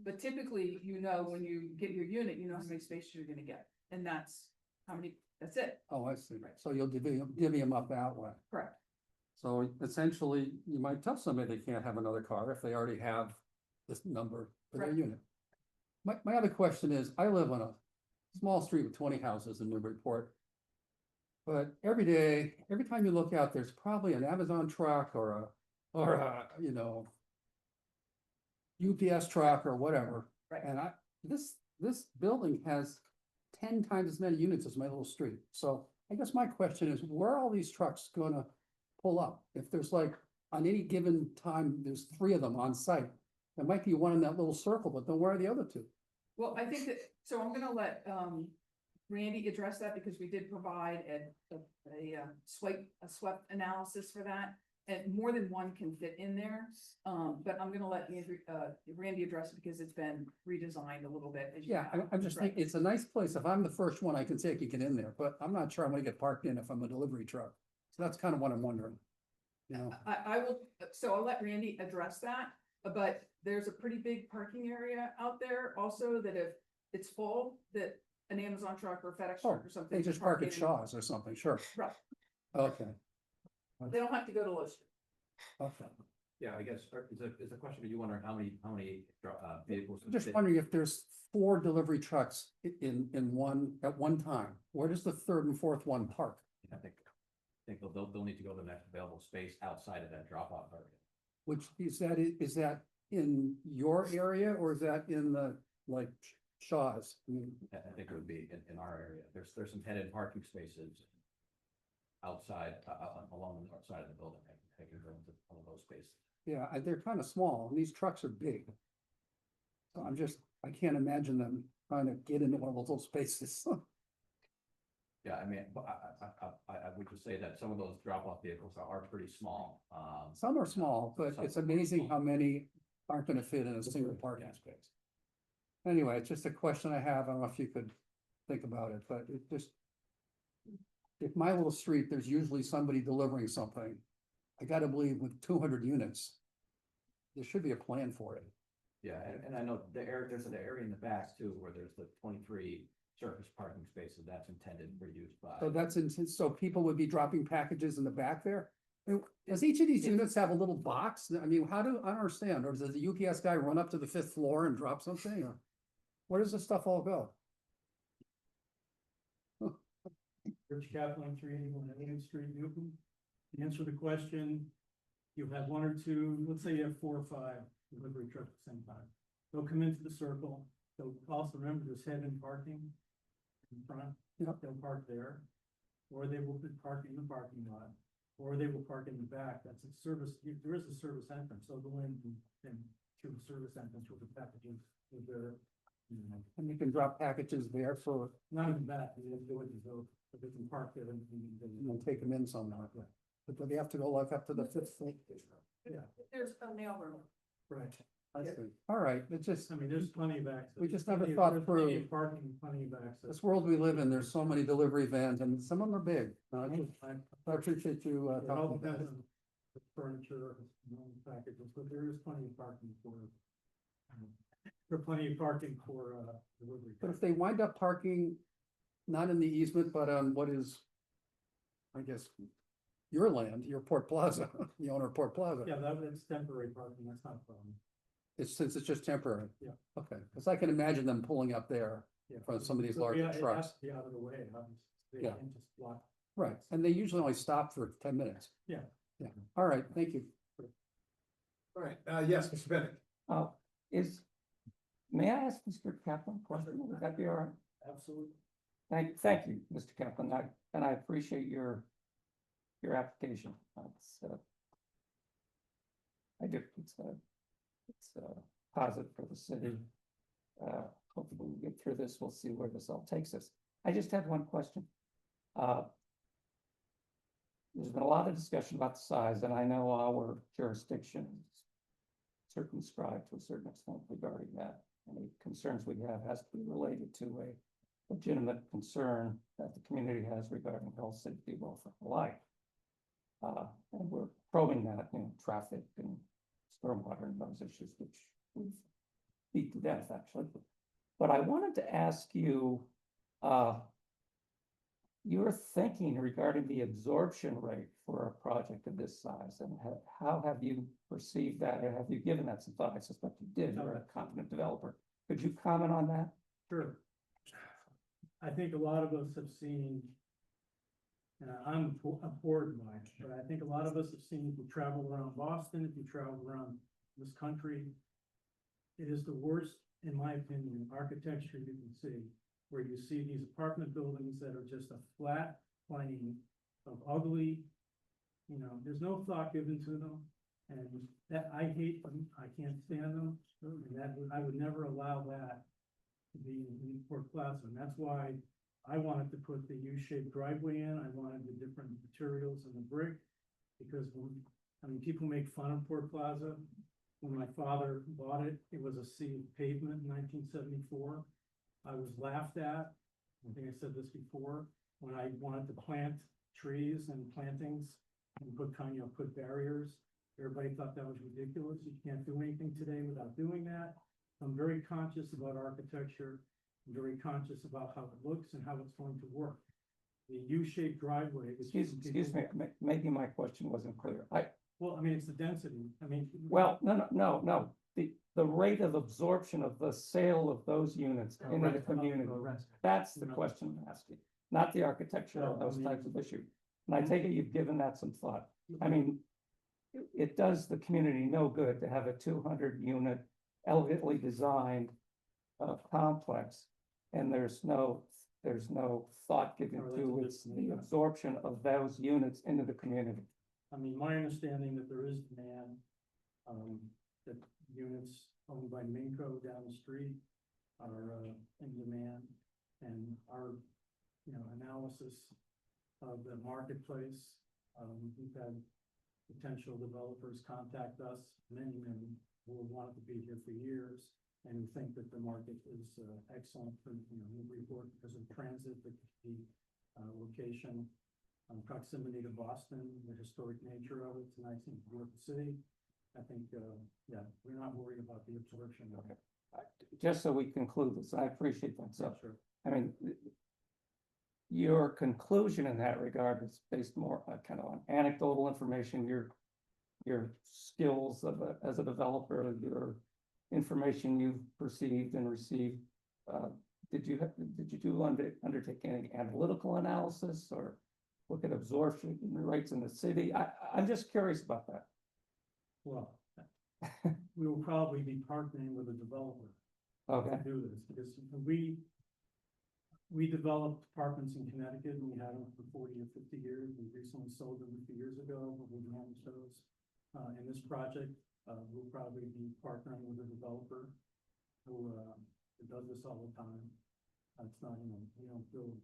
But typically, you know, when you get your unit, you know how many spaces you're gonna get, and that's how many, that's it. oh, I see. So you'll divvy them up that way. Correct. So essentially, you might tell somebody they can't have another car if they already have this number for their Right. unit. My other question is, I live on a small street with 20 houses in Newburyport. But every day, every time you look out, there's probably an Amazon truck or a, you know, UPS truck or whatever. Right. And this building has 10 times as many units as my little street. So I guess my question is, where are all these trucks gonna pull up? If there's like, on any given time, there's 3 of them on site. There might be one in that little circle, but then where are the other 2? Well, I think that, so I'm gonna let Randy address that because we did provide a swept analysis for that. And more than one can fit in there, but I'm gonna let Randy address it because it's been redesigned a little bit. As you Yeah, know. I'm just thinking, it's a nice place. If I'm the first one, I can say I can get in there, but I'm not sure I'm gonna get parked in if I'm a delivery truck. So that's kind of what I'm wondering. You know, I will, so I'll let Randy address that, but there's a pretty big parking area out there also that if it's full, that an Amazon truck or FedEx truck or something. they just can park at in. Shaw's or something, sure. Right, Okay, they don't have to go to Low Street. okay. Yeah, I guess, is the question, are you wondering how many vehicles? I'm just wondering if there's 4 delivery trucks in one, at one time, where does the 3rd and 4th one park? I think they'll need to go to the next available space outside of that drop-off area. Which is that in your area or is that in the, like, Shaw's? I mean, I think it would be in our area. There's some headed parking spaces outside, along the north side of the building. I can go into one of those spaces. yeah, they're kind of small, and these trucks are big. So I can't imagine them trying to get into one of those little spaces. Yeah, I mean, but I would just say that some of those drop-off vehicles are pretty small. Some are small, but Some it's are amazing small. how many aren't gonna fit in a single parking space. Anyway, it's just a question I have. I don't know if you could think about it, but it just. If my little street, there's usually somebody delivering something. I gotta believe with 200 units. There should be a plan for it. Yeah, and I know there's an area in the back too, where there's the 23 surface parking spaces that's intended for use by. So so people would be dropping packages in the back there? Does each of these units have a little box? I mean, I don't understand. Or does the UPS guy run up to the 5th floor and drop something? Or where does this stuff all go? Rich Kaplan, 381 Main Street, Newton. To answer the question, you have one or two, let's say you have 4 or 5 delivery trucks at the same time. They'll come into the circle. They'll also remember there's head-in parking in front. Yep. They'll park there, or they will park in the parking lot, or they will park in the back. That's a service. There is a service entrance. They'll go in and through the service entrance with the packages with their, you know, And you can drop packages there for, not in the back. They have to go into those, but they can park there and take them in somewhere. But do they have to go like up to the 5th floor? yeah. There's a mailroom. Right. I see. All right, it just, I mean, there's plenty of access. we just never Plenty of- thought there's plenty through. of Parking, plenty of access. This world we live in, there's so many delivery vans and some of them are big. I appreciate you It all talking about depends it. on the furniture, packages, but there is plenty of parking plenty of parking for, delivery. But if they wind up parking, not in the easement, but on what is, I guess, your land, your Port Plaza, the owner of Port Plaza. Yeah, that's temporary parking, that's not a problem. Since it's just temporary. Yeah. Okay, because I can imagine them pulling up there Yeah. for some of these So, larger yeah, it trucks. has to be out of the way, obviously. They Yeah. can't just block. Right, and they usually only stop for 10 minutes. Yeah. Yeah, all right, thank you. All right, yes, Mr. Bennett. May I ask Mr. Kaplan a question? Would that be all right? Absolutely. Thank you, Mr. Kaplan, and I appreciate your application. I do, it's positive for the city. Hopefully we'll get through this, we'll see where this all takes us. I just had one question. There's been a lot of discussion about the size, and I know our jurisdiction is circumscribed to a certain extent regarding that. Any concerns we have has to be related to a legitimate concern that the community has regarding health, safety, welfare, and life. And we're probing that, traffic and stormwater and those issues, which we've beat to death, actually. But I wanted to ask you, your thinking regarding the absorption rate for a project of this size, and how have you perceived that, or have you given that some thought? I suspect you did, you're a competent developer. Could you comment on that? Sure. I think a lot of us have seen, and I'm bored by it, but I think a lot of us have seen, if you travel around Boston, if you travel around this country, it is the worst, in my opinion, architecture you can see, where you see these apartment buildings that are just a flat plane of ugly, there's no thought given to them. And that, I hate them, I can't stand them, and I would never allow that to be in Port Plaza, and that's why I wanted to put the U-shaped driveway in. I wanted the different materials in the brick, because people make fun of Port Plaza. When my father bought it, it was a sea of pavement in 1974. I was laughed at. I think I said this before, when I wanted to plant trees and plantings and put barriers. Everybody thought that was ridiculous. You can't do anything today without doing that. I'm very conscious about architecture. I'm very conscious about how it looks and how it's going to work. The U-shaped driveway. Excuse me, maybe my question wasn't clear. It's the density. Well, no. The rate of absorption of the sale of those units into the community. That's the question I'm asking, not the architecture of those types of issues. And I take it you've given that some thought. It does the community no good to have a 200-unit elegantly designed complex, and there's no thought given to the absorption of those units into the community. My understanding that there is demand, that units owned by Minco down the street are in demand, and our analysis of the marketplace. We've had potential developers contact us, many who have wanted to be here for years. And we think that the market is excellent for, Newburyport because of transit, the location, proximity to Boston, the historic nature of it, it's a nice and beautiful city. I think, yeah, we're not worried about the absorption. Just so we conclude this, I appreciate that, so, Sure. I mean, your conclusion in that regard is based more kind of on anecdotal information, your skills as a developer, your information you've perceived and received. Did you undertake any analytical analysis or look at absorption rates in the city? I'm just curious about that. Well, we will probably be partnering with a developer. Okay. To do this, because we developed apartments in Connecticut, and we had them for 40 or 50 years. We recently sold them a few years ago, but we managed those. In this project, we'll probably be partnering with a developer who does this all the time. It's not, we don't build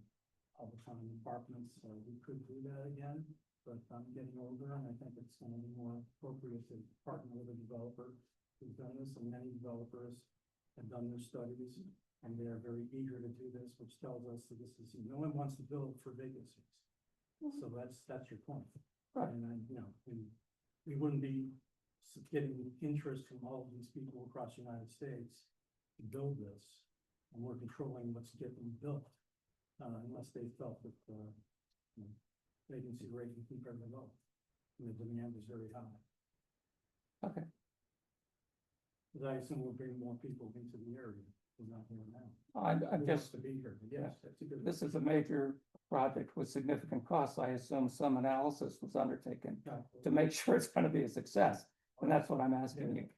all the time apartments, so we could do that again, but I'm getting older, and I think it's gonna be more appropriate to partner with a developer who's done this, and many developers have done their studies, and they are very eager to do this, which tells us that this is, no one wants to build for vacancies. So that's your point. Right. And we wouldn't be getting interest from all of these people across the United States to build this, and we're controlling what's getting built, unless they felt that vacancy rate would be very low, and the demand is very high. Okay. Because I assume we'll bring more people into the area. We're not here now. I'm Who just, wants to be here? Yes, that's a good. this is a major project with significant costs. I assume some analysis was undertaken to make sure it's gonna be a success, and that's what I'm asking you.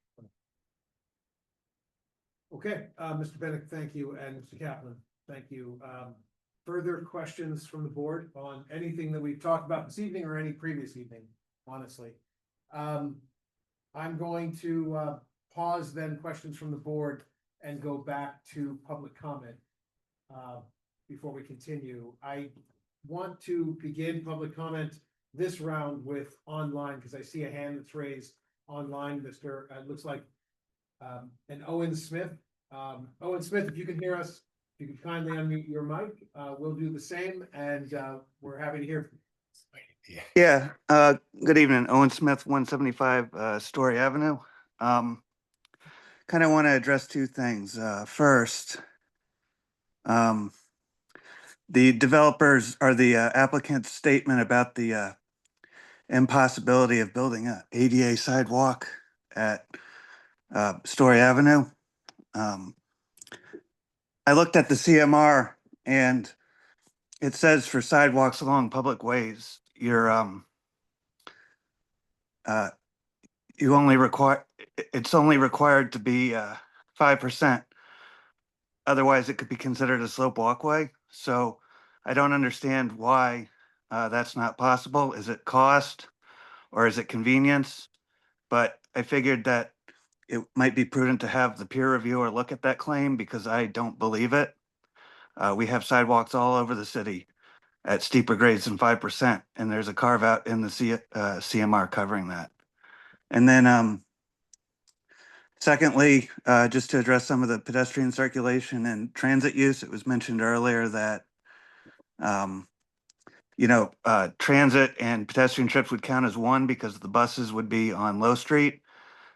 Okay, Mr. Bennett, thank you, and Mr. Kaplan, thank you. Further questions from the board on anything that we've talked about this evening or any previous evening, honestly? I'm going to pause then questions from the board and go back to public comment before we continue. I want to begin public comment this round with online, because I see a hand that's raised online, Mr. It looks like and Owen Smith. Owen Smith, if you can hear us, if you could kindly unmute your mic, we'll do the same, and we're happy to hear from you. Yeah, good evening, Owen Smith, 175 Story Avenue. Kind of want to address two things. First, the developers or the applicant's statement about the impossibility of building a ADA sidewalk at Story Avenue. I looked at the CMR, and it says for sidewalks along public ways, you're you only require, it's only required to be 5%. Otherwise, it could be considered a slope walkway. So I don't understand why that's not possible. Is it cost or is it convenience? But I figured that it might be prudent to have the peer reviewer look at that claim, because I don't believe it. We have sidewalks all over the city at steeper grades than 5%, and there's a carve out in the CMR covering that. And then secondly, just to address some of the pedestrian circulation and transit use, it was mentioned earlier that transit and pedestrian trips would count as one because the buses would be on Low Street.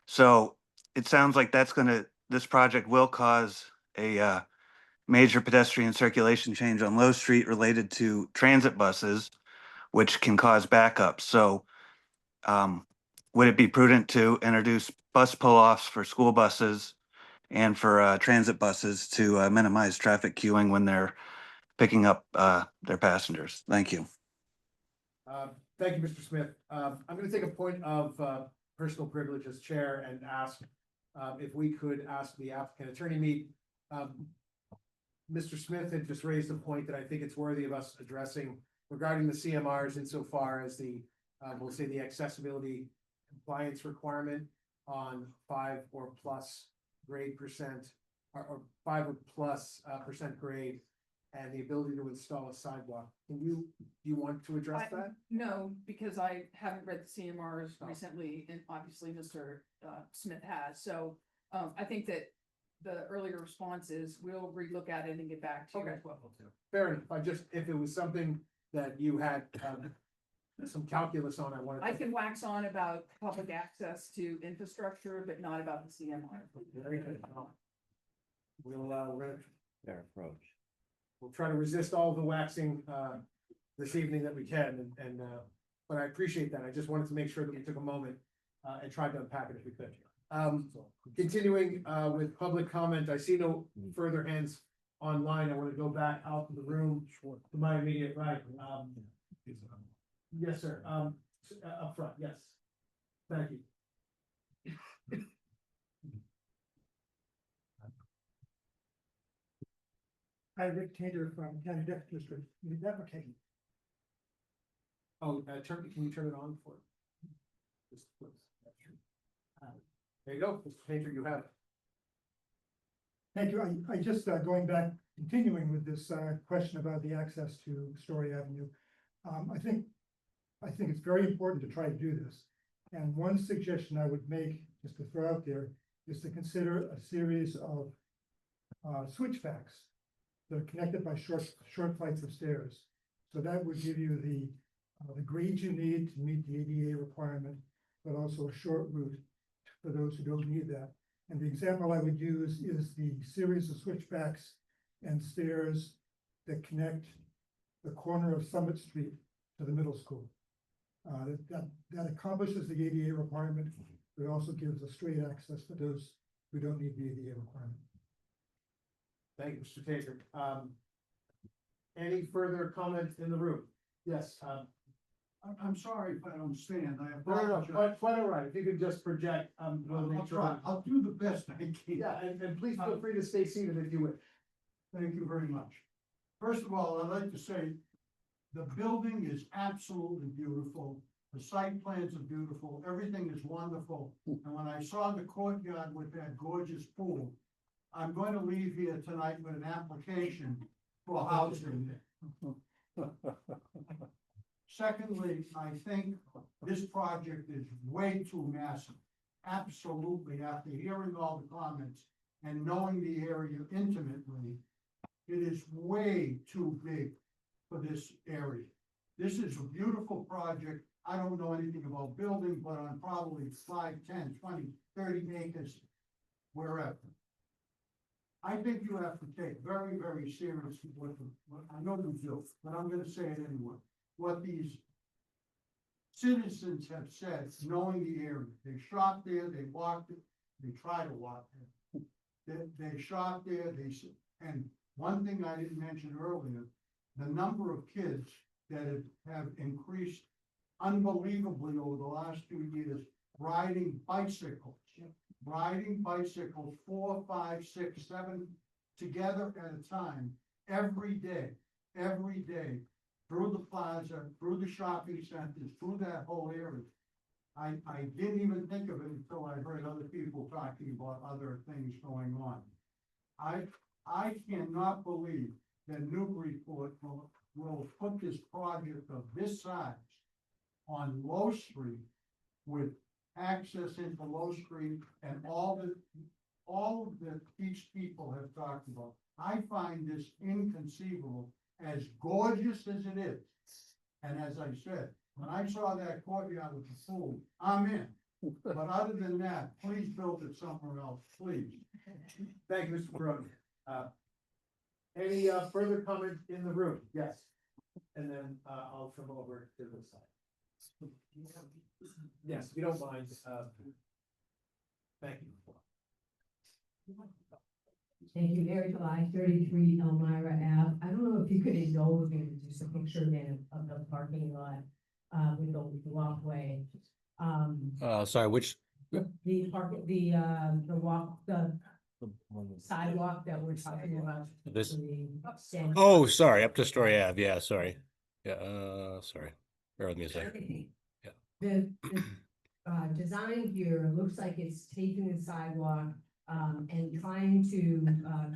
So it sounds like this project will cause a major pedestrian circulation change on Low Street related to transit buses, which can cause backups. So would it be prudent to introduce bus pull-offs for school buses and for transit buses to minimize traffic queuing when they're picking up their passengers? Thank you. Thank you, Mr. Smith. I'm going to take a point of personal privilege as chair and ask if we could ask the applicant. Attorney Mead, Mr. Smith had just raised a point that I think it's worthy of us addressing regarding the CMRs insofar as the, we'll say, the accessibility compliance requirement on 5 or plus grade percent or 5 or plus percent grade. and the ability to install a sidewalk. Do you want to address that? No, because I haven't read the CMRs recently, and obviously Mr. Smith has, so, I think that the earlier response is we'll relook at it and get back to you as well. Fair enough. If it was something that you had, some calculus on, I wanted. I can wax on about public access to infrastructure, but not about the CMR. Very good. We'll, Fair approach. we'll try to resist all the waxing, this evening that we can, but I appreciate that. I just wanted to make sure that we took a moment, and tried to unpack it if we could. Continuing, with public comment, I see no further hands online. I want to go back out to the room to my immediate right. Yes, sir. Up front, yes. Thank you. Hi, Rick Tater from County Debt District, Newburyport. Oh, can you turn it on for? Just please. There you go, Mr. Painter, you have it. Thank you. I just, going back, continuing with this, question about the access to Story Avenue. I think it's very important to try to do this. And one suggestion I would make, just to throw out there, is to consider a series of, switchbacks that are connected by short flights of stairs. So that would give you the grades you need to meet the ADA requirement, but also a short route for those who don't need that. And the example I would use is the series of switchbacks and stairs that connect the corner of Summit Street to the middle school. That accomplishes the ADA requirement, but also gives a straight access for those who don't need the ADA requirement. Thank you, Mr. Taser. Any further comments in the room? Yes, I'm sorry if I don't understand. no, quite all right. If you could just project, we'll make sure. I'll do the best I can. Yeah, and please feel free to stay seated if you wish. Thank you very much. First of all, I'd like to say the building is absolutely beautiful. The site plans are beautiful. Everything is wonderful. And when I saw the courtyard with that gorgeous pool, I'm going to leave here tonight with an application for housing there. Secondly, I think this project is way too massive. Absolutely, after hearing all the comments and knowing the area intimately, it is way too big for this area. This is a beautiful project. I don't know anything about building, but on probably 5, 10, 20, 30 acres, wherever. I think you have to take very, very seriously what I know you do, but I'm gonna say it anyway. What these citizens have said, knowing the area, they shop there, they walk it, they try to walk there. They shop there, and one thing I didn't mention earlier, the number of kids that have increased unbelievably over the last 2 years, riding bicycles. Riding bicycles 4, 5, 6, 7 together at a time, every day, through the plaza, through the shopping centers, through that whole area. I didn't even think of it until I heard other people talking about other things going on. I cannot believe that Newburyport will put this project of this size on Low Street with access into Low Street and all that these people have talked about. I find this inconceivable, as gorgeous as it is. And as I said, when I saw that courtyard with the pool, I'm in. But other than that, please build it somewhere else, please. Thank you, Mr. Barone. Any further comment in the room? Yes. And then I'll come over to the side. Yes, if you don't mind. Thank you. Thank you, Mary July, 33 Elmira Ave. I don't know if you could indulge me with just a picture again of the parking lot with the walkway. Sorry, which? The sidewalk that we're talking about. This? The Oh, sorry, up to Story Ave. Yeah, sorry. Yeah, sorry. Bear with me a second. Yeah. The design here looks like it's taking the sidewalk and trying to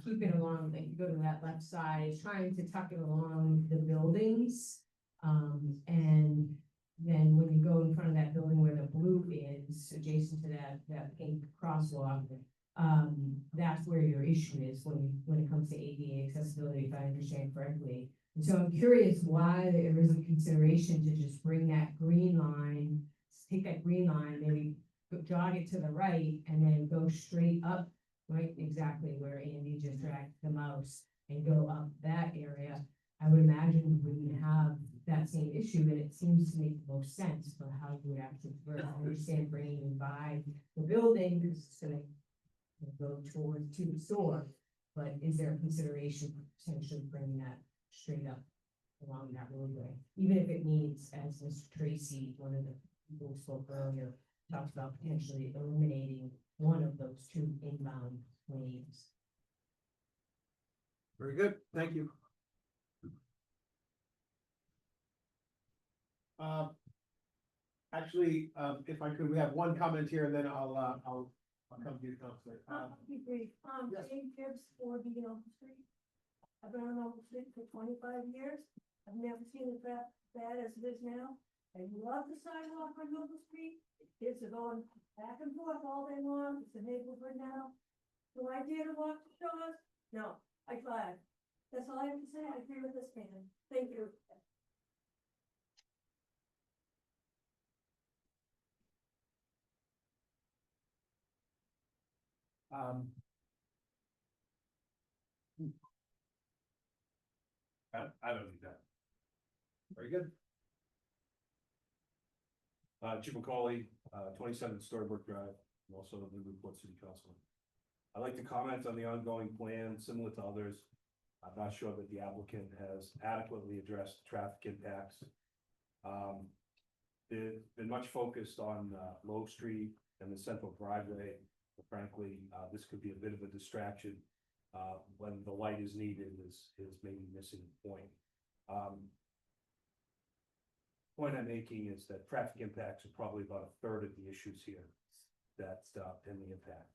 keep it along you go to that left side, is trying to tuck it along the buildings. And then when you go in front of that building where the blue is, adjacent to that pink crosswalk, that's where your issue is when it comes to ADA accessibility, if I understand correctly. And so I'm curious why there isn't consideration to just bring that green line, take that green line, maybe jog it to the right, and then go straight up, right, exactly where Andy just dragged the mouse, and go up that area. I would imagine we wouldn't have that same issue, and it seems to make the most sense for how you would actually work. I understand bringing them by the building, because it's gonna go to the store, but is there a consideration for potentially bringing that straight up along that roadway? Even if it means, as Mr. Tracy, one of the people who spoke earlier, talked about potentially eliminating one of those two inbound lanes. Very good, thank you. Actually, if I could, we have one comment here, and then I'll come to you, Counselor. I'll be brief. Yes. Jane Gibbs, 4B Oak Street. I've been on Oak Street for 25 years. I've never seen it that bad as it is now. I love the sidewalk on Oak Street. Kids are going back and forth all day long. It's a neighborhood now. Do I dare to walk the shores? No, I drive. That's all I have to say. I agree with this man. Thank you. I don't need that. Very good. Jim McCauley, 27 Storybook Drive, I'm also the Newburyport City Councilor. I'd like to comment on the ongoing plan, similar to others. I'm not sure that the applicant has adequately addressed traffic impacts. They've been much focused on Low Street and the central driveway. But frankly, this could be a bit of a distraction when the light is needed is maybe missing the point. Point I'm making is that traffic impacts are probably about a third of the issues here that's in the impact.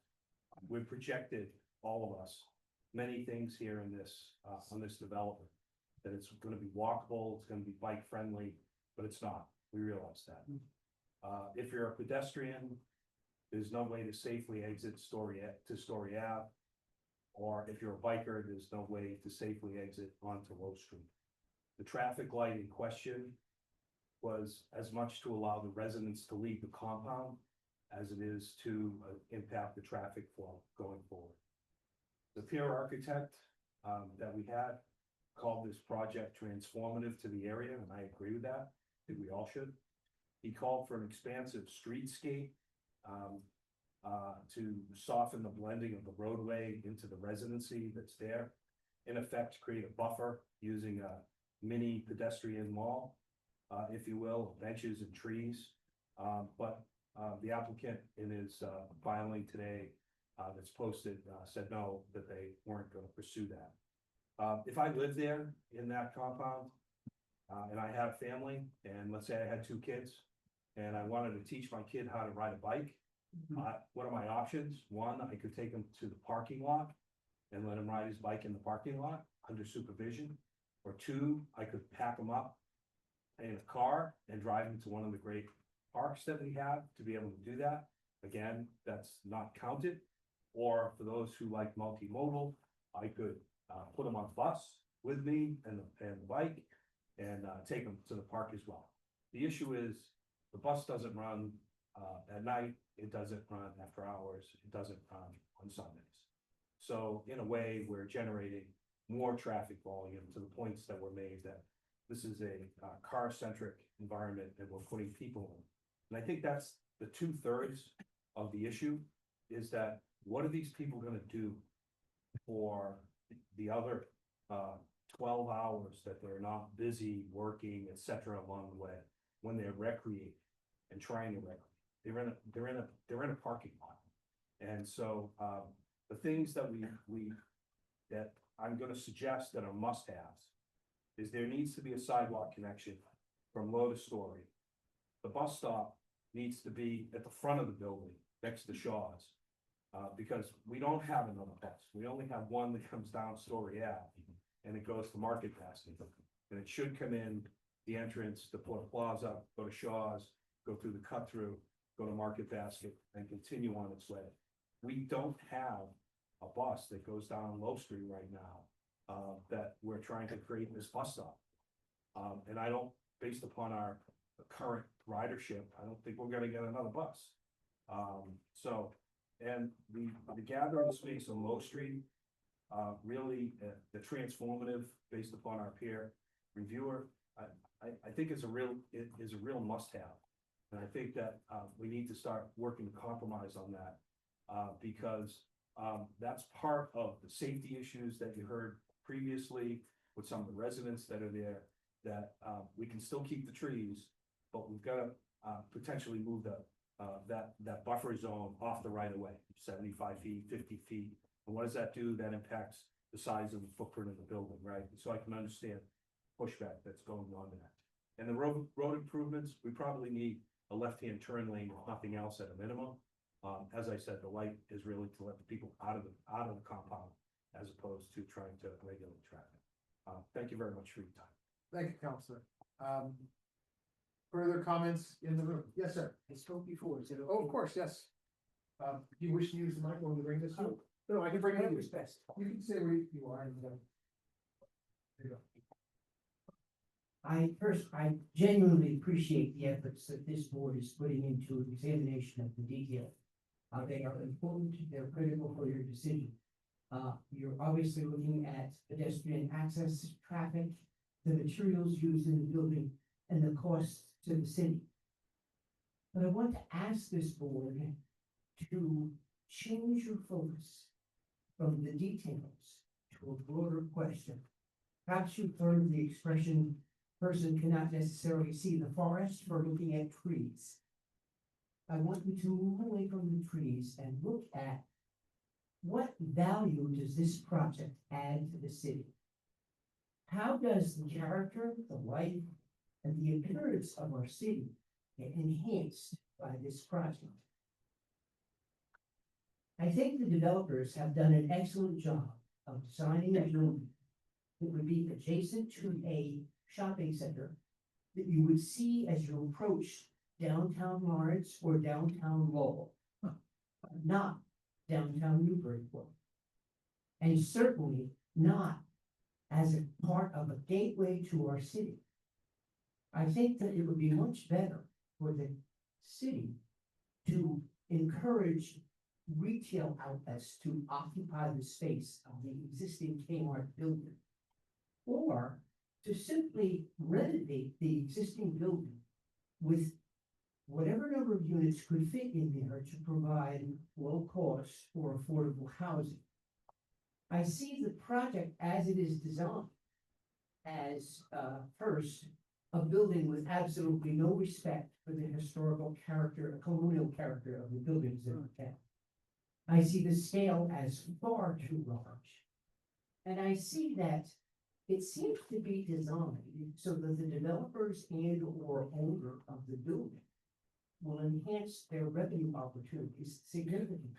We've projected, all of us, many things here in this on this development, that it's going to be walkable, it's going to be bike friendly, but it's not. We realize that. If you're a pedestrian, there's no way to safely exit Story Ave, or if you're a biker, there's no way to safely exit onto Low Street. The traffic light in question was as much to allow the residents to leave the compound as it is to impact the traffic flow going forward. The peer architect that we had called this project transformative to the area, and I agree with that. I think we all should. He called for an expansive streetscape to soften the blending of the roadway into the residency that's there. In effect, create a buffer using a mini pedestrian mall, if you will, benches and trees. But the applicant in his filing today that's posted said no, that they weren't going to pursue that. If I lived there in that compound and I had a family, and let's say I had 2 kids, and I wanted to teach my kid how to ride a bike, what are my options? One, I could take him to the parking lot and let him ride his bike in the parking lot under supervision. Or 2, I could pack him up in a car and drive him to one of the great parks that we have to be able to do that. Again, that's not counted. Or for those who like multimodal, I could put them on a bus with me and the bike and take them to the park as well. The issue is the bus doesn't run at night, it doesn't run after hours, it doesn't run on Sundays. So in a way, we're generating more traffic volume to the points that were made that this is a car-centric environment that we're putting people in. And I think that's the 2/3 of the issue, is that what are these people gonna do for the other 12 hours that they're not busy working, et cetera, along the way, when they're recreating and trying to recreate? They're in a parking lot. And so the things that that I'm gonna suggest that are must-haves is there needs to be a sidewalk connection from Low to Story. The bus stop needs to be at the front of the building, next to Shaw's. Because we don't have another bus. We only have one that comes down Story Ave and it goes to Market Basket. And it should come in the entrance to Port Plaza, go to Shaw's, go through the cut through, go to Market Basket and continue on its way. We don't have a bus that goes down Low Street right now, that we're trying to create this bus stop. And I don't, based upon our current ridership, I don't think we're gonna get another bus. And the gathering space on Low Street, really, the transformative, based upon our peer reviewer, I think is a real must-have. And I think that, we need to start working to compromise on that, because, that's part of the safety issues that you heard previously with some of the residents that are there, that, we can still keep the trees, but we've gotta, potentially move that buffer zone off the right of way, 75 feet, 50 feet. And what does that do? That impacts the size of the footprint of the building, right? So I can understand pushback that's going on there. And the road improvements, we probably need a left-hand turn lane, if nothing else, at a minimum. As I said, the light is really to let the people out of the compound, as opposed to trying to regulate traffic. Thank you very much for your time. Thank you, Counselor. Further comments in the room? Yes, sir. I spoke before, is it okay? Oh, of course, yes. Do you wish to use the mic when we bring this up? No, I can bring it up. Whatever's best. You can say where you are. And, there you go. I genuinely appreciate the efforts that this board is putting into examination of the detail. They are important, they're critical for your decision. You're obviously looking at pedestrian access, traffic, the materials used in the building, and the costs to the city. But I want to ask this board to change your focus from the details to a broader question. Perhaps you've heard the expression, person cannot necessarily see the forest for looking at trees. I want you to move away from the trees and look at what value does this project add to the city? How does the character, the life, and the appearance of our city get enhanced by this project? I think the developers have done an excellent job of designing a building that would be adjacent to a shopping center that you would see as you approach downtown Lawrence or downtown Lowell, not downtown Newburyport, and certainly not as a part of a gateway to our city. I think that it would be much better for the city to encourage retail outlets to occupy the space of the existing Kmart building, or to simply renovate the existing building with whatever number of units could fit in there to provide low cost or affordable housing. I see the project as it is designed as first, a building with absolutely no respect for the historical character, colonial character of the buildings in the town. I see the scale as far too large. And I see that it seems to be designed so that the developers and or owner of the building will enhance their revenue opportunities significantly.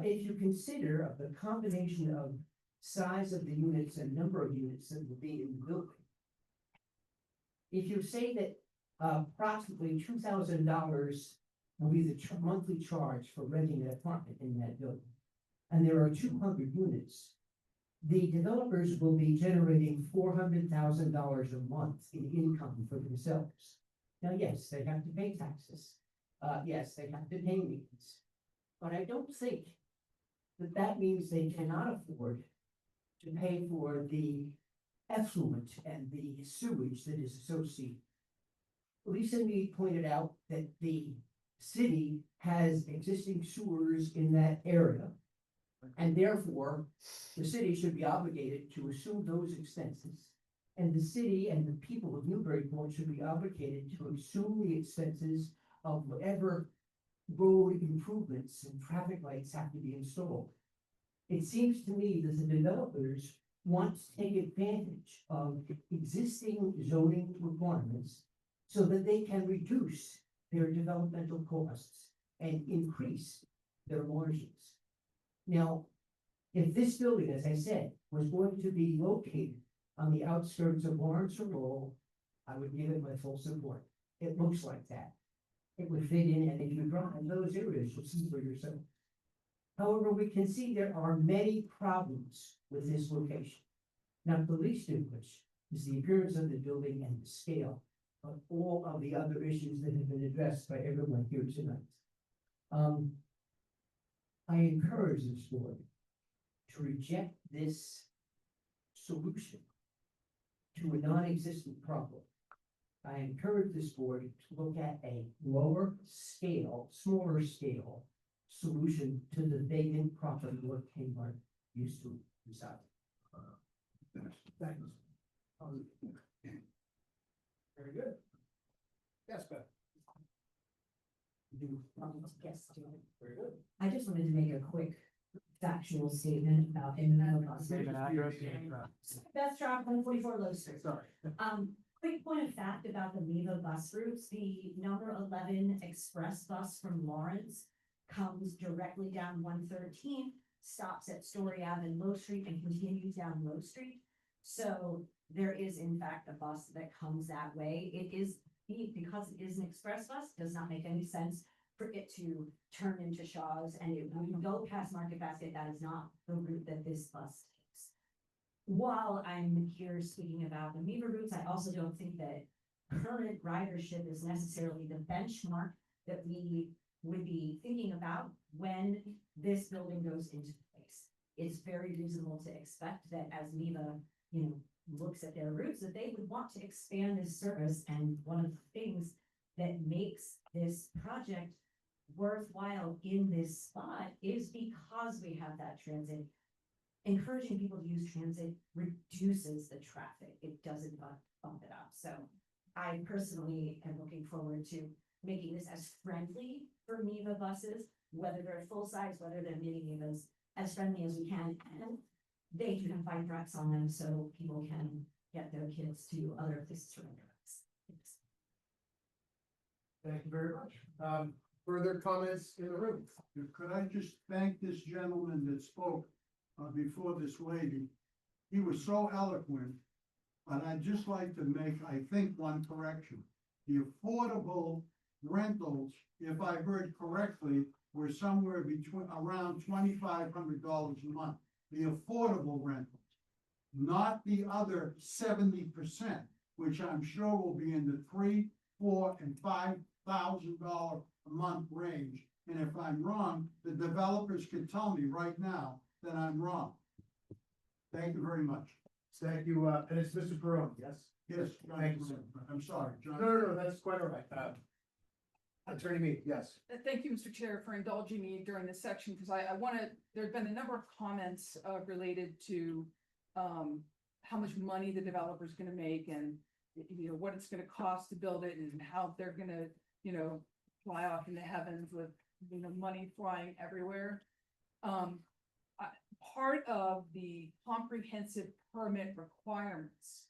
If you consider the combination of size of the units and number of units that will be in the building, if you say that approximately $2,000 will be the monthly charge for renting an apartment in that building, and there are 200 units, the developers will be generating $400,000 a month in income for themselves. Now, yes, they have to pay taxes. Yes, they have to pay maintenance. But I don't think that that means they cannot afford to pay for the effluent and the sewage that is associated. Lisa Mead pointed out that the city has existing sewers in that area, and therefore the city should be obligated to assume those expenses. And the city and the people of Newburyport should be obligated to assume the expenses of whatever road improvements and traffic lights have to be installed. It seems to me that the developers want to take advantage of existing zoning requirements so that they can reduce their developmental costs and increase their margins. Now, if this building, as I said, was going to be located on the outskirts of Lawrence or Lowell, I would give it my full support. It looks like that. It would fit in, and if you drive those areas, you'll see for yourself. However, we can see there are many problems with this location. Not the least of which is the appearance of the building and the scale of all of the other issues that have been addressed by everyone here tonight. I encourage this board to reject this solution to a non-existent problem. I encourage this board to look at a lower scale, smaller scale solution to the vacant property where Kmart used to reside. Thanks. Very good. Yes, Beth. Yes, Very good. I just wanted to make a quick factual statement about in-and-out buses. Name and address. Beth Stroud, 144 Low Street. Sorry. Quick point of fact about the MIVA bus routes, the number 11 express bus from Lawrence comes directly down 113, stops at Story Ave and Low Street and continues down Low Street. So there is in fact a bus that comes that way. It is, because it is an express bus, does not make any sense for it to turn into Shaw's, and it would go past Market Basket. That is not the route that this bus takes. While I'm here speaking about the MIVA routes, I also don't think that current ridership is necessarily the benchmark that we would be thinking about when this building goes into place. It's very reasonable to expect that as MIVA, looks at their routes, that they would want to expand this service. And one of the things that makes this project worthwhile in this spot is because we have that transit. Encouraging people to use transit reduces the traffic. It doesn't bump it up. So I personally am looking forward to making this as friendly for MIVA buses, whether they're full size, whether they're mini MIVAs, as friendly as we can. And they do have bike racks on them so people can get their kids to other places to ride bikes. Thanks. Thank you very much. Further comments in the room? Could I just thank this gentleman that spoke before this lady? He was so eloquent, but I'd just like to make, I think, one correction. The affordable rentals, if I heard correctly, were somewhere between around $2,500 a month. The affordable rentals, not the other 70%, which I'm sure will be in the $3,000, $4,000, and $5,000 a month range. And if I'm wrong, the developers can tell me right now that I'm wrong. Thank you very much. Thank you, and it's Mr. Perone, yes? Yes, Thank you, sir. I'm sorry, John. No, that's quite all right. Attorney Mead, yes. Thank you, Mr. Chair, for indulging me during this section, because I want to, there's been a number of comments related to how much money the developer is going to make and, what it's going to cost to build it and how they're going to, fly off into heavens with, money flying everywhere. Part of the comprehensive permit requirements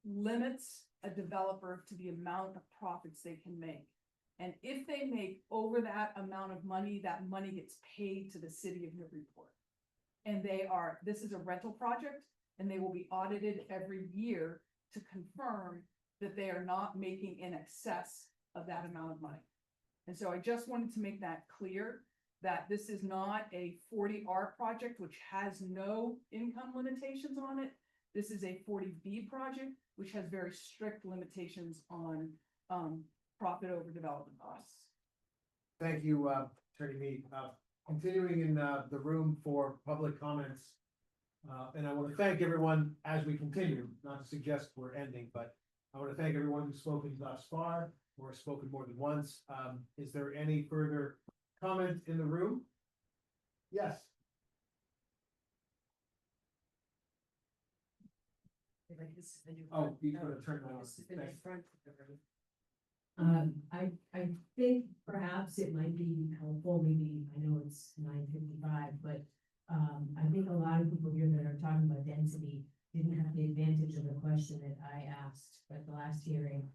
limits a developer to the amount of profits they can make. And if they make over that amount of money, that money gets paid to the city of Newburyport. And this is a rental project, and they will be audited every year to confirm that they are not making in excess of that amount of money. And so I just wanted to make that clear, that this is not a 40R project, which has no income limitations on it. This is a 40B project, which has very strict limitations on profit over development costs. Thank you, Attorney Mead. Continuing in the room for public comments. And I want to thank everyone as we continue, not to suggest we're ending, but I want to thank everyone who's spoken thus far or spoken more than once. Is there any further comment in the room? Yes. Oh, you got to turn that on. Thanks. I think perhaps it might be helpful, maybe, I know it's 9:55, but I think a lot of people here that are talking about density didn't have the advantage of the question that I asked at the last hearing.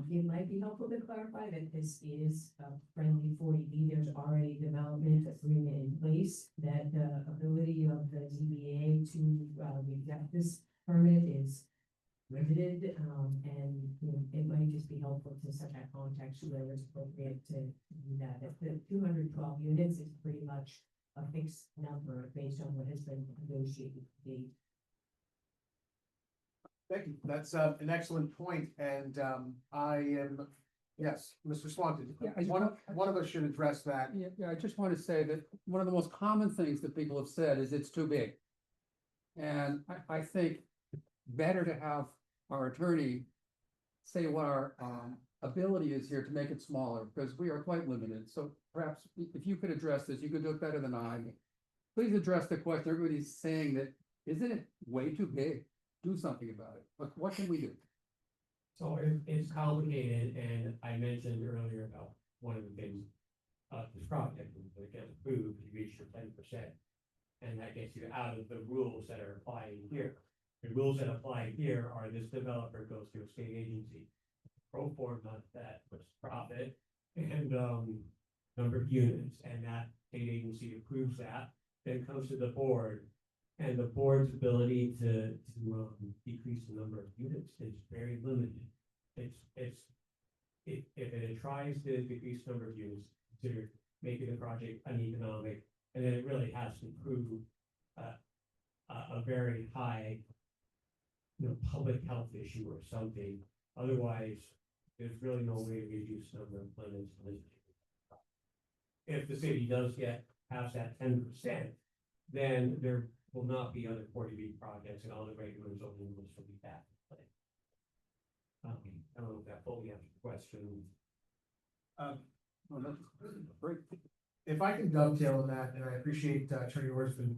It might be helpful to clarify that this is a friendly 40B. There's already development agreement in place, that the ability of the ZBA to reject this permit is limited, and you know, it might just be helpful to set that context where it's appropriate to do that. If the 212 units is pretty much a fixed number based on what has been negotiated to date. Thank you. That's an excellent point, and I am, yes, Mr. Swanton. Yeah, I just One of us should address that. Yeah, I just want to say that one of the most common things that people have said is it's too big. And I think better to have our attorney say what our ability is here to make it smaller, because we are quite limited. So perhaps if you could address this, you could do it better than I. Please address the question. Everybody's saying that, isn't it way too big? Do something about it. But what can we do? So it's complicated, and I mentioned earlier about one of the things, this project, when it gets approved, you reach your 10%. And that gets you out of the rules that are applying here. The rules that apply here are this developer goes to a state agency, pro forma that puts profit and number of units, and that state agency approves that, then comes to the board. And the board's ability to decrease the number of units is very limited. If it tries to decrease the number of units, consider making the project uneconomic, and then it really has to prove a very high, public health issue or something. Otherwise, there's really no way to reduce the number of limits. If the city does get past that 10%, then there will not be other 40B projects, and all the regular zoning rules will be back in play. I don't know if that fully answers the question. If I can dovetail on that, and I appreciate Attorney Orsman.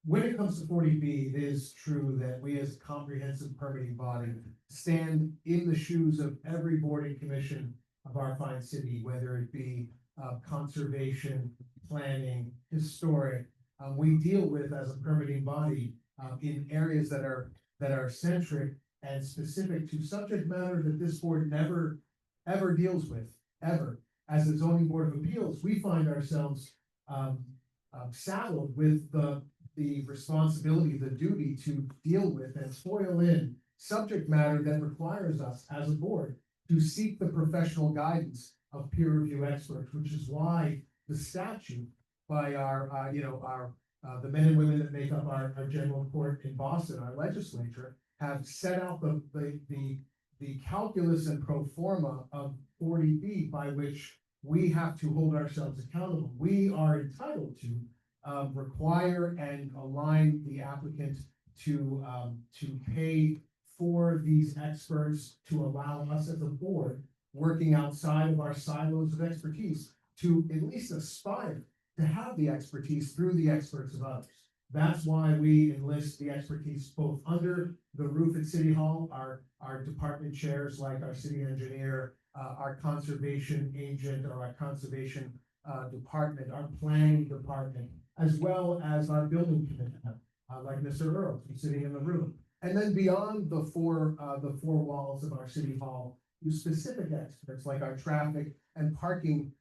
When it comes to 40B, it is true that we as a comprehensive permitting body stand in the shoes of every board and commission of our fine city, whether it be conservation, planning, historic. We deal with, as a permitting body, in areas that are centric and specific to subject matter that this board never ever deals with, ever. As a zoning board of appeals, we find ourselves saddled with the responsibility, the duty to deal with and foil in subject matter that requires us as a board to seek the professional guidance of peer review experts, which is why the statute by the men and women that make up our general court in Boston, our legislature, have set out the calculus and pro forma of 40B by which we have to hold ourselves accountable. We are entitled to require and align the applicant to pay for these experts, to allow us as a board working outside of our silos of expertise to at least aspire to have the expertise through the experts of others. That's why we enlist the expertise both under the roof at City Hall, our department chairs like our city engineer, our conservation agent or our conservation department, our planning department, as well as our building committee, like Mr. Earl, who's sitting in the room. And then beyond the four walls of our City Hall, you specific experts like our traffic and parking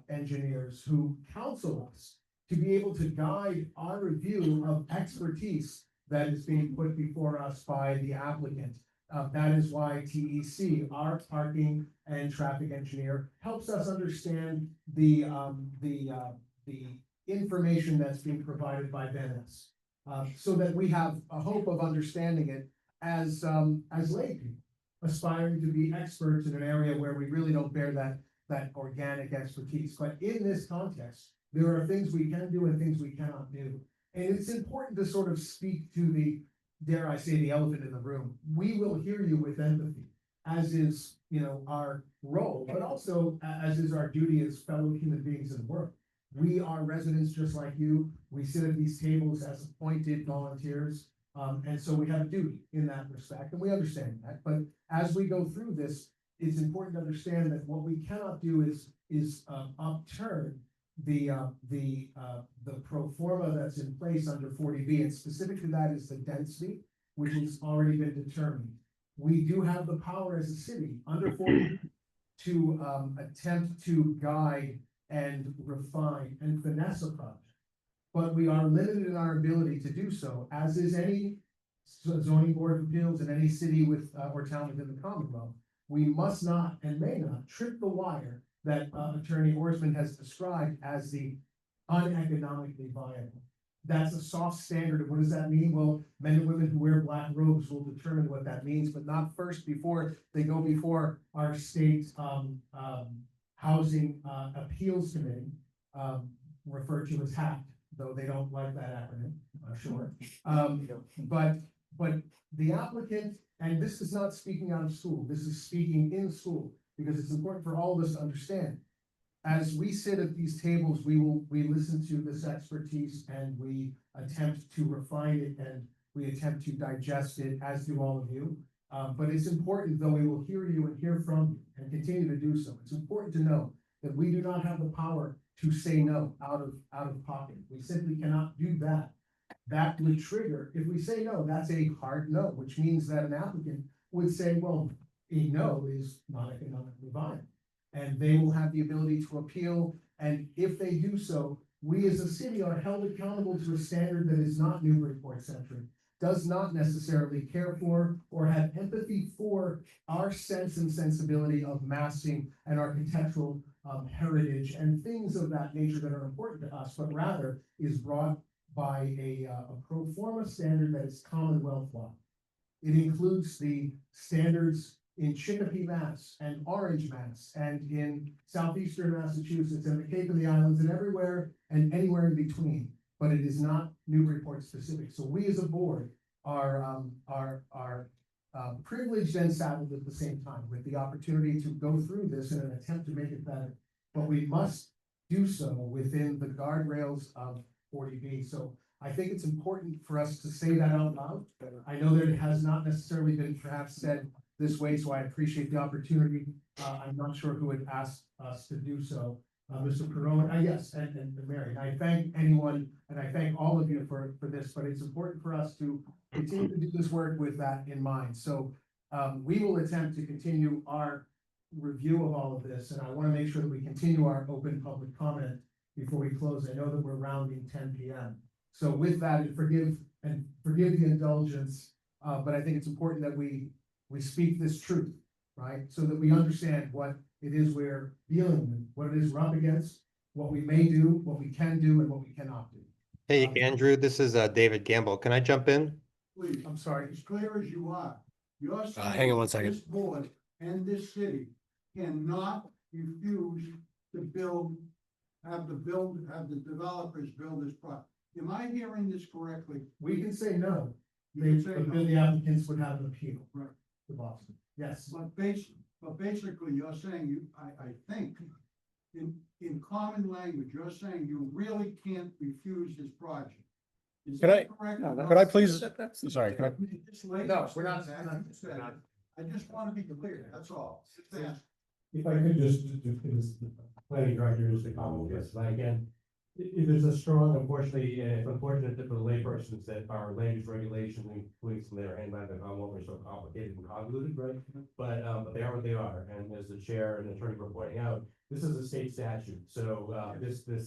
engineers who counsel us to be able to guide our review of expertise that is being put before us by the applicant. That is why TEC, our parking and traffic engineer, helps us understand the information that's being provided by Venice, so that we have a hope of understanding it as lay people, aspiring to be experts in an area where we really don't bear that organic expertise. But in this context, there are things we can do and things we cannot do. And it's important to sort of speak to the, dare I say, the elephant in the room. We will hear you with empathy, as is, our role, but also as is our duty as fellow human beings in the world. We are residents just like you. We sit at these tables as appointed volunteers. And so we have a duty in that respect, and we understand that. But as we go through this, it's important to understand that what we cannot do is upturn the pro forma that's in place under 40B, and specific to that is the density, which has already been determined. we do have the power as a city under 40 to attempt to guide and refine and finesse a project. But we are limited in our ability to do so, as is any zoning board of appeals in any city with or town within the Commonwealth. We must not and may not trip the wire that Attorney Orsman has described as the uneconomically viable. That's a soft standard. What does that mean? Well, men and women who wear black robes will determine what that means, but not first before they go before our state housing appeals committee, referred to as HAP, though they don't like that acronym, I'm sure. But the applicant, and this is not speaking out of school, this is speaking in school, because it's important for all of us to understand. As we sit at these tables, we listen to this expertise and we attempt to refine it and we attempt to digest it, as do all of you. But it's important, though we will hear you and hear from you and continue to do so. It's important to know that we do not have the power to say no out of pocket. We simply cannot do that. That would trigger, if we say no, that's a hard no, which means that an applicant would say, well, a no is not economically viable. And they will have the ability to appeal. And if they do so, we as a city are held accountable to a standard that is not Newburyport centric, does not necessarily care for or have empathy for our sense and sensibility of massing and architectural heritage and things of that nature that are important to us, but rather is brought by a pro forma standard that is Commonwealth-wide. It includes the standards in Chicopee, Mass, and Orange, Mass, and in southeastern Massachusetts, and the Cape and the Islands, and everywhere and anywhere in between. But it is not Newburyport specific. So we as a board are privileged and saddled at the same time with the opportunity to go through this in an attempt to make it better. But we must do so within the guardrails of 40B. So I think it's important for us to say that out loud. I know that it has not necessarily been perhaps said this way, so I appreciate the opportunity. I'm not sure who had asked us to do so. Mr. Perone, yes, and Mary. I thank anyone and I thank all of you for this, but it's important for us to continue to do this work with that in mind. So we will attempt to continue our review of all of this, and I want to make sure that we continue our open public comment before we close. I know that we're rounding 10 p.m. So with that, and forgive the indulgence, but I think it's important that we speak this truth, right? So that we understand what it is we're dealing with, what it is we're up against, what we may do, what we can do, and what we cannot do. Hey, Andrew, this is David Gamble. Can I jump in? Please, I'm sorry. as clear as you are, you're saying hang on one second. this board and this city cannot refuse to have the developers build this project. Am I hearing this correctly? We can say no. You can say no. The applicants would have an appeal. Right. To Boston. Yes. But basically, you're saying I think, in common language, you're saying you really can't refuse this project. Is Can that I- correct? Could I please, sorry, can I, No, we're not. I just want to be clear, that's all. If I could just planning director is the comment, yes, like, again, there's a strong, unfortunately, it's unfortunate that for the laypersons that our land use regulation, including some that are handled by the Commonwealth, are so complicated and convoluted, right? But they are what they are, and as the chair and the attorney were pointing out, this is a state statute, so,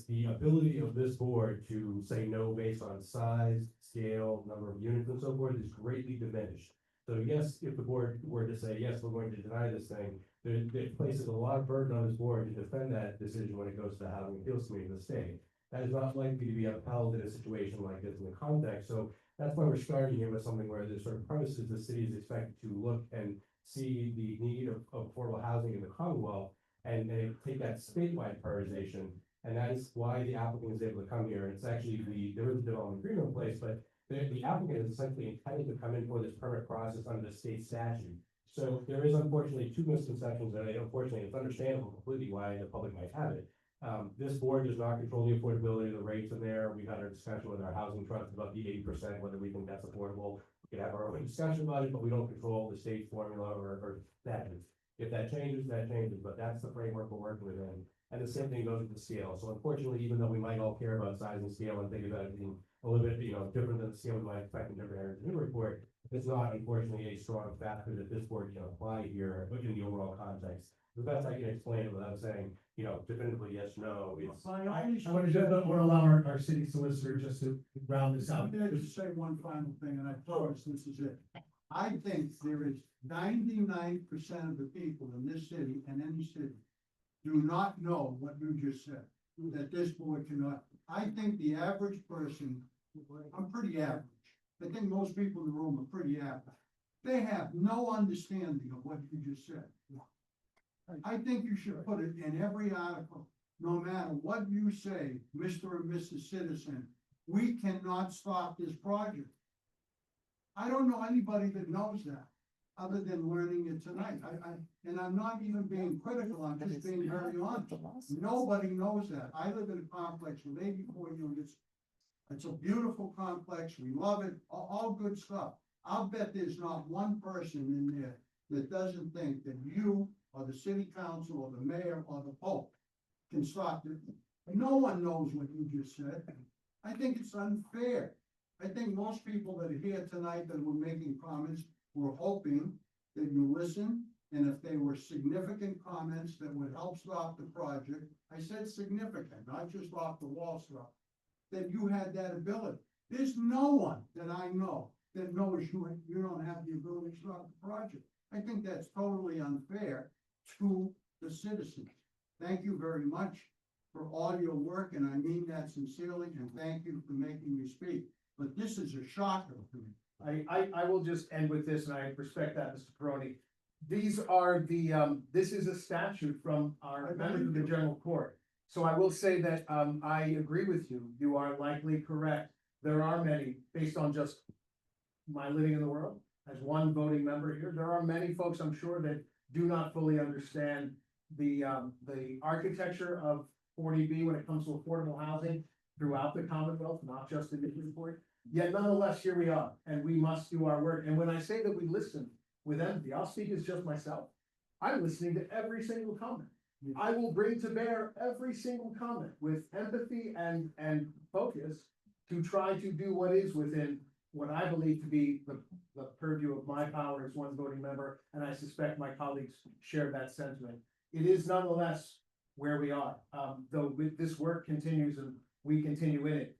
the ability of this board to say no based on size, scale, number of units and so forth is greatly diminished. So yes, if the board were to say, yes, we're going to deny this thing, it places a lot of burden on this board to defend that decision when it goes to the Housing Appeals Committee of the state. That is not likely to be upheld in a situation like this in the context. So that's why we're starting here with something where the sort of premise is the city is expected to look and see the need of affordable housing in the Commonwealth and take that statewide prioritization. And that is why the applicant is able to come here. It's actually there is a development agreement in place, but the applicant is essentially entitled to come in for this permit process under the state statute. So there is unfortunately two misconceptions, and unfortunately it's understandable completely why the public might have it. This board does not control the affordability of the rates in there. We've had our discussion with our housing trust about the 80%, whether we think that's affordable. We can have our own discussion about it, but we don't control the state formula or that. If that changes, that changes, but that's the framework we're working within. And the same thing goes with the scale. So unfortunately, even though we might all care about size and scale and think about it being a little bit, different than the scale we might expect in different areas of Newburyport. It's not unfortunately a strong factor that this board can apply here, but in the overall context. The best I can explain it without saying, definitively yes, no, it's. My I only want to allow our city solicitor just to round this out. Let me just say one final thing, and I promise this is it. I think there is 99% of the people in this city and any city do not know what you just said, that this board cannot. I think the average person, I'm pretty average. I think most people in the room are pretty average. They have no understanding of what you just said. I think you should put it in every article, no matter what you say, Mr. and Mrs. Citizen, we cannot stop this project. I don't know anybody that knows that, other than learning it tonight. And I'm not even being critical, I'm just being very honest. Nobody knows that. I live in a complex with 84 units. It's a beautiful complex, we love it, all good stuff. I'll bet there's not one person in there that doesn't think that you or the city council or the mayor or the pope can stop it. No one knows what you just said. I think it's unfair. I think most people that are here tonight that were making comments were hoping that you listen, and if they were significant comments that would help stop the project, I said significant, not just off the wall stuff, that you had that ability. There's no one that I know that knows you don't have the ability to stop the project. I think that's totally unfair to the citizens. Thank you very much for all your work, and I mean that sincerely, and thank you for making me speak. But this is a shocker to me. I will just end with this, and I respect that, Mr. Peroni. These are this is a statute from our members of the general court. So I will say that, I agree with you. You are likely correct. There are many, based on just my living in the world, as one voting member here, there are many folks, I'm sure, that do not fully understand the architecture of 40B when it comes to affordable housing throughout the Commonwealth, not just in Newburyport. Yet nonetheless, here we are, and we must do our work. And when I say that we listen with empathy, I'll speak as just myself. I'm listening to every single comment. I will bring to bear every single comment with empathy and focus to try to do what is within what I believe to be the purview of my power as one voting member, and I suspect my colleagues share that sentiment. It is nonetheless where we are, though this work continues and we continue in it.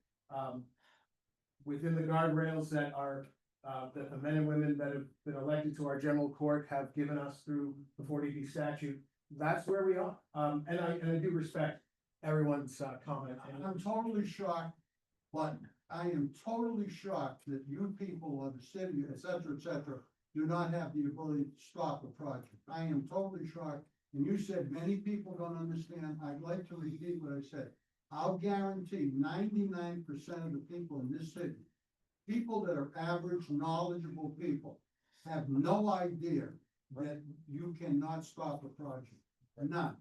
Within the guardrails that are that the men and women that have been elected to our general court have given us through the 40B statute, that's where we are. And I do respect everyone's comment. I'm totally shocked, but I am totally shocked that you people of the city, et cetera, do not have the ability to stop a project. I am totally shocked. And you said many people don't understand. I'd like to repeat what I said. I'll guarantee 99% of the people in this city, people that are average, knowledgeable people, have no idea that you cannot stop a project. None.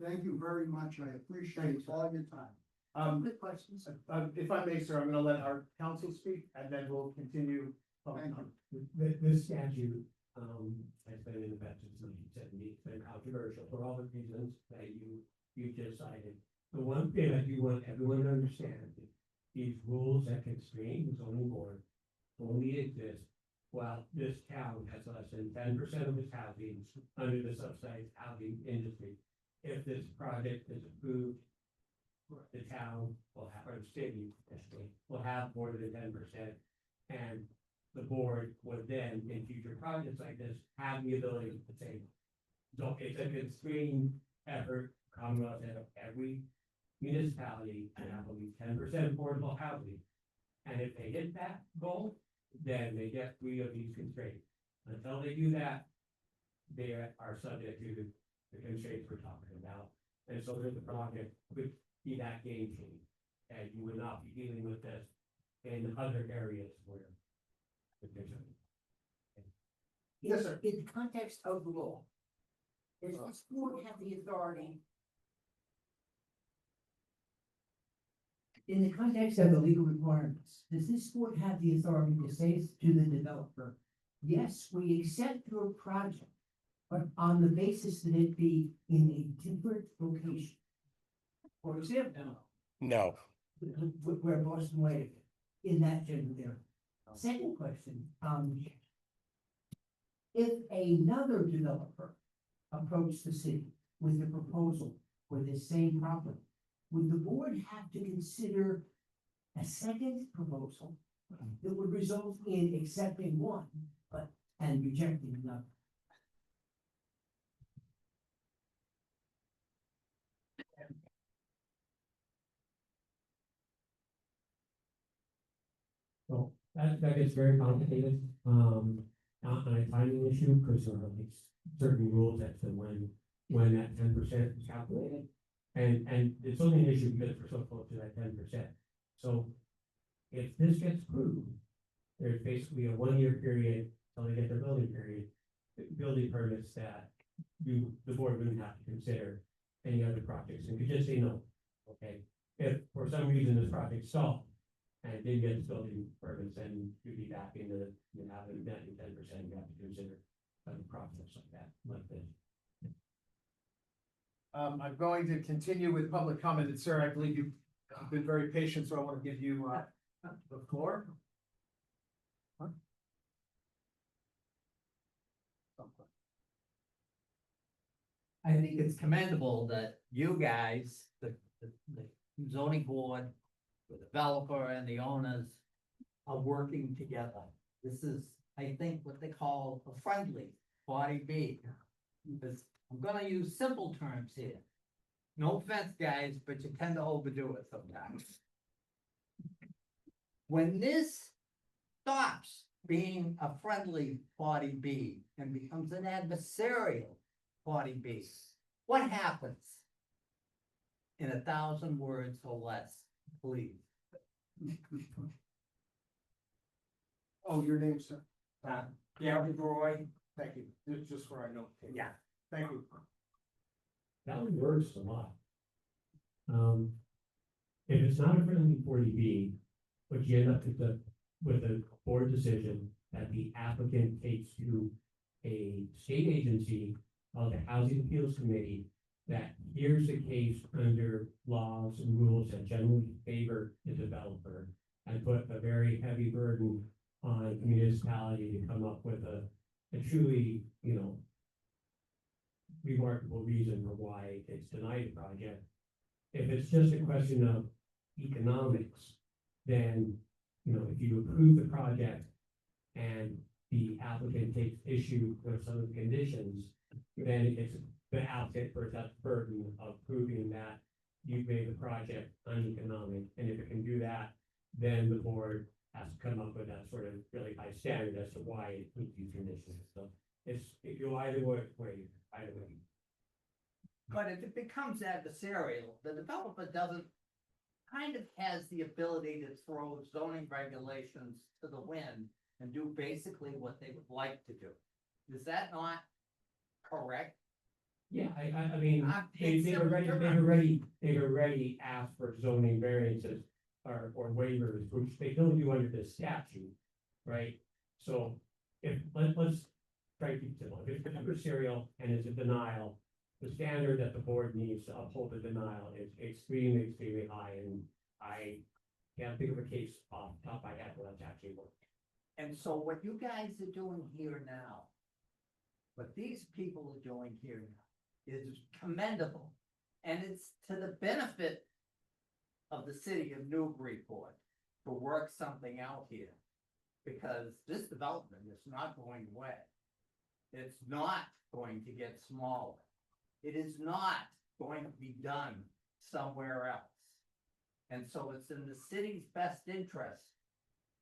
Thank you very much. I appreciate all your time. Quick questions. If I may, sir, I'm gonna let our council speak and then we'll continue. Thank you. This statute, has been in effect since 1970, it's been controversial for all the reasons that you just cited. The one thing I do want everyone to understand, these rules that constrain the zoning board only exist while this town has less than 10% of its housing under the subsidized housing industry. If this project is approved, the town will have, or the city, will have more than 10%, and the board would then, in future projects like this, have the ability to say, so it's a constrained effort, Commonwealth, that every municipality can have at least 10% affordable housing. And if they hit that goal, then they get free of these constraints. Until they do that, they are subject to the constraints we're talking about. And so the project could be that game changer. And you would not be dealing with this in other areas where. Yes, sir. In the context of the law, does this board have the authority? In the context of the legal requirements, does this board have the authority to say to the developer, yes, we accept your project, but on the basis that it be in a different location? For example, No. where Boston Way, in that general area. Second question, if another developer approached the city with a proposal for this same property, would the board have to consider a second proposal that would result in accepting one, and rejecting another? So that gets very complicated, on a timing issue, because there are like certain rules as to when that 10% is calculated. And it's only an issue because we're so close to that 10%. So if this gets approved, there's basically a 1-year period until they get their building permits that the board wouldn't have to consider any other projects, and could just say no. Okay, if for some reason this project stalled and it didn't get its building permits, then you'd be back in the, you have an event in 10%, you have to consider other projects like that, like this. I'm going to continue with public comment, and sir, I believe you've been very patient, so I want to give you, the floor. I think it's commendable that you guys, the zoning board, the developer and the owners are working together. This is, I think, what they call a friendly 40B. Because I'm gonna use simple terms here. No offense, guys, but you tend to overdo it sometimes. When this stops being a friendly 40B and becomes an adversarial 40B, what happens? In 1,000 words or less, please. Oh, your name, sir? Gary Roy. Thank you. Just where I know. Yeah. Thank you. That one works a lot. If it's not a friendly 40B, what you end up with a board decision that the applicant takes to a state agency called the Housing Appeals Committee that hears the case under laws and rules that generally favor the developer, and put a very heavy burden on the municipality to come up with a truly, remarkable reason for why it's denied the project. If it's just a question of economics, then, if you approve the project and the applicant takes issue with some of the conditions, then it's the applicant for that burden of proving that you've made the project uneconomic. And if it can do that, then the board has to come up with that sort of really high standard as to why it includes these conditions. So if you either way, either way. But if it becomes adversarial, the developer kind of has the ability to throw zoning regulations to the wind and do basically what they would like to do. Is that not correct? Yeah, I mean, they've already asked for zoning variances or waivers, which they don't do under the statute, right? So let's try to keep it simple. If it's adversarial and it's a denial, the standard that the board needs to uphold the denial is extremely, extremely high, and I can't think of a case off the top of my head where that's actually worked. And so what you guys are doing here now, what these people are doing here now is commendable. And it's to the benefit of the city of Newburyport to work something out here. Because this development is not going away. It's not going to get smaller. It is not going to be done somewhere else. And so it's in the city's best interest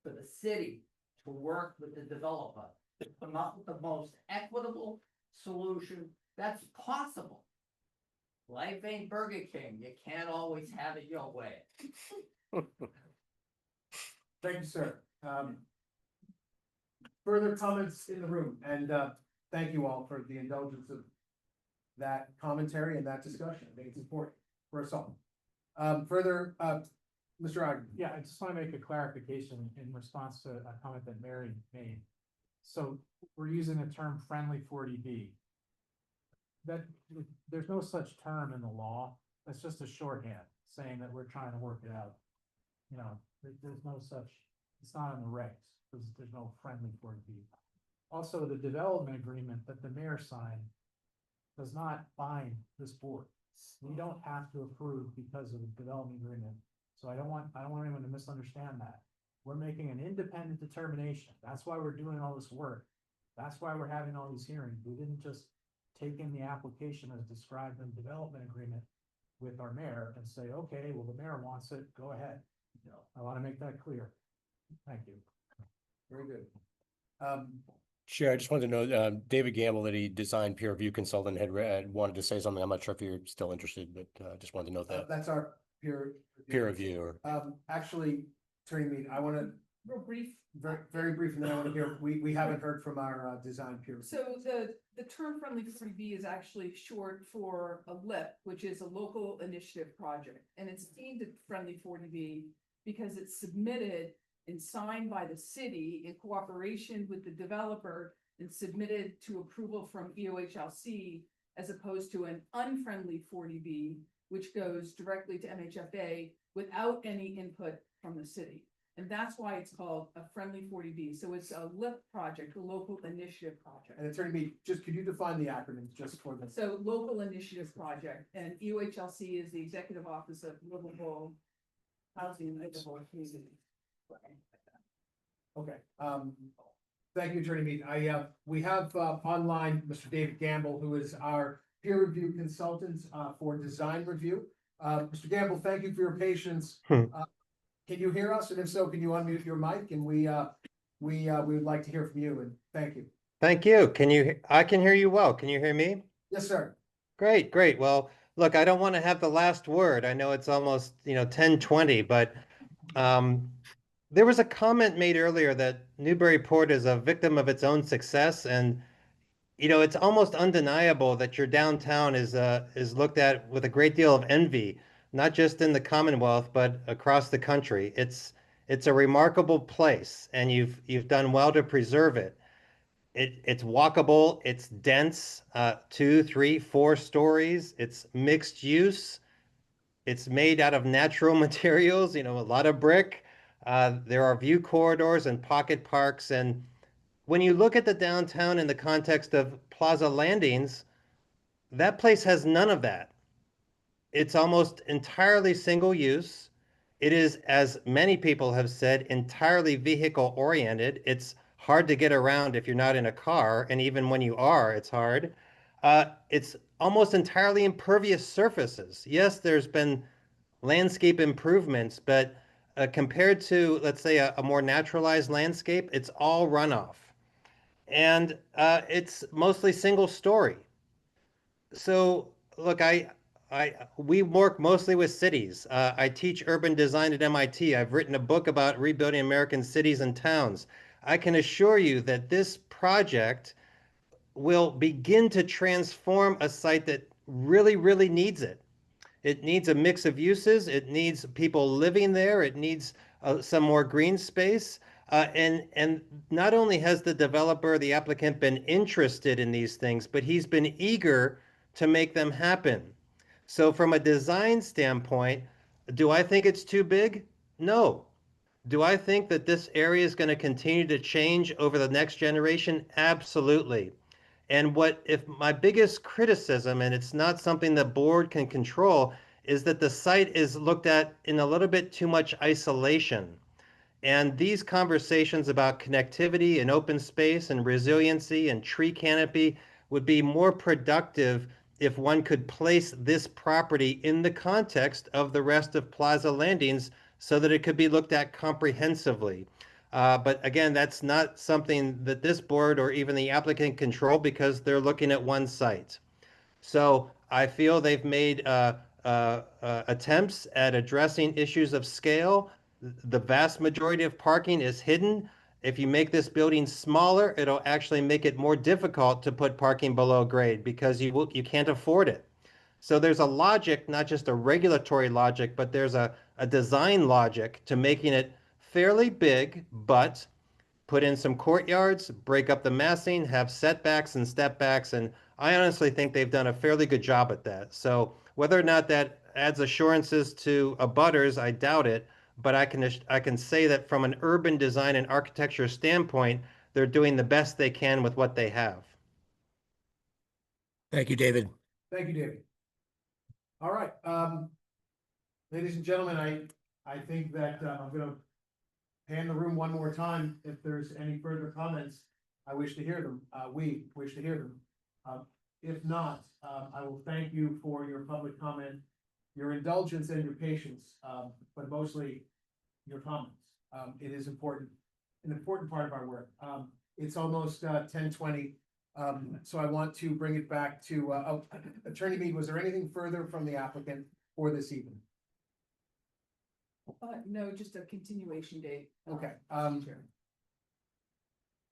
for the city to work with the developer to come up with the most equitable solution that's possible. Life ain't Burger King. You can't always have it your way. Thank you, sir. Further comments in the room, and thank you all for the indulgence of that commentary and that discussion. I think it's important for us all. Further, Mr. Ogden. Yeah, I just want to make a clarification in response to a comment that Mary made. So we're using the term friendly 40B. That there's no such term in the law. That's just a shorthand saying that we're trying to work it out. There's no such, it's not in the regs, because there's no friendly 40B. Also, the development agreement that the mayor signed does not bind this board. We don't have to approve because of the development agreement. So I don't want anyone to misunderstand that. We're making an independent determination. That's why we're doing all this work. That's why we're having all these hearings. We didn't just take in the application as described in the development agreement with our mayor and say, okay, well, the mayor wants it, go ahead. I want to make that clear. Thank you. Very good. Chair, I just wanted to know, David Gamble, that he designed peer review consultant, had wanted to say something. I'm not sure if you're still interested, but just wanted to note that. That's our peer. Peer review. Actually, Attorney Mead, I want to, Real brief. very brief, and then I want to hear, we haven't heard from our design peer. So the term friendly 40B is actually short for a LIP, which is a local initiative project. And it's deemed a friendly 40B because it's submitted and signed by the city in cooperation with the developer and submitted to approval from EOHLC, as opposed to an unfriendly 40B, which goes directly to MHFA without any input from the city. And that's why it's called a friendly 40B. So it's a LIP project, a local initiative project. And Attorney Mead, just could you define the acronyms just for the. So local initiative project, and EOHLC is the Executive Office of Livable Housing and Livable Communities. Okay, thank you, Attorney Mead. We have online Mr. David Gamble, who is our peer review consultant for design review. Mr. Gamble, thank you for your patience. Can you hear us? And if so, can you unmute your mic? And we would like to hear from you, and thank you. Thank you. I can hear you well. Can you hear me? Yes, sir. Great, great. Well, look, I don't want to have the last word. I know it's almost, 10:20, but there was a comment made earlier that Newburyport is a victim of its own success, and it's almost undeniable that your downtown is looked at with a great deal of envy, not just in the Commonwealth but across the country. It's a remarkable place, and you've done well to preserve it. It's walkable, it's dense, 2, 3, 4 stories, it's mixed use, it's made out of natural materials, a lot of brick. There are view corridors and pocket parks. And when you look at the downtown in the context of Plaza Landings, that place has none of that. It's almost entirely single use. It is, as many people have said, entirely vehicle oriented. It's hard to get around if you're not in a car, and even when you are, it's hard. It's almost entirely impervious surfaces. Yes, there's been landscape improvements, but compared to, let's say, a more naturalized landscape, it's all runoff. And it's mostly single story. So look, we work mostly with cities. I teach urban design at MIT. I've written a book about rebuilding American cities and towns. I can assure you that this project will begin to transform a site that really, really needs it. It needs a mix of uses. It needs people living there. It needs some more green space. And not only has the developer, the applicant, been interested in these things, but he's been eager to make them happen. So from a design standpoint, do I think it's too big? No. Do I think that this area is going to continue to change over the next generation? Absolutely. And if my biggest criticism, and it's not something the board can control, is that the site is looked at in a little bit too much isolation. And these conversations about connectivity and open space and resiliency and tree canopy would be more productive if one could place this property in the context of the rest of Plaza Landings so that it could be looked at comprehensively. But again, that's not something that this board or even the applicant control because they're looking at one site. So I feel they've made attempts at addressing issues of scale. The vast majority of parking is hidden. If you make this building smaller, it'll actually make it more difficult to put parking below grade because you can't afford it. So there's a logic, not just a regulatory logic, but there's a design logic to making it fairly big, but put in some courtyards, break up the massing, have setbacks and step backs. And I honestly think they've done a fairly good job at that. So whether or not that adds assurances to abutters, I doubt it. but I can say that from an urban design and architecture standpoint, they're doing the best they can with what they have. Thank you, David. Thank you, David. All right, ladies and gentlemen, I think that I'm gonna pan the room one more time. If there's any further comments, I wish to hear them. We wish to hear them. If not, I will thank you for your public comment, your indulgence and your patience, but mostly your comments. It is important, an important part of our work. It's almost 10:20. So I want to bring it back to, Attorney Mead, was there anything further from the applicant for this evening? No, just a continuation date. Okay,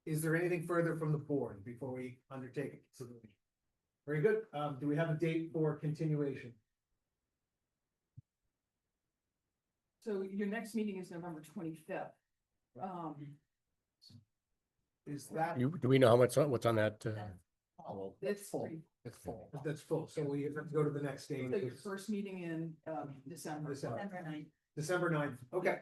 is there anything further from the board before we undertake it? Very good. Do we have a date for continuation? So your next meeting is November 25th. Is that? Do we know how much, what's on that? It's full. free. It's full. That's full. So we have to go to the next stage. So your first meeting in December. December 9th. Okay.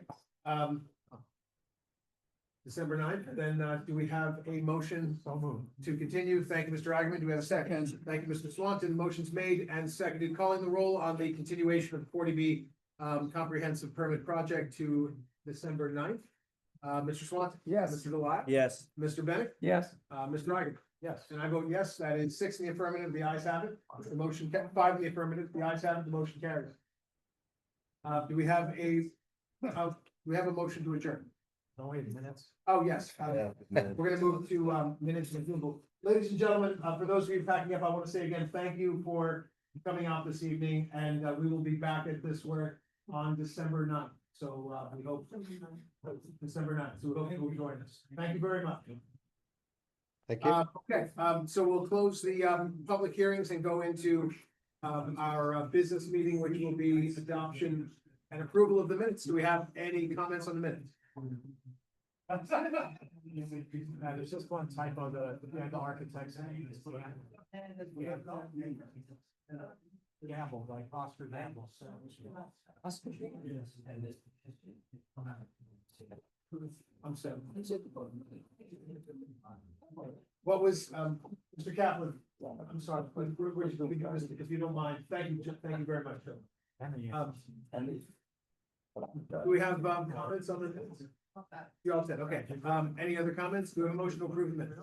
December 9th. Then do we have a motion to continue? Thank you, Mr. Eigenman. Do we have a second? Thank you, Mr. Swanton. Motion's made and seconded. Calling the roll on the continuation of 40B comprehensive permit project to December 9th. Mr. Swanton? Yes. Mr. Delat? Yes. Mr. Bennett? Yes. Mr. Eigenman? Yes. And I vote yes. That is 6 in the affirmative. The ayes have it. The motion, 5 in the affirmative. The ayes have it. The motion carries. Do we have a motion to adjourn? No, wait, minutes. Oh, yes. We're gonna move to minutes and approval. Ladies and gentlemen, for those of you packing up, I want to say again, thank you for coming out this evening, and we will be back at this work on December 9th. So we hope December 9th. So we hope you will join us. Thank you very much. Thank you. Okay, so we'll close the public hearings and go into our business meeting, which will be adoption and approval of the minutes. Do we have any comments on the minutes? There's just one typo, the architects. Gamble, like Oscar Gamble, so. I'm sorry. What was, Mr. Kaplan? I'm sorry, if you don't mind, thank you very much. Do we have comments on the minutes? You all said, okay. Any other comments? Do we have a motion to approve the minutes?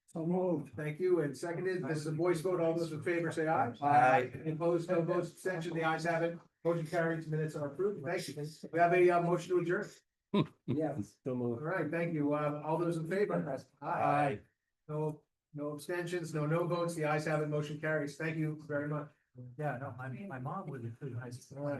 So moved. Thank you, and seconded. This is a voice vote. All those in favor say aye. Aye. Any opposed, no votes, abstention. The ayes have it. Motion carries. Minutes are approved. Thank you. We have a motion to adjourn. Yes. So All moved. right, thank you. All those in favor? Aye. No abstentions, no votes. The ayes have it. Motion carries. Thank you very much. Yeah, no, my mom was a good high school.